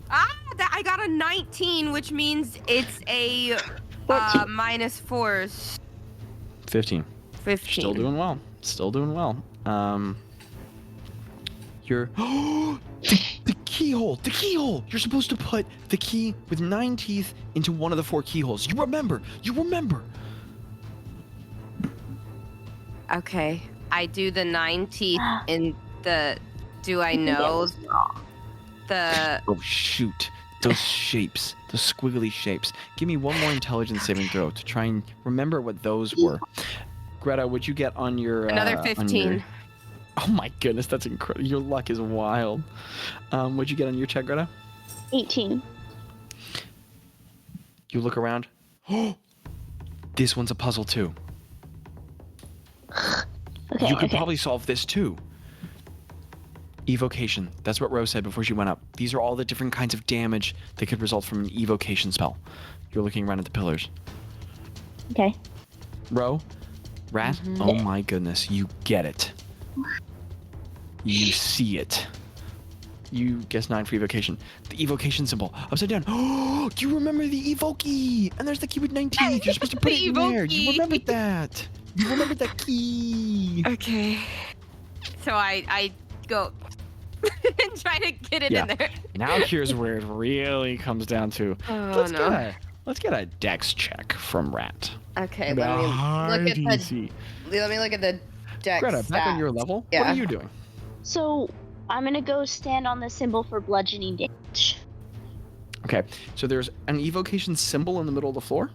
I got a 19, which means it's a -4s. 15. 15. Still doing well. You're the keyhole. You're supposed to put the key with 9 teeth into one of the 4 keyholes. You remember. Okay, I do the 9 teeth in the. Do I know the? Oh shoot. Those shapes, those squiggly shapes. Give me one more intelligence saving throw to try and remember what those were. Greta, what'd you get on your Another 15. Oh my goodness, that's incredible. Your luck is wild. What'd you get on your check, Greta? 18. You look around. Oh, this one's a puzzle too. Okay. You could probably solve this too. Evocation. That's what Rose said before she went up. These are all the different kinds of damage that could result from an evocation spell. You're looking around at the pillars. Okay. Ro, Rat, oh my goodness, you get it. You see it. You guess 9 for evocation. The evocation symbol, upside down. Oh, do you remember the evokey? And there's the key with 19. You're supposed to put it in there. You remembered that. You remembered that key. Okay. So I go and try to get it in there. Now here's where it really comes down to. Oh no. Let's get a dex check from Rat. Okay, let me look at the dex. Greta, back on your level. What Yeah. are you doing? So I'm gonna go stand on the symbol for bludgeoning damage. Okay, so there's an evocation symbol in the middle of the floor.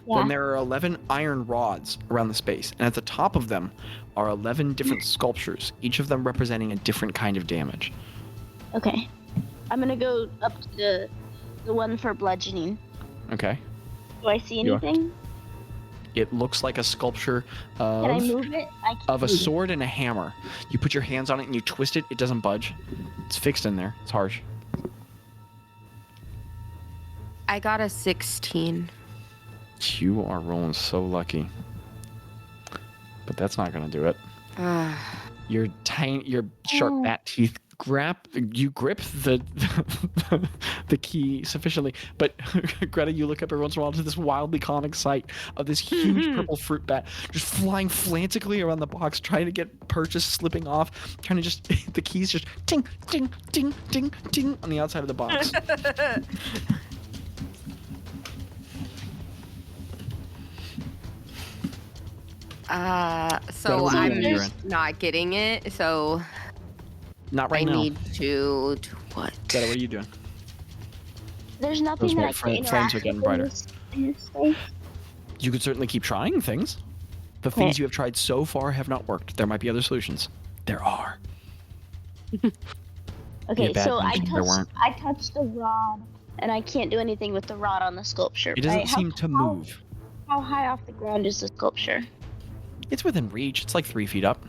Yeah. Then there are 11 iron rods around the space, and at the top of them are 11 different sculptures, each of them representing a different kind of damage. Okay. I'm gonna go up to the one for bludgeoning. Okay. Do I see You are- anything? It looks like a sculpture Can I of, move it? I can't of a move it. sword and a hammer. You put your hands on it and you twist it. It doesn't budge. It's fixed in there. It's harsh. I got a 16. You are rolling so lucky. But that's not going to do it. Your sharp bat teeth grip the key sufficiently, but Greta, you look up every once in a while to this wildly comic sight of this huge purple fruit bat just flying frantically around the box, trying to get purchase, slipping off, trying to just the keys just ting ting ting ting ting on the outside of the box. So Greta, I'm you're in. not getting it, so Not right I now. need to what? Greta, what are you doing? There's nothing Those that I white can flames interact are getting with brighter. in this space. You could certainly keep trying things. The things you have tried so far have not worked. There might be other solutions. There are. Okay, bad so mention, there weren't. I touched the rod, and I can't do anything with the rod on the sculpture. It doesn't right? seem to move. How high off the ground is the sculpture? It's within reach. It's like 3 feet up.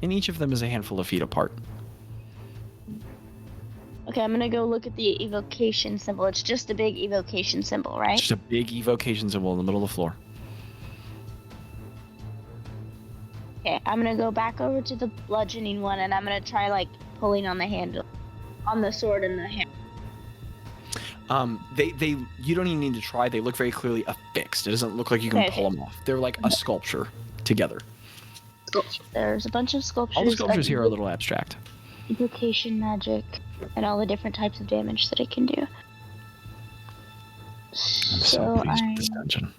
And each of them is a handful of feet apart. Okay, I'm gonna go look at the evocation symbol. It's just a big evocation symbol, right? It's just a big evocation symbol in the middle of the floor. Okay, I'm gonna go back over to the bludgeoning one, and I'm gonna try like pulling on the handle, on the sword and the hammer. You don't even need to try. They look very clearly affixed. It doesn't look like you can Okay. pull them off. They're like a sculpture together. There's a bunch of sculptures. All the sculptures of here are a little abstract. evocation magic, and all the different types of damage that it can do. I'm so pleased with this dungeon.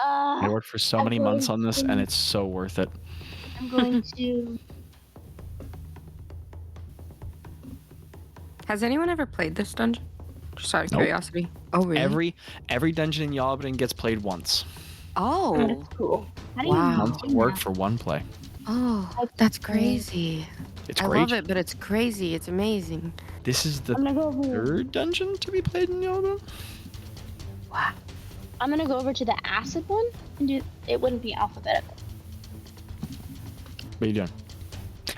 I worked for so I'm many going months on this, to- and it's so worth it. I'm going to. Has anyone ever played this dungeon? Just out of Nope. curiosity. Oh, really? Every dungeon in Yalabrin gets played once. Oh. That's cool. How do you Wow. Months of work for one play. Oh, that's crazy. It's I great. love it, but it's crazy. It's amazing. This is the I'm gonna go over. third dungeon to be played in Yalabrin. Wow. I'm gonna go over to the acid one and do. It wouldn't be alphabetical. What are you doing?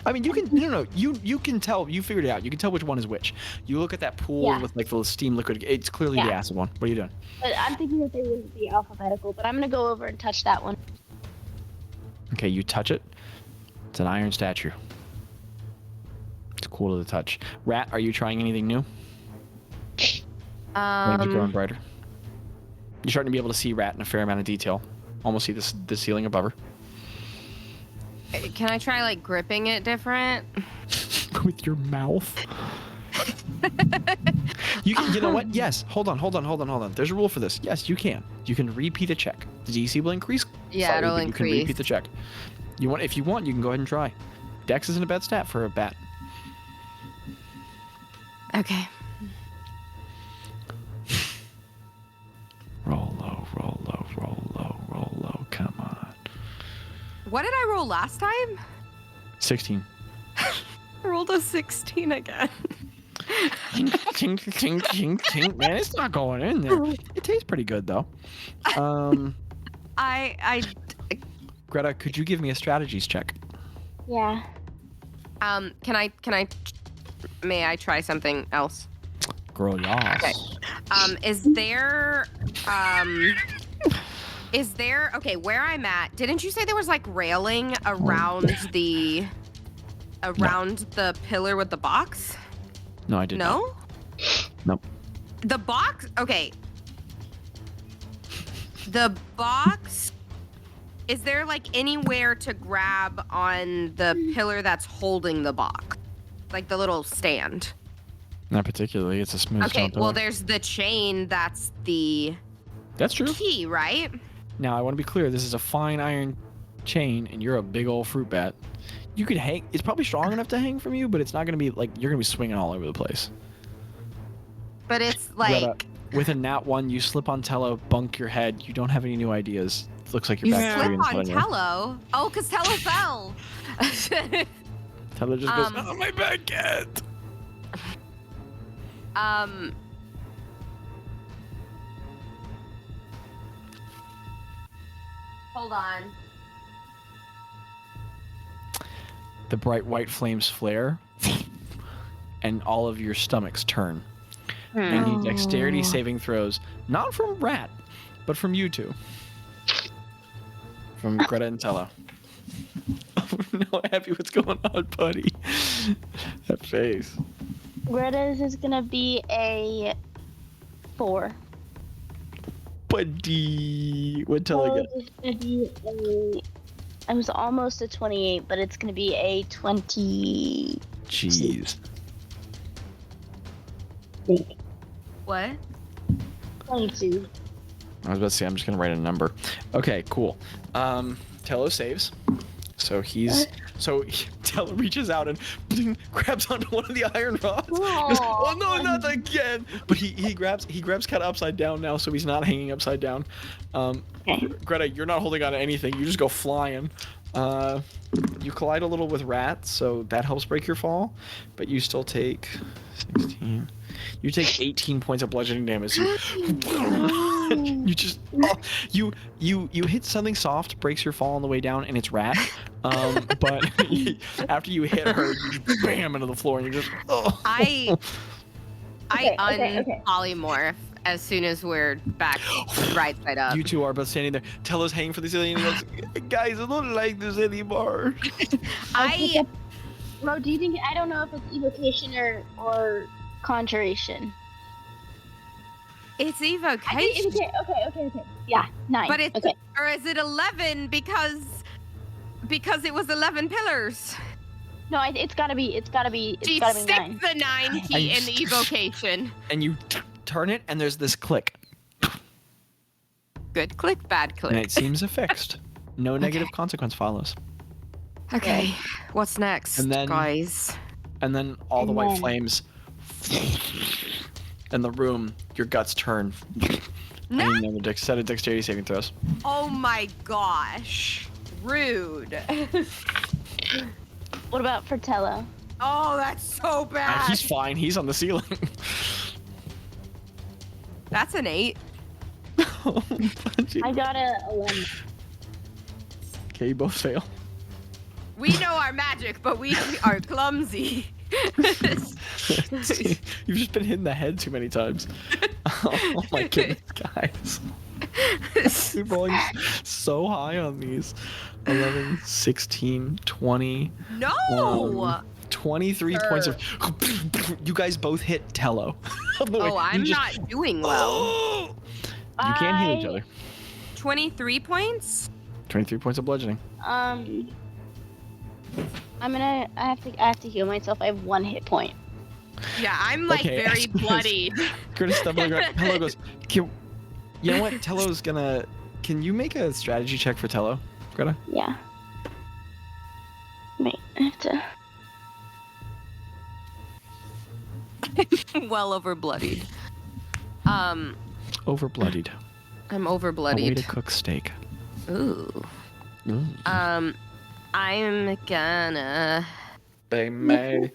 I mean, you can no. You can tell. You figured it out. You can tell which one is which. You look at that pool Yeah. with like the steam liquid. It's clearly the Yeah. acid one. What are you doing? But I'm thinking that they wouldn't be alphabetical. But I'm gonna go over and touch that one. Okay, you touch it. It's an iron statue. It's cool to the touch. Rat, are you trying anything new? Maybe growing brighter. You're starting to be able to see Rat in a fair amount of detail. Almost see the ceiling above her. Can I try like gripping it different? With your mouth. You know what? Yes. Hold on. There's a rule for this. Yes, you can. You can repeat a check. The DC will increase. Yeah, slightly, it'll but you can increase. repeat the check. If you want, you can go ahead and try. Dex isn't a bad stat for a bat. Okay. Roll low. Come on. What did I roll last time? 16. I rolled a 16 again. Ting, ting, ting, ting. Man, it's not going in there. It tastes pretty good though. I Greta, could you give me a strategies check? Yeah. can I may I try something else? Girl, yas. Okay. Is there okay, where I'm at, didn't you say there was like railing around the pillar with the box? No, I did not. No? Nope. The box, okay. The box, is there like anywhere to grab on the pillar that's holding the box? Like the little stand? Not particularly. It's a smooth Okay, stone pillar. well there's the chain that's the That's true. key, right? Now, I want to be clear. This is a fine iron chain, and you're a big old fruit bat. You could hang. It's probably strong enough to hang from you, but it's not going to be like you're going to be swinging all over the place. But it's like Greta, with a nat 1, you slip on Tello, bunk your head. You don't have any new ideas. It looks like you're you back to slip on anyway. Tello. Oh, because Tello fell. Tello just goes, Um, oh, my bad cat. Hold on. The bright white flames flare, and all of your stomachs turn. I need dexterity saving throws, not from Rat, but from you two. From Greta and Tello. Oh no, Abby, what's going on, buddy? That face. Greta's is gonna be a 4. Buddy, what Tello get? It's gonna be I was almost a 28, but it's gonna be a 20. Jeez. What? 22. I was about to say, I'm just gonna write a number. Okay, cool. Tello saves. So Tello reaches out and grabs onto one of the iron rods. Oh no, not again! But he grabs kind of upside down now, so he's not hanging upside down. Okay. Greta, you're not holding on to anything. You just go flying. You collide a little with Rat, so that helps break your fall. But you still take 16. You take 18 points of bludgeoning damage. You just you hit something soft, breaks your fall on the way down, and it's Rat. But after you hit her, you just bam into the floor, and you're just I Okay. polymorph as soon as we're back right side up. You two are both standing there. Tello's hanging for the ceiling, and he goes, "Guys, I don't like this anymore." Ro, do you think, I don't know if it's evocation or conjuration. It's I evocation. think okay. Yeah, 9. But it's okay. or is it 11 because it was 11 pillars? No, it's gotta be. She It's gotta be sticks 9. the 9 key in the evocation. And you turn it, and there's this click, Good click, bad click. and it seems affixed. No negative consequence follows. Okay, what's next, And then- guys? And then all the And white then- flames in the room, your guts turn. No! I need another set of dexterity saving throws. Oh my gosh. Rude. What about Fratello? Oh, that's so bad. He's fine. He's on the ceiling. That's an 8. I got a 11. Okay, you both fail. We know our magic, but we are clumsy. You've just been hit in the head too many times. Oh my goodness, guys. You're rolling so high on these. 11, 16, 20. No! 23 points of... You guys both hit Tello. Oh, I'm not doing well. You can heal each other. 23 points? 23 points of bludgeoning. I have to heal myself. I have 1 hit point. Yeah, I'm like Okay, very bloodied. Greta stumbling around. Tello goes, you know what? Tello's gonna... Can you make a strategy check for Tello, Greta? Yeah. Wait, I have to. Well over bloodied. Over bloodied. I'm over A way bloodied. to cook steak. Ooh. Ooh. I'm gonna. They may.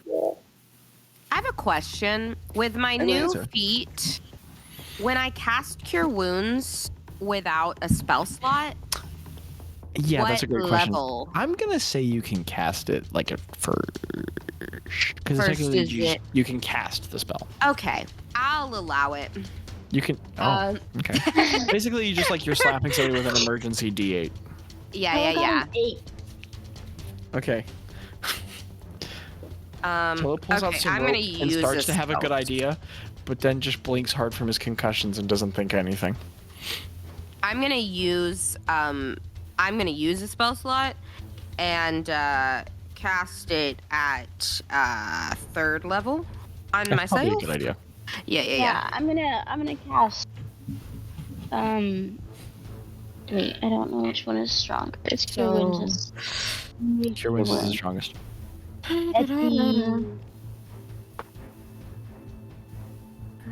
I have a question. With my will new answer. feat, when I cast Cure Wounds without a spell slot, Yeah, what that's a great question. level? I'm gonna say you can cast it like at first, because First technically is it? you can cast the spell. Okay, I'll allow it. You can. Oh, okay. Basically, you just like you're slapping somebody with an emergency D8. Yeah. 8. Okay. Tello pulls out Okay, some I'm rope gonna and use starts this to have a good spell. idea, but then just blinks hard from his concussions and doesn't think anything. I'm gonna use a spell slot and cast it at 3rd level on That's probably myself. a good idea. Yeah. I'm gonna cast. Wait, I don't know which one is stronger. It's Cure Wounds. Cure Wounds is the strongest.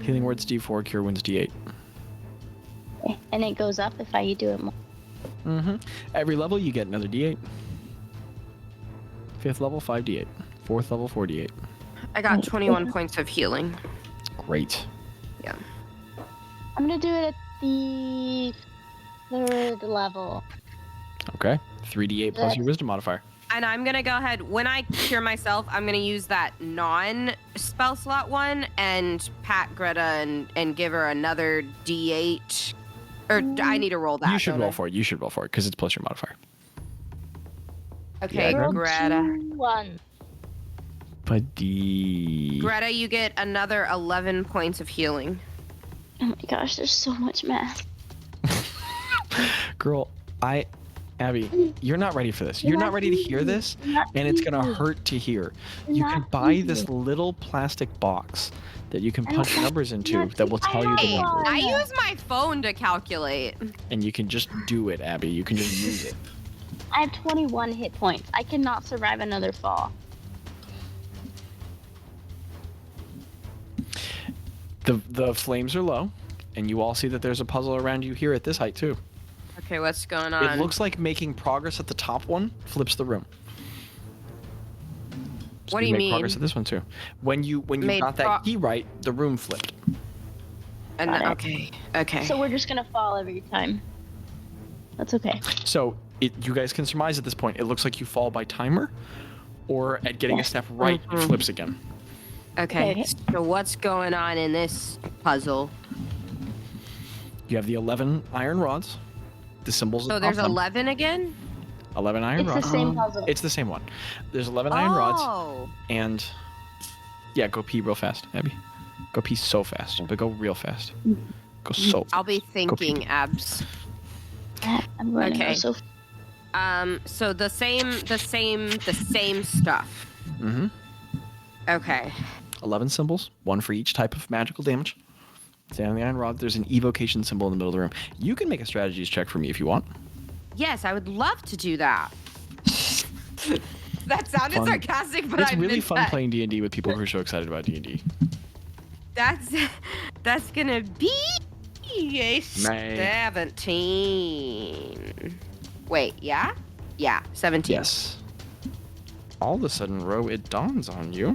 Healing Words D4, Cure Wounds D8. And it goes up if I do it more. Mm-hmm. Every level you get another D8. 5th level 5D8. 4th level 4D8. I got 21 points of healing. Great. Yeah. I'm gonna do it at the 3rd level. Okay. 3d8 plus your wisdom modifier. And I'm gonna go ahead. When I cure myself, I'm gonna use that non-spell slot one and pat Greta and give her another d8. Or I need to roll that. You should don't roll I? for it. You should roll for it because it's plus your modifier. Okay, Yeah, Greta. 1. Buddy. Greta, you get another 11 points of healing. Oh my gosh, there's so much math. Girl, Abby, you're not ready for this. You're not ready to hear this, and it's gonna hurt to hear. You can buy this little plastic box that you can punch numbers into that will tell you the Hey, number. I use my phone to calculate. And you can just do it, Abby. You can just use it. I have 21 hit points. I cannot survive another fall. The flames are low, and you all see that there's a puzzle around you here at this height too. Okay, what's going on? It looks like making progress at the top one flips the room. So What do you make mean? progress at this one too. When you Made got that key right, the room flipped. And, Got okay. it. Okay. So we're just gonna fall every time. That's okay. So you guys can surmise at this point. It looks like you fall by timer, or at getting a step right, it Mhm. flips again. Okay. Okay. So what's going on in this puzzle? You have the 11 iron rods. The symbols. So atop there's them. 11 again? 11 iron It's the rods. same puzzle. It's the same one. There's 11 iron rods, Oh. and yeah, go pee real fast, Abby. Go pee so fast, but go real fast. Go so. I'll be thinking, pee. Abs. I'm running Okay. so So the same stuff. Mm-hmm. Okay. 11 symbols, one for each type of magical damage. Stay on the iron rod. There's an evocation symbol in the middle of the room. You can make a strategies check for me if you want. Yes, I would love to do that. That sounded Fun. sarcastic, but It's I really meant fun that. playing D&D with people who are so excited about D&D. That's gonna be a 17. Wait, yeah? Yeah, 17. Yes. All of a sudden, Ro, it dawns on you.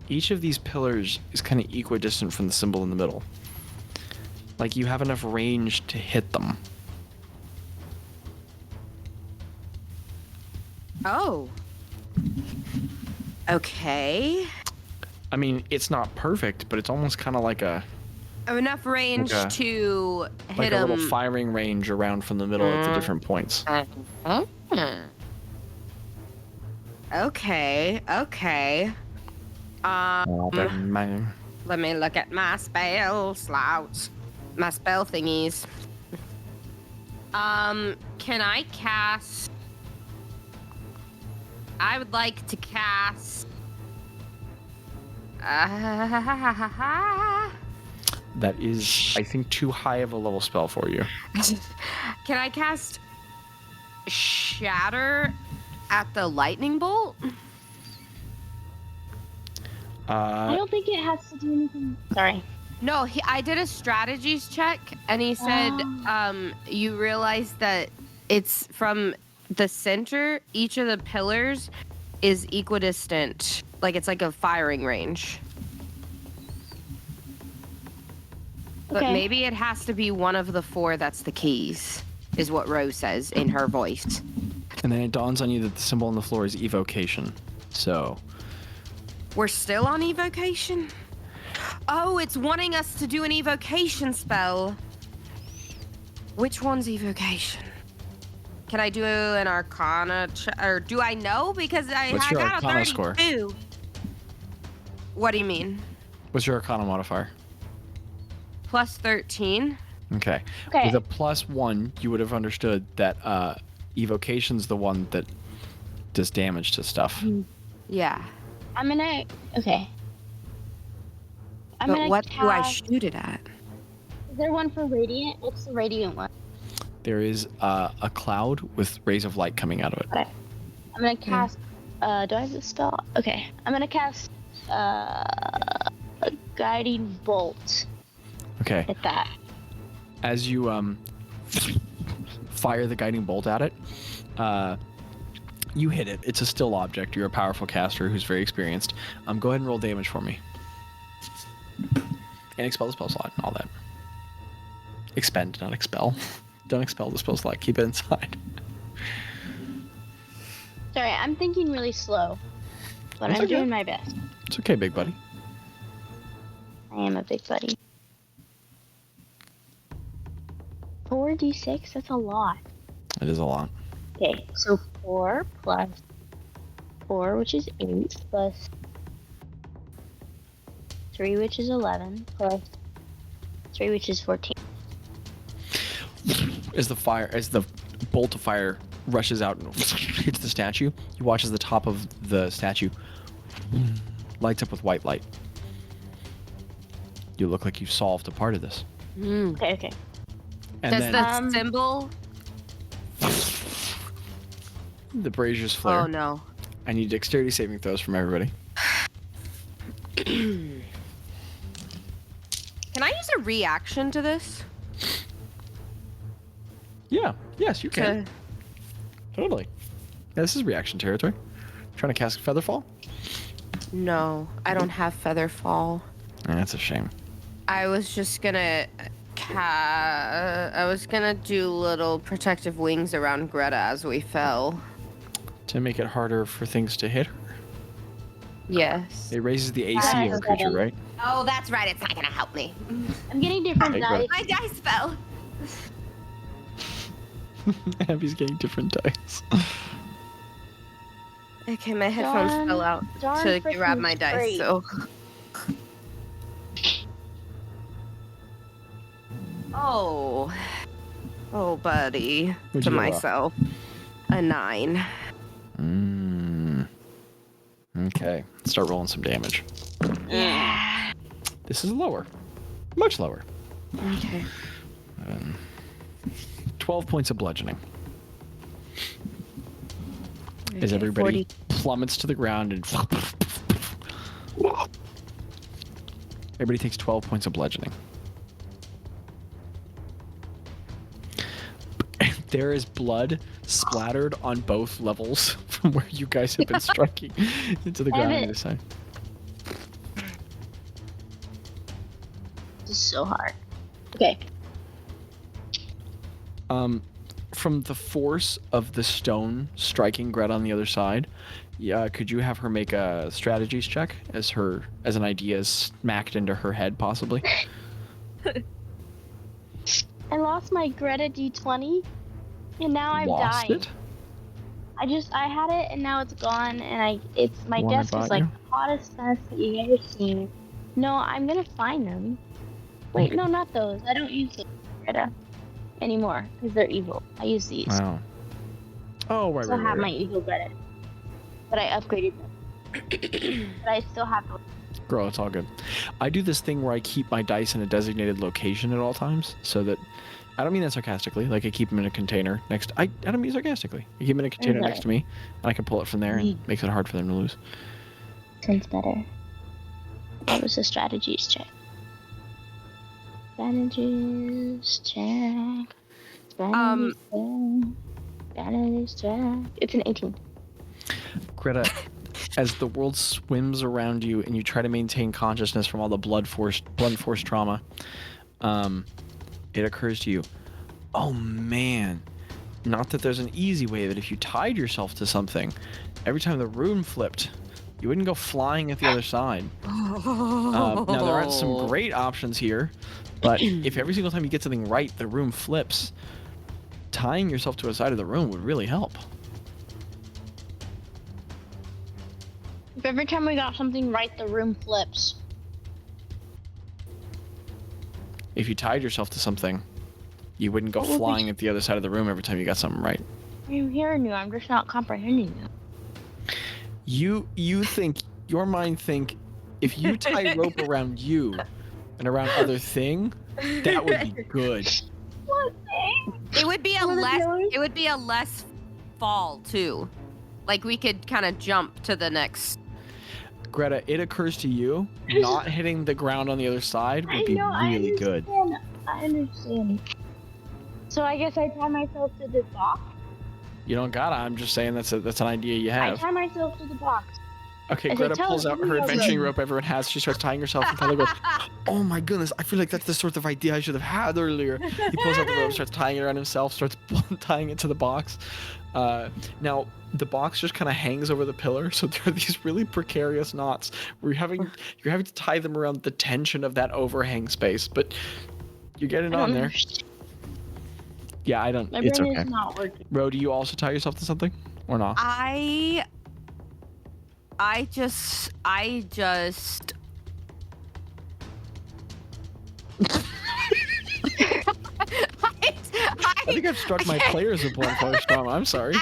Each of these pillars is kind of equidistant from the symbol in the middle. Like you have enough range to hit them. Oh. Okay. I mean, it's not perfect, but it's almost kind of like a Enough range Like a- to like hit a him. little firing range around from the middle at the different points. Okay, okay. Oh, that man. Let me look at my spell slots. My spell thingies. Can I cast... I would like to cast... That is, I think, too high of a level spell for you. Can I cast Shatter at the lightning bolt? I don't think it has to do anything. Sorry. No, I did a strategies check, and he said you realize that it's from the center, each of the pillars is equidistant. Like, it's like a firing range. But Okay. maybe it has to be one of the four that's the keys, is what Rose says in her voice. And then it dawns on you that the symbol on the floor is evocation. So, We're still on evocation? Oh, it's wanting us to do an evocation spell. Which one's evocation? Can I do an arcana or do I know? Because I What's your got arcana a 32. score? What do you mean? what's your arcana modifier? Plus 13. Okay. Okay. With a +1, you would have understood that evocation's the one that does damage to stuff. Yeah. I'm gonna. Okay. I'm But gonna what do I cast- shoot it at? Is there one for radiant? What's the radiant one? There is a cloud with rays of light coming out of it. Okay. I'm gonna cast. Do I have the spell? Okay. I'm gonna cast a guiding bolt Okay. at that. As you fire the guiding bolt at it, you hit it. It's a still object. You're a powerful caster who's very experienced. Go ahead and roll damage for me. And expel the spell slot and all that. Expend, not expel. Don't expel the spell slot. Keep it inside. Sorry, I'm thinking really slow, but That's I'm okay. doing my best. It's okay, big buddy. I am a big buddy. 4d6? That's a lot. It is a lot. Okay, so 4 plus 4, which is 8, plus 3, which is 11, plus 3, which is 14. As the bolt of fire rushes out and hits the statue, you watch as the top of the statue lights up with white light. You look like you've solved a part of this. Okay. And Does then the symbol? the braziers flare. Oh no. I need dexterity saving throws from everybody. Can I use a reaction to this? Yeah. Yes, you can. Totally. Yeah, this is reaction territory. Trying to cast Featherfall? No, I don't have Featherfall. That's a shame. I was just gonna I was gonna do little protective wings around Gretta as we fell. To make it harder for things to hit her. Yes. It raises the AC of a creature, right? Oh, that's right. It's not gonna help me. I'm getting different Hey, dice. My dice fell. Abby's getting different dice. Okay, my headphones Darn- fell out darn to grab frickin' my dice. straight. So. Oh, buddy. What'd To you roll? myself, a 9. Okay, let's start rolling some damage. Yeah. This is lower. Much lower. Okay. 12 points of bludgeoning. As everybody plummets to the ground and everybody takes 12 points of bludgeoning. There is blood splattered on both levels from where you guys have been striking into the ground on either side. This is so hard. Okay. From the force of the stone striking Greta on the other side, could you have her make a strategies check as an idea is smacked into her head, possibly? I lost my Greta D20, and now I'm Lost dying. it? I had it, and now it's gone, and my One I desk is bought like you? the hottest mess that you've ever seen. No, I'm gonna find them. Wait, no, not those. I don't use those Greta anymore, because they're evil. I use these. Wow. Oh, right, I still right, have right. my evil Greta, but I upgraded them. But I still have them. Girl, it's all good. I do this thing where I keep my dice in a designated location at all times, so that I don't mean that sarcastically. Like I keep them in a container next. I don't mean sarcastically. I keep them in a container Okay. next to me, and I can pull it from there, and it makes it hard for them to lose. Sounds better. That was a strategies check. Strategies check. Strategies check. It's an 18. Greta, as the world swims around you and you try to maintain consciousness from all the blunt force trauma, it occurs to you, oh man, not that there's an easy way, that if you tied yourself to something, every time the room flipped, you wouldn't go flying at the other side. Now, there aren't some great options here, but if every single time you get something right, the room flips, tying yourself to a side of the room would really help. If every time we got something right, the room flips. If you tied yourself to something, you wouldn't go What would we- flying at the other side of the room every time you got something right. I'm hearing you. I'm just not comprehending you. You think, your mind think, if you tie rope around you and around other thing, that would be good. What thing? It would be a What are less. those? It would be a less fall too. Like we could kind of jump to the next. Greta, it occurs to you, not hitting the ground on the other side would be really good. I understand. So I guess I tie myself to the box. You don't gotta, I'm just saying that's an idea you I have. tie myself to the box. Okay, I said, Greta "Tell pulls us out who her you love." adventuring rope everyone has. She starts tying herself, and Tyler goes, "Oh my goodness! I feel like that's the sort of idea I should have had earlier." He pulls out the rope, starts tying it around himself, starts tying it to the box. Now the box just kind of hangs over the pillar, so there are these really precarious knots where you're having to tie them around the tension of that overhang space, but you get it I on don't there. understand. Yeah, I don't. My It's brain okay. is not working. Ro, do you also tie yourself to something, or not? I just I think I've struck my players a blow for strong. I'm sorry.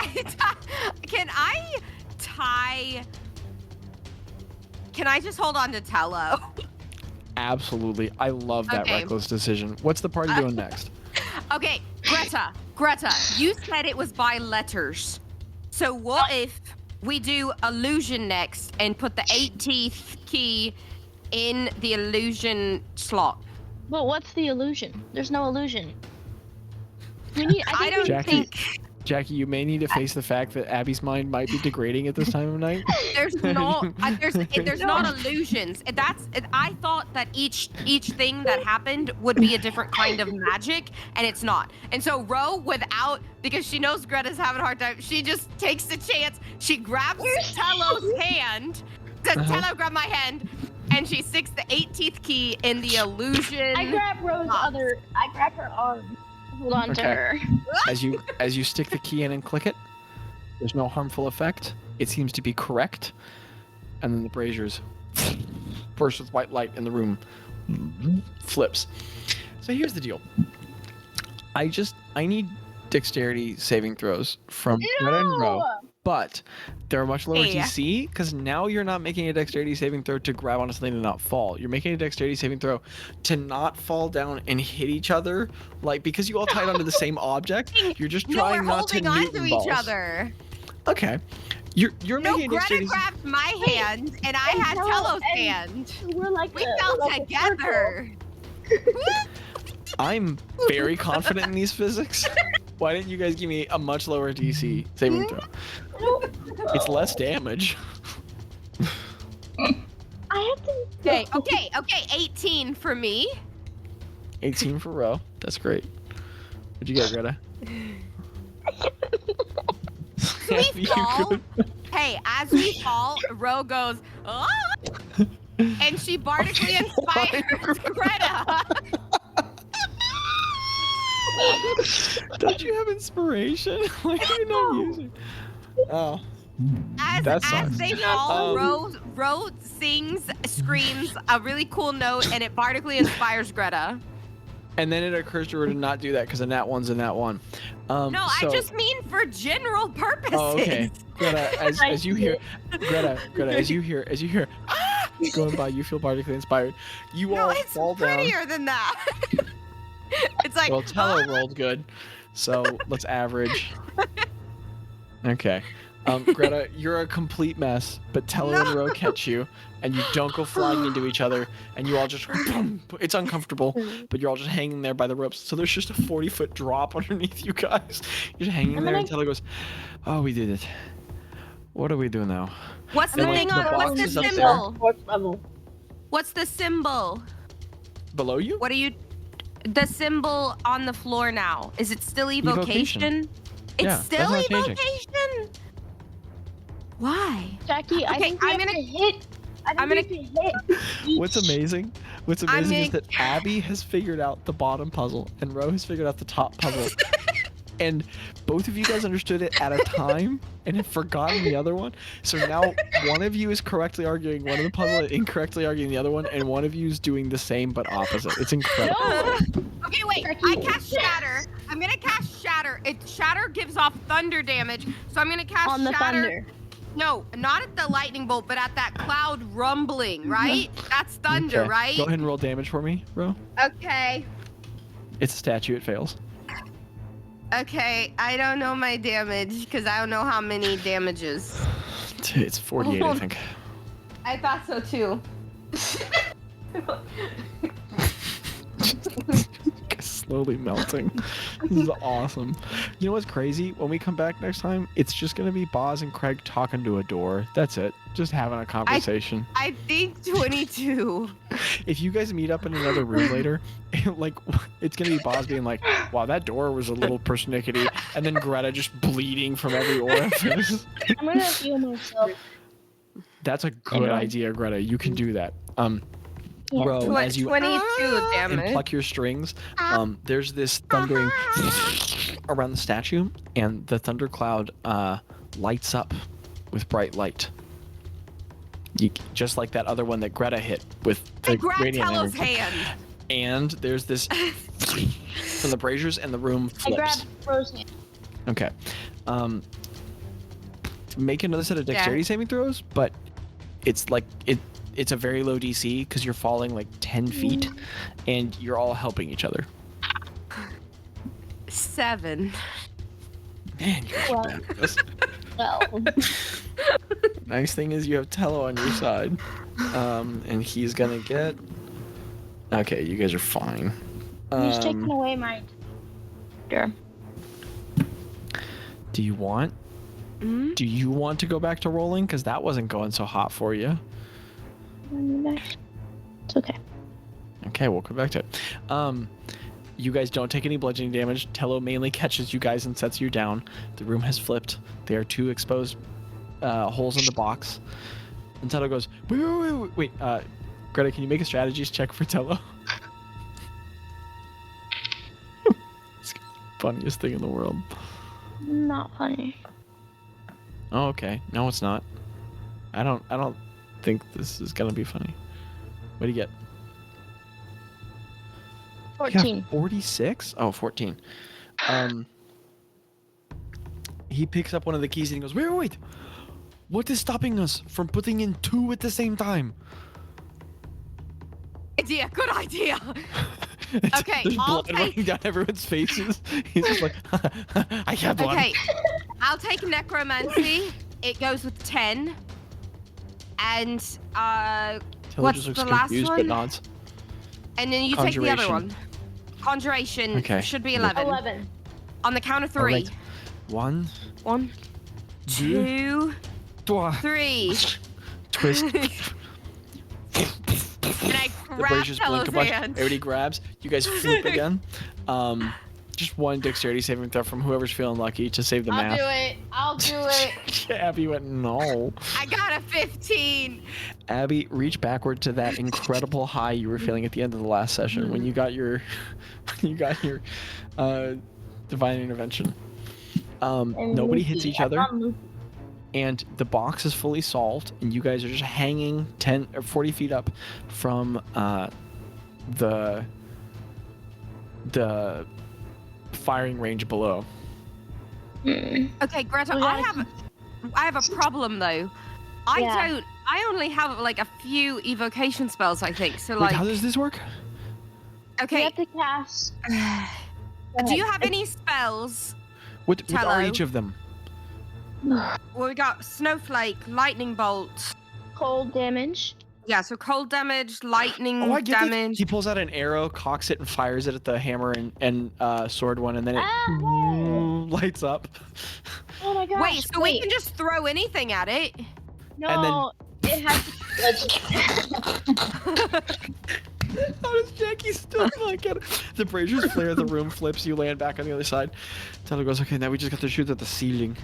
Can I tie? Can I just hold on to Tello? Absolutely. I love that Okay. reckless decision. What's the party doing next? Okay, Greta, you said it was by letters. So what if we do illusion next and put the 18th key in the illusion slot? But what's the illusion? There's no illusion. We need. I I don't think Jackie, Jackie, you may need to face the fact that Abby's mind might be degrading at this time of night. There's not there's not illusions. I thought that each thing that happened would be a different kind of magic, and it's not. And so Ro, because she knows Greta's having a hard time, she just takes the chance. She grabs Tello's hand. Says, Tello, grab my hand. And she sticks the 18th key in the illusion. I grab Rose other. I grab her arm. Hold on to Okay. her. As you stick the key in and click it, there's no harmful effect. It seems to be correct. And then the braziers burst with white light in the room flips. So here's the deal. I need dexterity saving throws from Greta and Ro, but they're much lower Hey. DC because now you're not making a dexterity saving throw to grab onto something and not fall. You're making a dexterity saving throw to not fall down and hit each other, like because you all tied onto the same object. You're just No, we're trying not to holding on to Newton each balls. other. Okay, you're No, making a Greta dexterity. grabbed my hand, and I had no, Tello's and- hand. We're like We a- fell like a together. I'm very confident in these physics. Why didn't you guys give me a much lower DC saving throw? It's less damage. I have to. Okay, 18 for me. 18 for Ro. That's great. What'd you get, Greta? We You fall. good? Hey, as we fall, Ro goes, "Ah!" and she bardically inspires Greta. Don't you have inspiration? Why are you not using? Oh, That As sucks. they fall, Um, Ro sings, screams a really cool note, and it bardically inspires Greta. and then it occurs to her to not do that because a nat one's a nat one. No, so- I just mean for general purposes. Oh, okay. Greta, as you hear, Greta, as you hear, ah! going by, you feel particularly inspired. You No, all it's fall down. prettier than that. It's like, Well, Tello rolled good, so let's average. Okay. Greta, you're a complete mess, but Tello and Ro catch you, and you don't go flying into each other, and you all just, it's uncomfortable, but you're all just hanging there by the ropes. So there's just a 40-foot drop underneath you guys. You're just hanging there, and Tello goes, oh, we did it. What do we do now? what's the And, like, thing the on? What's box the is up there. symbol? Fourth level. What's the symbol? Below you? What are you? The symbol on the floor now. Is it still evocation? Evocation. It's Yeah, that's still not changing. evocation. Why? Jackie, I Okay, think we I'm have gonna- to hit. I think I'm we gonna- have to hit. What's each- amazing? What's I'm amazing is gonna- that Abby has figured out the bottom puzzle and Ro has figured out the top puzzle. And both of you guys understood it at a time and have forgotten the other one. So now one of you is correctly arguing one of the puzzle and incorrectly arguing the other one, and one of you is doing the same but opposite. It's incredible. No. Okay, wait. I cast Shatter. I'm gonna cast Shatter. Shatter gives off thunder damage, so I'm gonna cast On the Shatter. thunder. No, not at the lightning bolt, but at that cloud rumbling, right? That's thunder, Okay. right? Go ahead and roll damage for me, Ro. Okay. It's a statue, it fails. Okay, I don't know my damage because I don't know how many damages. It's 48, I think. I thought so too. slowly melting. This is awesome. You know what's crazy? When we come back next time, it's just going to be Bazz and Craig talking to a door. That's it. Just having a conversation. I think 22. If you guys meet up in another room later, like, it's going to be Bazz being like, wow, that door was a little persnickety. And then Greta just bleeding from every orifice. I'm gonna heal myself. That's a good idea, Greta. You can do that. Ro, as you 22 and damage. pluck your strings, there's this thundering around the statue, and the thundercloud lights up with bright light. Just like that other one that Greta hit with the I grabbed radiant Tello's energy. hand. And there's this from the braziers, and the room I flips. grabbed Rose's hand. Okay. Make another set of dexterity saving throws, but it's like it's a very low DC because you're falling like 10 feet, and you're all helping each other. 7. Man, you're Well. bad at this. Well, Nice thing is you have Tello on your side, and he's gonna get. Okay, you guys are fine. he's taking away my. Sure. Do you want? Hmm? Do you want to go back to rolling? Because that wasn't going so hot for you. It's okay. Okay, we'll come back to it. You guys don't take any bludgeoning damage. Tello mainly catches you guys and sets you down. The room has flipped. There are 2 exposed holes in the box. And Tello goes, wait. Greta, can you make a strategies check for Tello? It's the funniest thing in the world. Not funny. Oh, okay. No, it's not. I don't think this is gonna be funny. What do you get? 14. Yeah, 46? Oh, 14. He picks up one of the keys and he goes, wait. What is stopping us from putting in 2 at the same time? Idea, good idea. Okay, There's I'll blood running down everyone's faces. He's just like, I have one. Okay, I'll take necromancy. It goes with 10. And Tello what's just looks the last confused one? but nods. And then you take the other Conjuration. one. Conjuration Okay. should be 11. 11. On the count of 3. Alright. 1, 1, 2, 2, 3. twist. And I The grab braziers blink Tello's a bunch. hand. Everybody grabs. You guys flip again. Just one dexterity saving throw from whoever's feeling lucky to save the math. I'll do it. Abby went, no. I got a 15. Abby, reach backward to that incredible high you were feeling at the end of the last session when you got your divine intervention. Nobody hits each other, and the box is fully solved, and you guys are just hanging 10 or 40 feet up from the firing range below. Okay, Greta, We gotta I have a problem though. Yeah. I only have like a few evocation spells, I think. So Wait, like, how does this work? We okay, have to cast. do you have any spells? What are Tello. each of them? Well, we got snowflake, lightning bolt. Cold damage. Yeah, so cold damage, lightning Oh, I get it. damage. He pulls out an arrow, cocks it, and fires it at the hammer and sword one, and then it lights up. Oh my gosh. Wait, so we can just throw anything at it? No, it has to. How does Jackie still not get it? The braziers flare, the room flips, you land back on the other side. Tyler goes, okay, now we just got to shoot at the ceiling.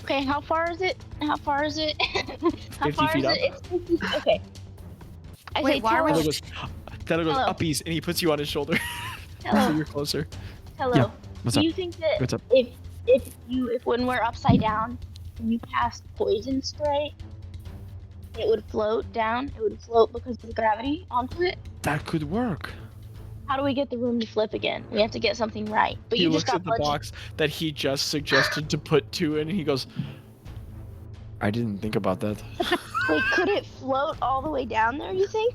Okay, how far is it? How far is it? How 50 far feet is up. it? It's 50 feet. Okay. I Wait, say why are we Tello, Tyler goes Hello. uppies, and he puts you on his shoulder. So Tello, you're closer. Tello. Yeah, what's Do up? you think that What's up? if when we're upside down, and you cast poison spray, it would float down? It would float because of the gravity onto it? That could work. How do we get the room to flip again? We have to get something right. But He you looks just got at the bludgeoned. box that he just suggested to put 2 in, and he goes, I didn't think about that. Wait, could it float all the way down there, you think?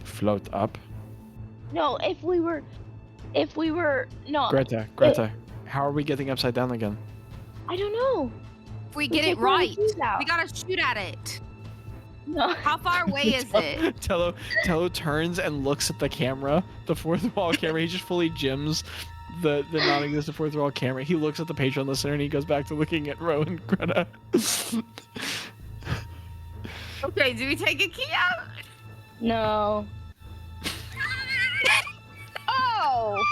Float up. No, if we were no, Greta, how are we getting upside down again? I don't know. If we We get take it one of right, these out. we gotta shoot at it. No. How far away is it? Tello turns and looks at the camera, the fourth wall camera. He just fully gyms the non-existent fourth wall camera. He looks at the Patreon listener and he goes back to looking at Ro and Greta. Okay, do we take a key out? No. Oh!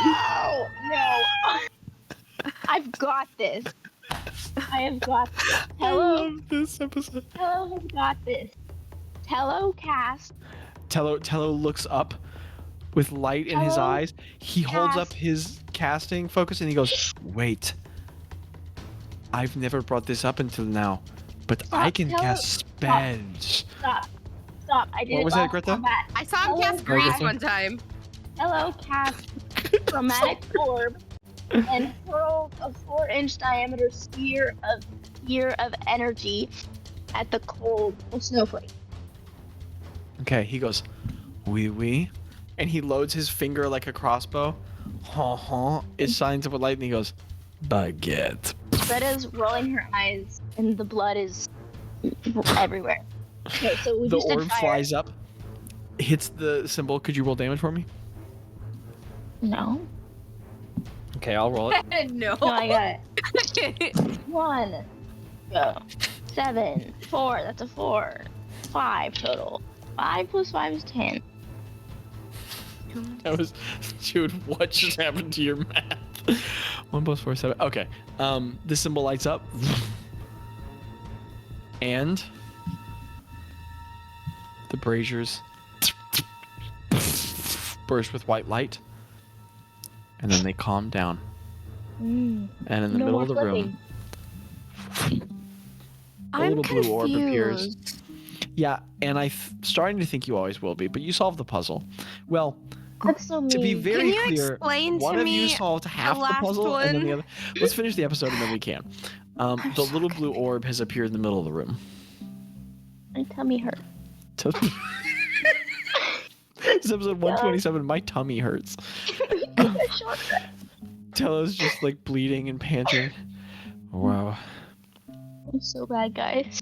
Oh, no. I've got this. I have got this. I Hello. love this episode. Tello has got this. Tello cast. Tello looks up with light in his Tello eyes. He holds up cast. his casting focus and he goes, "Wait. I've never brought this up until now, but I Stop, can Tello. cast spells." Stop. I did What it was that, last Greta? combat. I saw him Hello, cast grease Greta. one time. Tello cast chromatic orb and hurled a 4-inch diameter sphere of energy at the cold snowflake. Okay, he goes, "Oui." And he loads his finger like a crossbow. It shines up with light and he goes, "Baguette." Greta's rolling her eyes and the blood is everywhere. Okay, so we The just did orb fire. flies up, hits the symbol. Could you roll damage for me? No. Okay, I'll roll it. No. No, I got it. 1. Go. 7. 4. That's a 4. 5 total. 5 plus 5 is 10. That was, dude, what just happened to your math? 1 plus 4, 7. Okay. The symbol lights up. And the braziers burst with white light. And then they calm down. And in the No middle more of the room, a I'm little blue orb appears. confused. Yeah, and I'm starting to think you always will be, but you solved the puzzle. Well, That's so mean. to be very Can you clear, explain one to of you me solved half the last puzzle, and then the one? other. Let's finish the episode, and then we can. The little blue orb has appeared in the middle of the room. My tummy hurts. This episode 127. My tummy hurts. Tello's just like bleeding and panting. Wow. I'm so bad, guys.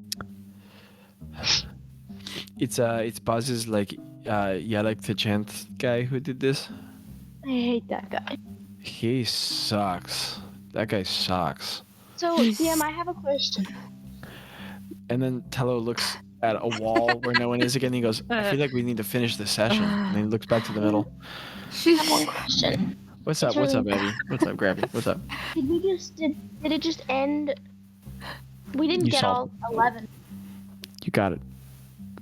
It's Buzz's like Yalek the Chant guy who did this. I hate that guy. He sucks. That guy sucks. So, DM, I have a question. And then Tello looks at a wall where no one is again. He goes, "I feel like we need to finish this session." And then he looks back to the middle. I have one question. What's up? What's up, Abby? What's up, Gravy? What's up? Did it just end? We didn't You get solved all 11. You got it.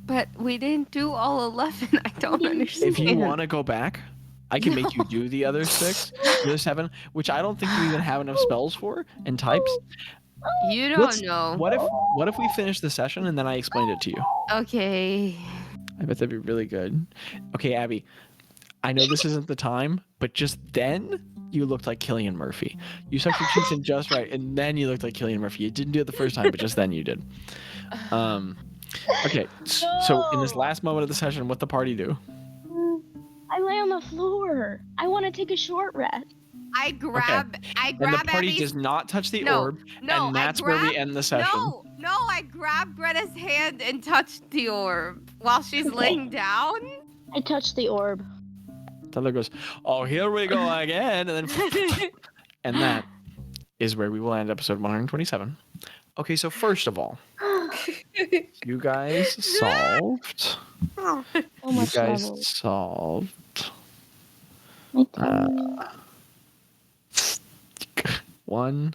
But we didn't do all 11. I don't understand. If you want to go back, I can make you do the other 6, the other 7, which I don't think you even have enough spells for and types. You don't know. What if we finish the session and then I explained it to you? Okay. I bet that'd be really good. Okay, Abby, I know this isn't the time, but just then you looked like Cillian Murphy. You sucked your cheeks in just right, and then you looked like Cillian Murphy. You didn't do it the first time, but just then you did. Okay, so in this last moment of the session, what the party do? I lay on the floor. I want to take a short rest. I grab And the party Abby's... does not touch the No, orb, no, and that's where we end the session. No, I grab Greta's hand and touch the orb while she's laying down. I touched the orb. Tyler goes, "Oh, here we go again," and then, and that is where we will end episode 127. Okay, so first of all, you guys solved. So You much guys levels. solved. My tummy. 1,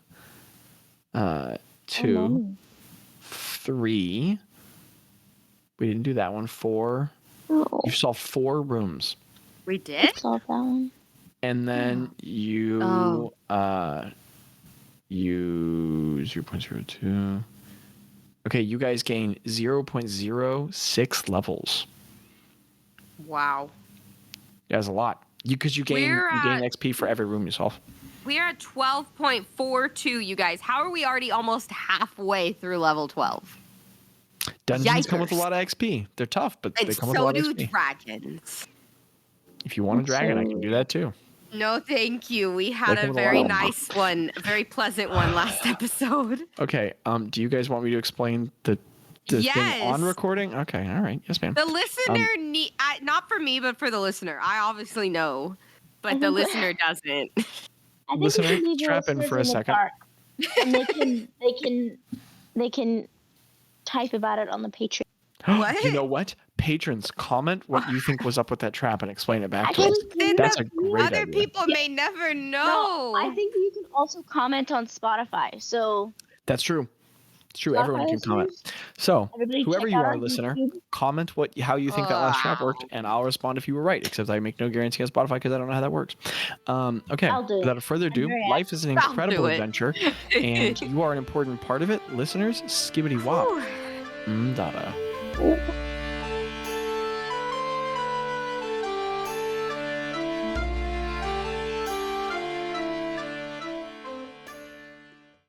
Oh, 2, mommy. 3. We didn't do that one. 4. Oh, You solved 4 rooms, We did? solve that one. and then you Oh. you 0.02. Okay, you guys gain 0.06 levels. Wow. That's a lot. Because you gain We're gain at- XP for every room you solve. We are at 12.42, you guys. How are we already almost halfway through level 12? Dungeons come with a Yikers. lot of XP. They're tough, but And they come with a so lot of do XP. dragons. If you want a dragon, I can do that too. No, thank you. We had They come a with a very lot of them. nice one, a very pleasant one last episode. Okay. Do you guys want me to explain the The Yes. thing on recording? Okay, all right. Yes, ma'am. The listener not for me, but for the listener. I obviously know, but the listener doesn't. I think Listener, we should leave the strap in listeners for a the second. dark, and they can type about it on the Patreon. What? You know what? Patrons, comment what you think was up with that trap and explain it back I to us. think That's a great Other idea. people may never know. No, I think you can also comment on Spotify. So That's true. It's true. Spotify Everyone can comment. listeners, So, everybody whoever check you out are, our listener, YouTube. comment how you think that last trap worked, and I'll respond if you were right. Except I make no guarantee on Spotify because I don't know how that works. Okay. I'll do it. Without further ado, very life is an I'll incredible do it. adventure, and you are an important part of it, listeners. Skibbity wop. Dada.